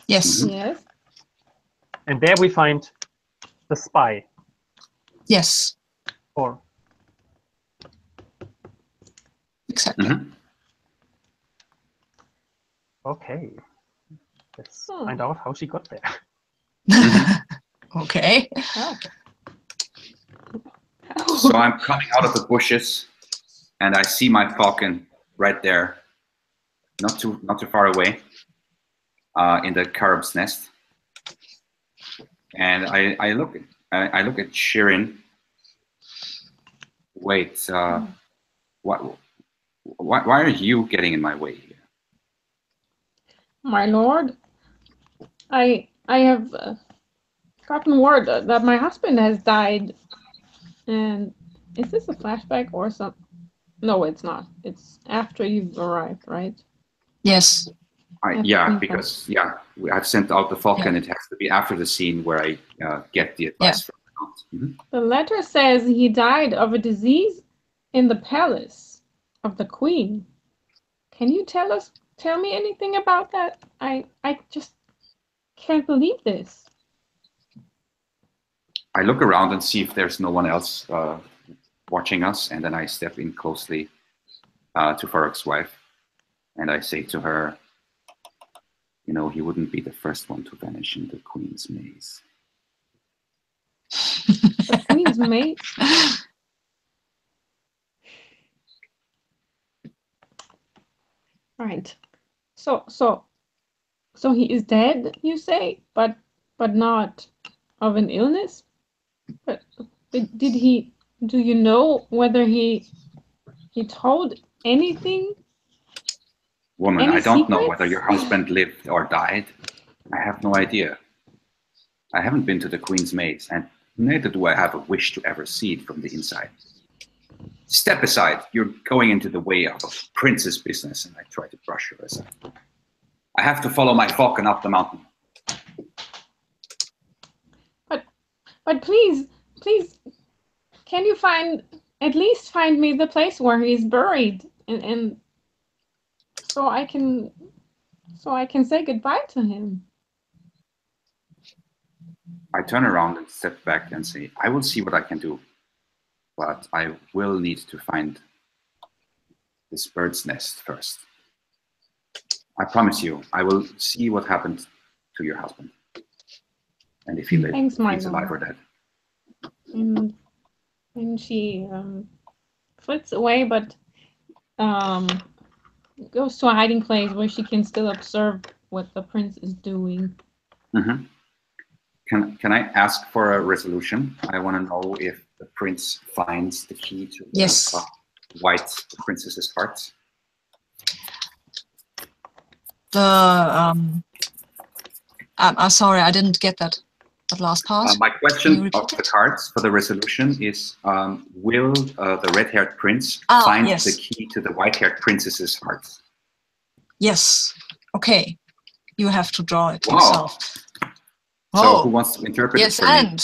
Yes. Yes. And there we find the spy. Yes. Or exactly. Okay. Let's find out how she got there. Okay. So I'm coming out of the bushes, and I see my falcon right there, not too far away, in the carob's nest. And I look at Shireen. Wait, why are you getting in my way here? My lord, I have gotten word that my husband has died. And is this a flashback or something? No, it's not. It's after you've arrived, right? Yes. Because I've sent out the falcon. It has to be after the scene where I get the advice from the aunt. The letter says he died of a disease in the palace of the queen. Can you tell me anything about that? I just can't believe this. I look around and see if there's no one else watching us, and then I step in closely to Farouk's wife, and I say to her, "You know, he wouldn't be the first one to vanish in the Queen's maze." The Queen's maze? Right. So he is dead, you say, but not of an illness? But do you know whether he told anything? Woman, Any I don't know secrets? whether your husband lived or died. I have no idea. I haven't been to the Queen's Maze, and neither do I have a wish to ever see it from the inside. Step aside. You're going into the way of a prince's business, and I try to brush her aside. I have to follow my falcon up the mountain. But please, can you at least find me the place where he's buried, and so I can say goodbye to him. I turn around and step back and say, I will see what I can do, but I will need to find this bird's nest first. I promise you, I will see what happened to your husband. And if he lives, Thanks, he's alive or dead. And she flits away, but goes to a hiding place where she can still observe what the prince is doing. Mm-hmm. Can I ask for a resolution? I want to know if the prince finds the key to the white princess's heart. I'm sorry, I didn't get that last part. My question of the cards for the resolution is, will the red-haired prince find the key to the white-haired princess's heart? Yes. Okay. You have to draw it yourself. So who wants to interpret it for me?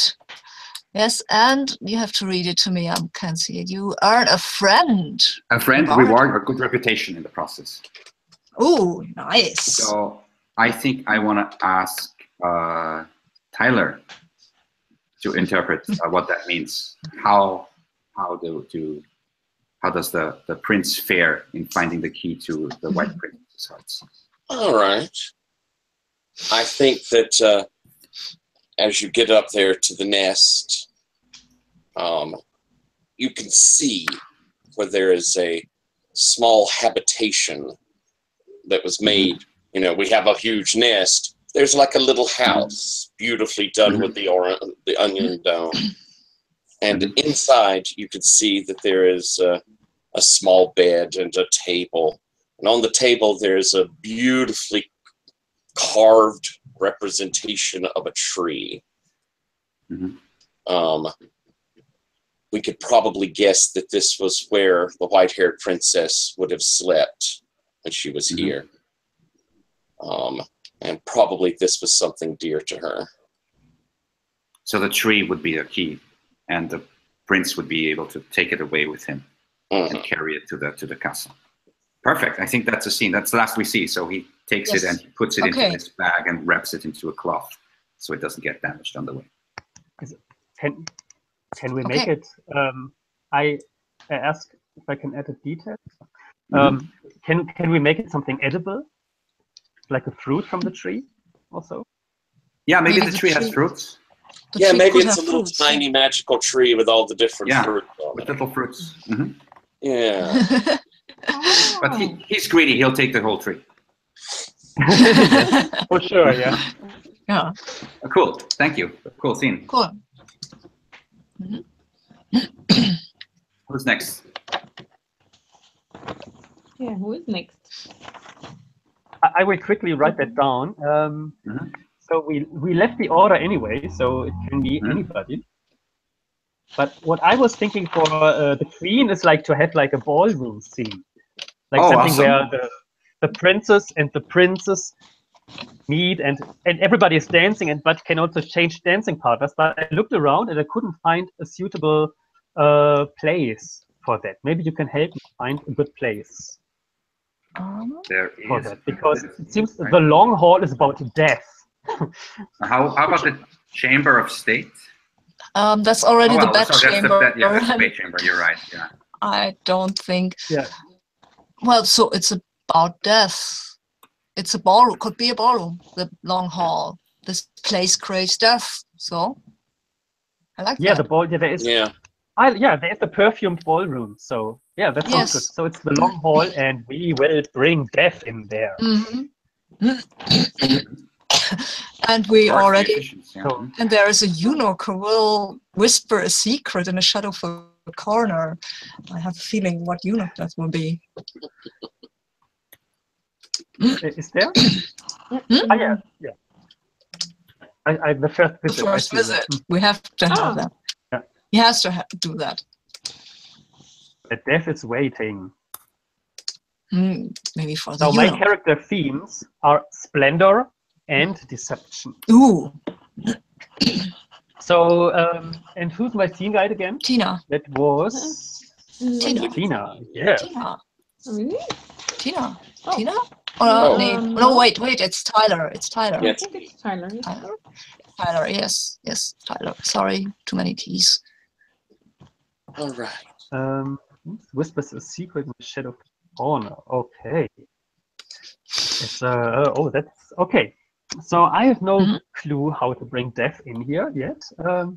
Yes, and you have to read it to me. I can't see it. You earn a friend. A friend, reward, or good reputation in the process. Oh, nice. So I think I want to ask Tyler to interpret what that means. How does the prince fare in finding the key to the white princess's hearts? All right. I think that as you get up there to the nest, you can see where there is a small habitation that was made. You know, we have a huge nest. There's like a little house, beautifully done with the onion dome. And inside, you can see that there is a small bed and a table. And on the table, there's a beautifully carved representation of a tree. We could probably guess that this was where the white-haired princess would have slept when she was here. And probably this was something dear to her. So the tree would be a key, and the prince would be able to take it away with him and carry it to the castle. Perfect. I think that's a scene. That's the last we see. So he takes it and he puts it into his bag and wraps it into a cloth so it doesn't get damaged on the way. Can we make it? I ask if I can add a detail. Can we make it something edible, like a fruit from the tree, also? Yeah, maybe the tree has fruits. Yeah, maybe it's a little tiny magical tree with all the different fruits. With little fruits. Yeah. But he's greedy. He'll take the whole tree. For sure, yeah. Yeah. Cool. Thank you. Cool scene. Cool. Who's next? Yeah, who is next? I will quickly write that down. So we left the order anyway, so it can be anybody. But what I was thinking for the queen is like to have like a ballroom scene, like something where the princess and the princess meet and everybody is dancing, but can also change dancing partners. But I looked around and I couldn't find a suitable place for that. Maybe you can help me find a good place for that, because it seems the long hall is about death. How about the Chamber of State? That's already the bed chamber. That's the bed chamber. You're right. Yeah. I don't think. Yeah. Well, so it's about death. It's a ballroom. Could be a ballroom. The long hall. This place craves death. So I like that. Yeah, the ball. Yeah, there is. Yeah. There is the perfumed ballroom. So yeah, that sounds good. So it's the long hall, and we will bring death in there. And we already, and there is a eunuch who will whisper a secret in a shadow for corner. I have a feeling what eunuch that will be. Is there? Hmm? Yeah. The first visit. The first visit. We have to have that. Yeah. He has to do that. The death is waiting. Maybe for the So my eunuch. character themes are splendor and deception. Ooh, So, and who's my scene guide again? Tina. That was Tina. Tina. Yeah. Tina. Really? Tina. Oh. Tina? Oh. No, wait, it's Tyler. It's Tyler. Yeah. I think it's Tyler. Yeah. Tyler. Tyler, yes, Tyler. Sorry, too many T's. All right. Whispers a secret in the shadow corner. Okay. It's oh, that's okay. So I have no clue how to bring death in here yet.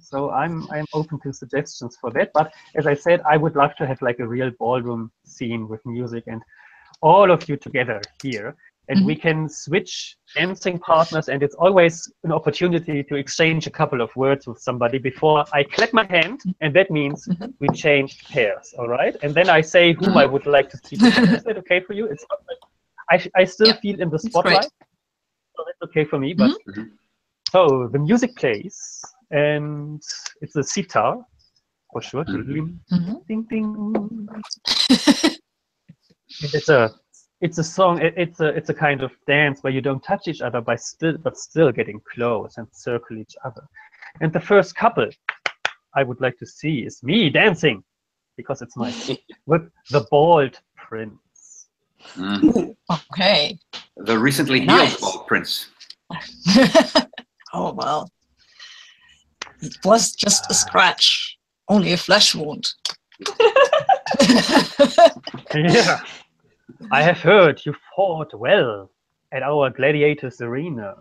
So I'm open to suggestions for that. But as I said, I would love to have like a real ballroom scene with music and all of you together here. And we can switch dancing partners, and it's always an opportunity to exchange a couple of words with somebody before I clap my hand, and that means we change pairs, all right? And then I say whom I would like to see. Is that okay for you? It's not like I still feel in the spotlight, so that's okay for me. But so the music plays, and it's a sitar for sure. Ding, ding. It's a song. It's a kind of dance where you don't touch each other but still getting close and circle each other. And the first couple I would like to see is me dancing, because it's nice, with the bald prince. Okay. The recently healed bald prince. Oh well. It was just a scratch, only a flesh wound. Yeah. I have heard you fought well at our gladiators arena.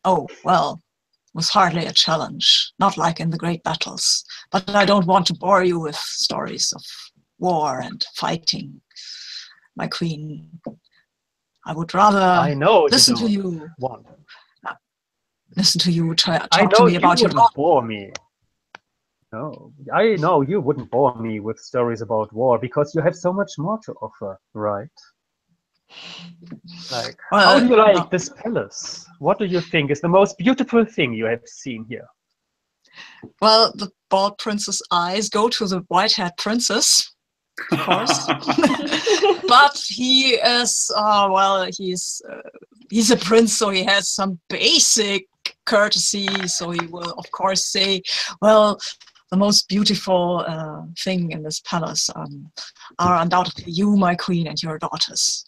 Oh, well, it was hardly a challenge, not like in the great battles. But I don't want to bore you with stories of war and fighting, my queen. I would rather listen to you. Listen to you talk to me about your daughter. Bore me. No, I know you wouldn't bore me with stories about war because you have so much more to offer, right? Like, how do you like this palace? What do you think is the most beautiful thing you have seen here? Well, the bald prince's eyes go to the white-haired princess, of course. But he is, he's a prince, so he has some basic courtesy. So he will, of course, say, well, the most beautiful thing in this palace are undoubtedly you, my queen, and your daughters.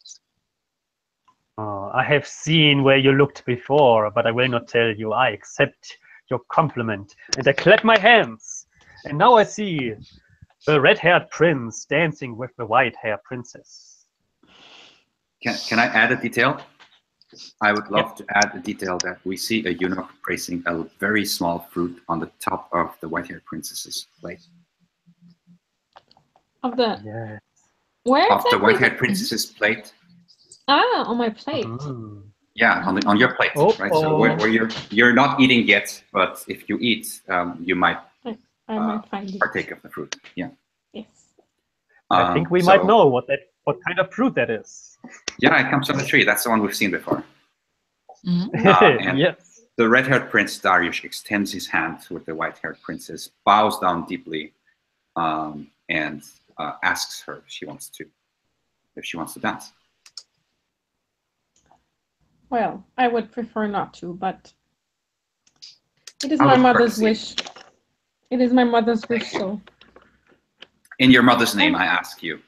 I have seen where you looked before, but I will not tell you. I accept your compliment, and I clap my hands. And now I see the red-haired prince dancing with the white-haired princess. Can I add a detail? I would love to add a detail that we see a eunuch placing a very small fruit on the top of the white-haired princess's plate. Of the where? Of the white-haired princess's plate. Ah, on my plate. Yeah, on your plate, right? So where you're not eating yet, but if you eat, you might partake of the fruit. Yeah. Yes. I think we might know what kind of fruit that is. Yeah, it comes from the tree. That's the one we've seen before. And yes. The red-haired prince Darius extends his hand with the white-haired princess, bows down deeply, and asks her if she wants to dance. Well, I would prefer not to, but it is my mother's wish. It is my mother's wish, so. In your mother's name, I ask you.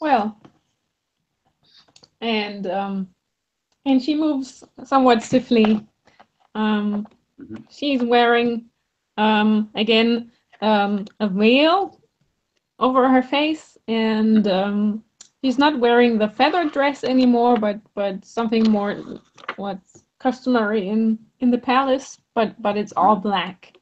Well, and she moves somewhat stiffly. She's wearing again a veil over her face, and she's not wearing the feather dress anymore, but something more what's customary in the palace, but it's all black.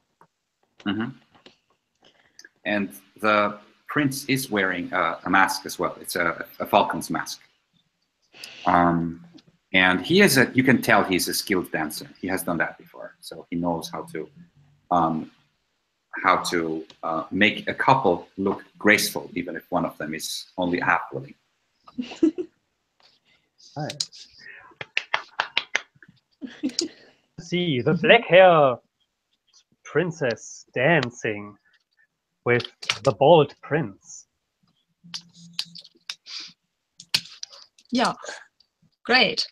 And the prince is wearing a mask as well. It's a falcon's mask. And he is you can tell he's a skilled dancer. He has done that before, so he knows how to make a couple look graceful, even if one of them is only half willing. See the black-haired princess dancing with the bald prince. Yeah, great.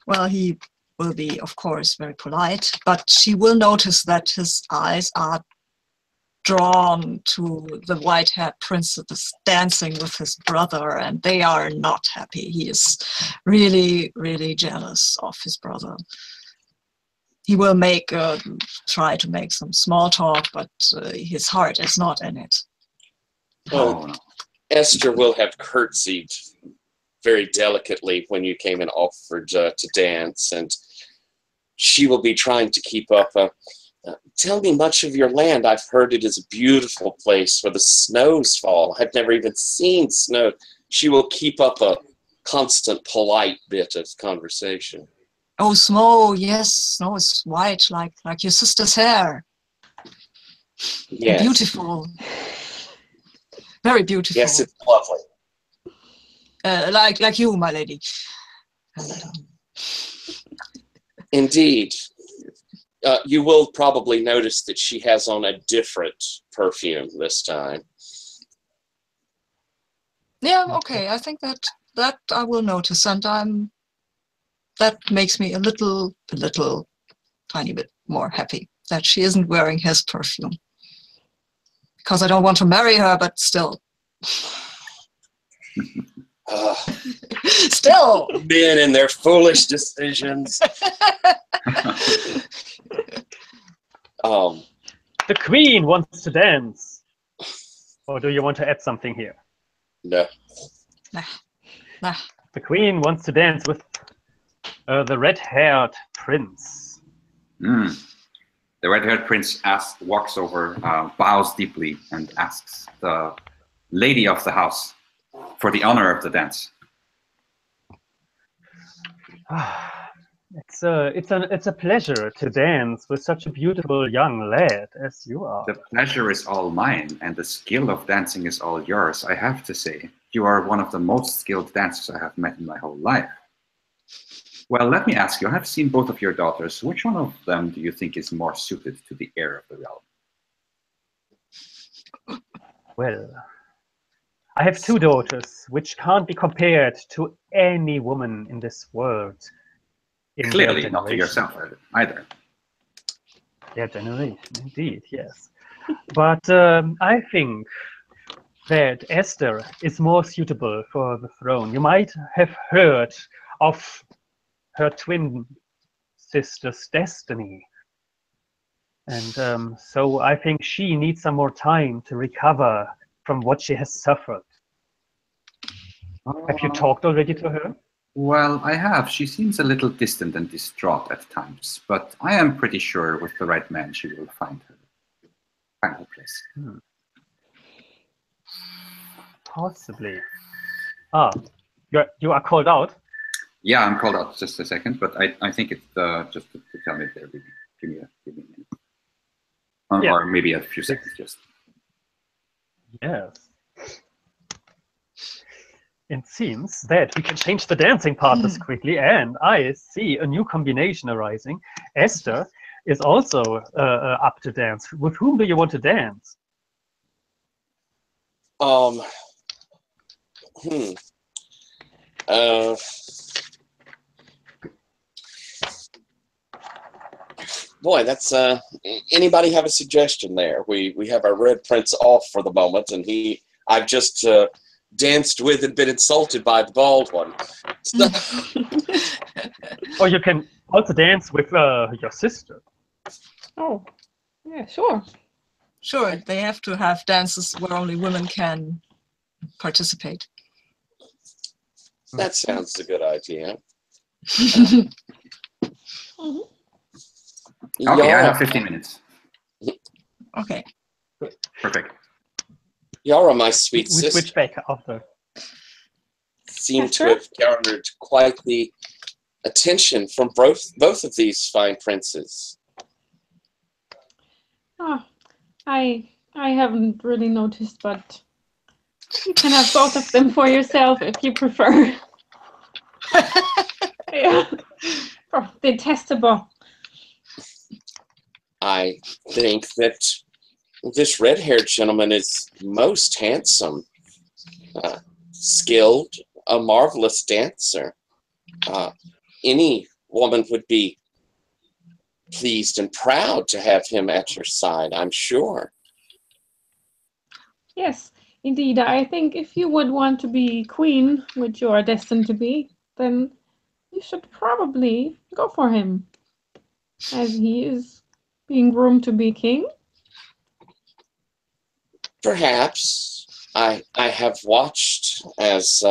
Well, he will be, of course, very polite, but she will notice that his eyes are drawn to the white-haired princess dancing with his brother, and they are not happy. He is really, really jealous of his brother. He will try to make some small talk, but his heart is not in it. Well, Esther will have curtsied very delicately when you came and offered to dance, and she will be trying to keep up tell me much of your land. I've heard it is a beautiful place where the snows fall. I've never even seen snow. She will keep up a constant polite bit of conversation. Oh, snow, yes, snow is white like your sister's hair. Yes. Beautiful. Very beautiful. Yes, it's lovely. Like you, my lady. Indeed. You will probably notice that she has on a different perfume this time. Yeah, okay. I think that I will notice, and that makes me a little tiny bit more happy that she isn't wearing his perfume. Because I don't want to marry her, but still. Still. Men and their foolish decisions. The queen wants to dance. Or do you want to add something here? No. Nah. The queen wants to dance with the red-haired prince. The red-haired prince walks over, bows deeply, and asks the lady of the house for the honor of the dance. It's a pleasure to dance with such a beautiful young lad as you are. The pleasure is all mine, and the skill of dancing is all yours. I have to say, you are one of the most skilled dancers I have met in my whole life. Well, let me ask you, I have seen both of your daughters. Which one of them do you think is more suited to the heir of the realm? Well, I have two daughters, which can't be compared to any woman in this world. Clearly not to yourself either. Their generation, indeed, yes. But I think that Esther is more suitable for the throne. You might have heard of her twin sister's destiny. And so I think she needs some more time to recover from what she has suffered. Have you talked already to her? Well, I have. She seems a little distant and distraught at times, but I am pretty sure with the right man she will find her place. Possibly. You are called out? Yeah, I'm called out just a second, but I think it's just to tell me if they're reading. Give me a minute. Yeah. Or maybe a few seconds just. Yes. It seems that we can change the dancing partners quickly, and I see a new combination arising. Esther is also up to dance. With whom do you want to dance? Boy, that's anybody have a suggestion there? We have our red prince off for the moment, and I've just danced with and been insulted by the bald one. So, Or you can also dance with your sister. Oh, yeah, sure. Sure, they have to have dances where only women can participate. that sounds a good idea. Okay, I have 15 minutes. Okay. Perfect. Yara, my sweet We sister. switch back after. seem to have garnered quite the attention from both of these fine princes. Oh, I haven't really noticed, but you can have both of them for yourself if you prefer. Yeah. Oh, detestable. I think that this red-haired gentleman is most handsome, skilled, a marvelous dancer. Any woman would be pleased and proud to have him at your side, I'm sure. Yes, indeed. I think if you would want to be queen, which you are destined to be, then you should probably go for him, as he is being groomed to be king. Perhaps. I have watched as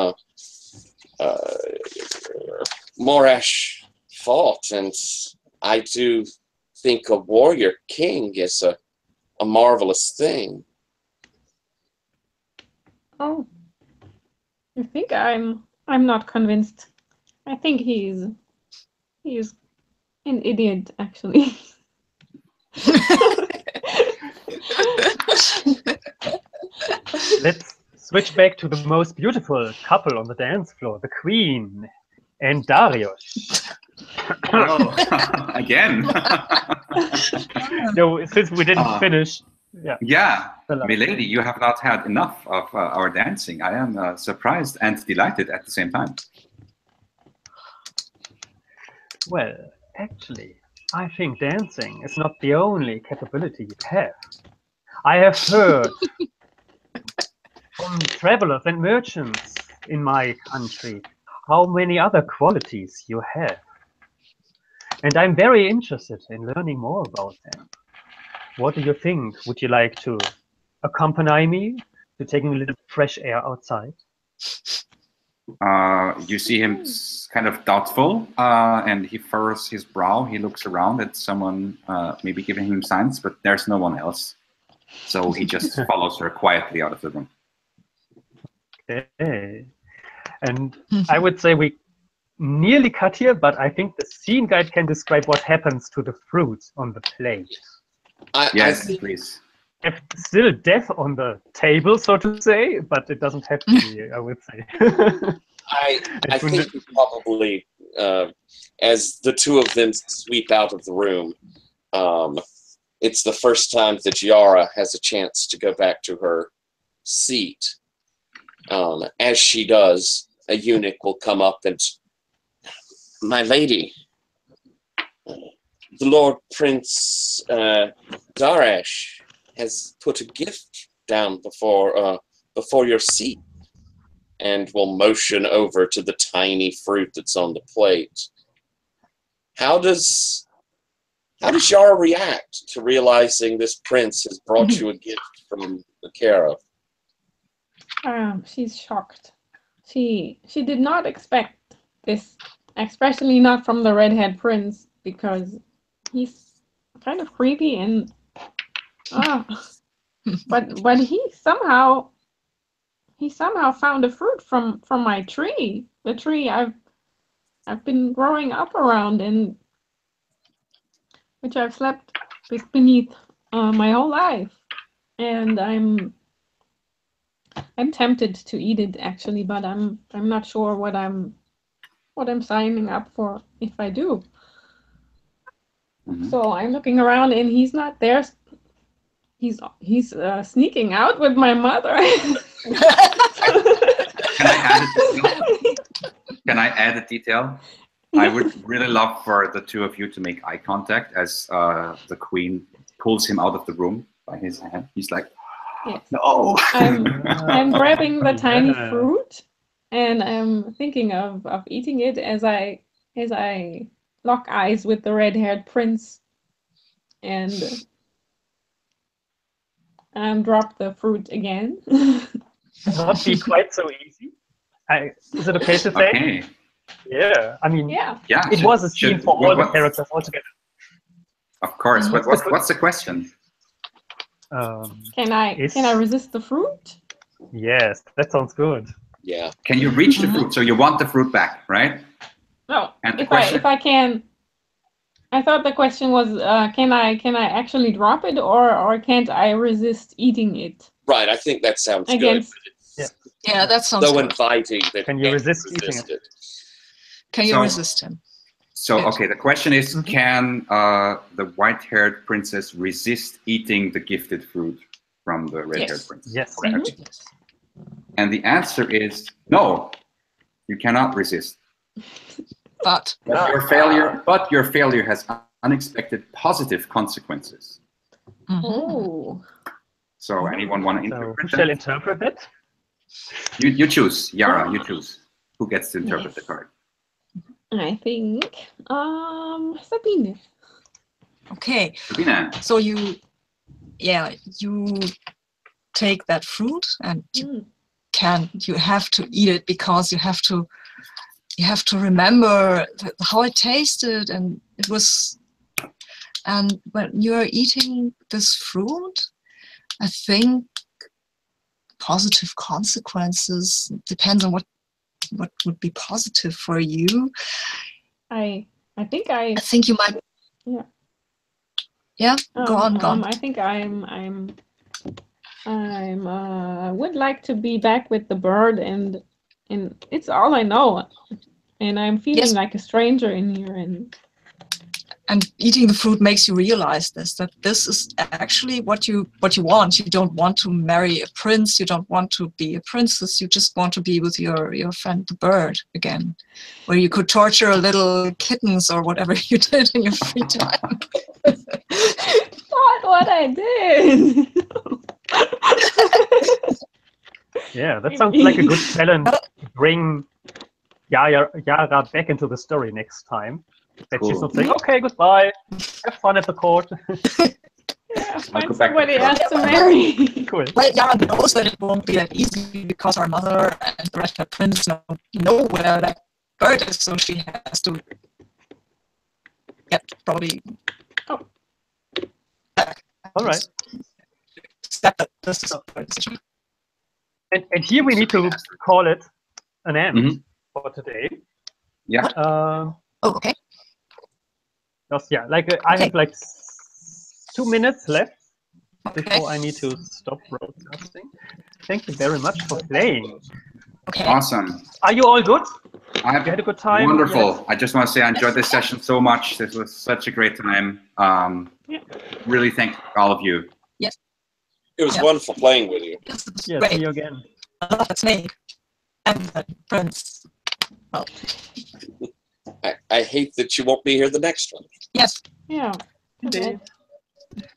Morash fought, and I do think a warrior king is a marvelous thing. Oh, you think I'm not convinced. I think he is an idiot, actually. Let's switch back to the most beautiful couple on the dance floor, the Queen and Darius. Oh, again. No, since we didn't finish. Yeah. Yeah, milady, you have not had enough of our dancing. I am surprised and delighted at the same time. Well, actually, I think dancing is not the only capability you have. I have heard from travelers and merchants in my country how many other qualities you have. And I'm very interested in learning more about them. What do you think? Would you like to accompany me to taking a little fresh air outside? You see him kind of doubtful, and he furrows his brow. He looks around at someone maybe giving him signs, but there's no one else. So he just follows her quietly out of the room. Okay. And I would say we nearly cut here, but I think the scene guide can describe what happens to the fruit on the plate. Yes, please. It's still death on the table, so to say, but it doesn't have to be, I would say. I think we probably, as the two of them sweep out of the room, it's the first time that Yara has a chance to go back to her seat. As she does, a eunuch will come up and, "My lady, the Lord Prince Darash has put a gift down before your seat," and will motion over to the tiny fruit that's on the plate. How does Yara react to realizing this prince has brought you a gift from the Kara? She's shocked. She did not expect this, especially not from the redhead prince, because he's kind of creepy and but he somehow found a fruit from my tree, the tree I've been growing up around, and which I've slept beneath my whole life, and I'm tempted to eat it, actually, but I'm not sure what I'm signing up for if I do. So I'm looking around, and he's not there. He's sneaking out with my mother. Can I add a detail? I would really love for the two of you to make eye contact as the Queen pulls him out of the room by his hand. He's like, yes. "No!" I'm grabbing the tiny fruit, and I'm thinking of eating it as I lock eyes with the red-haired prince, and drop the fruit again. Not be quite so easy. Is it okay to say? Okay. Yeah, I mean, yeah. It was a scene for all the characters altogether. Of course, but what's the question? Can I resist the fruit? Yes, that sounds good. Yeah. Can you reach the fruit? So you want the fruit back, right? No. And If I can, I thought the question was, can I actually drop it, or can't I resist eating it? Right. I think that sounds Against, good. Yeah, that sounds So good. inviting that Can you resist eating it? Can you So- resist him? So, Good. okay, the question is, can the white-haired princess resist eating the gifted fruit from the red-haired Yes. princess? Yes. Correct. And the answer is no, you cannot resist. But But your failure has unexpected positive consequences. oh. So anyone want to So interpret who shall that? interpret it? You choose, Yara, you choose. Who gets to interpret the card? I think Sabine. okay, Sabina. so you take that fruit and you have to eat it, because you have to remember how it tasted, and it was. And when you're eating this fruit, I think positive consequences depends on what would be positive for you. I think I think you might. Yeah. Yeah. Go on. I think I would like to be back with the bird, and it's all I know, and I'm feeling like a stranger in here, and eating the fruit makes you realize that this is actually what you want. You don't want to marry a prince. You don't want to be a princess. You just want to be with your friend the bird again, where you could torture little kittens or whatever you did in your free time. not what I did. Yeah, that sounds like a good challenge to bring Yara back into the story next time. That she's not saying, okay, goodbye, have fun at the court. Yeah, I'll find go back to somebody the else to marry. Cool. Well, Yara knows that it won't be that easy, because our mother and the red-haired prince know where that bird is, so she has to probably back. All right. Step that this is a decision. And here we need to call it an end for today. Yeah. Oh, okay. Because, yeah, like I have like 2 minutes left before I need to stop broadcasting. Thank you very much for playing. Okay. Awesome. Are you all good? I You had a good time? Wonderful. Yes. I just want to say I enjoyed this session so much. This was such a great time. Really thank all of you. Yes. It was wonderful playing with you. Yes, it was Yeah, great. see you again. I love that snake and the prince. Well, I hate that you won't be here the next one. yes. Yeah. Indeed.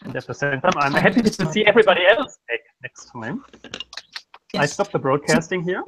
And at the same time, I'm happy to see everybody else back next time. Yes. I stopped the broadcasting here.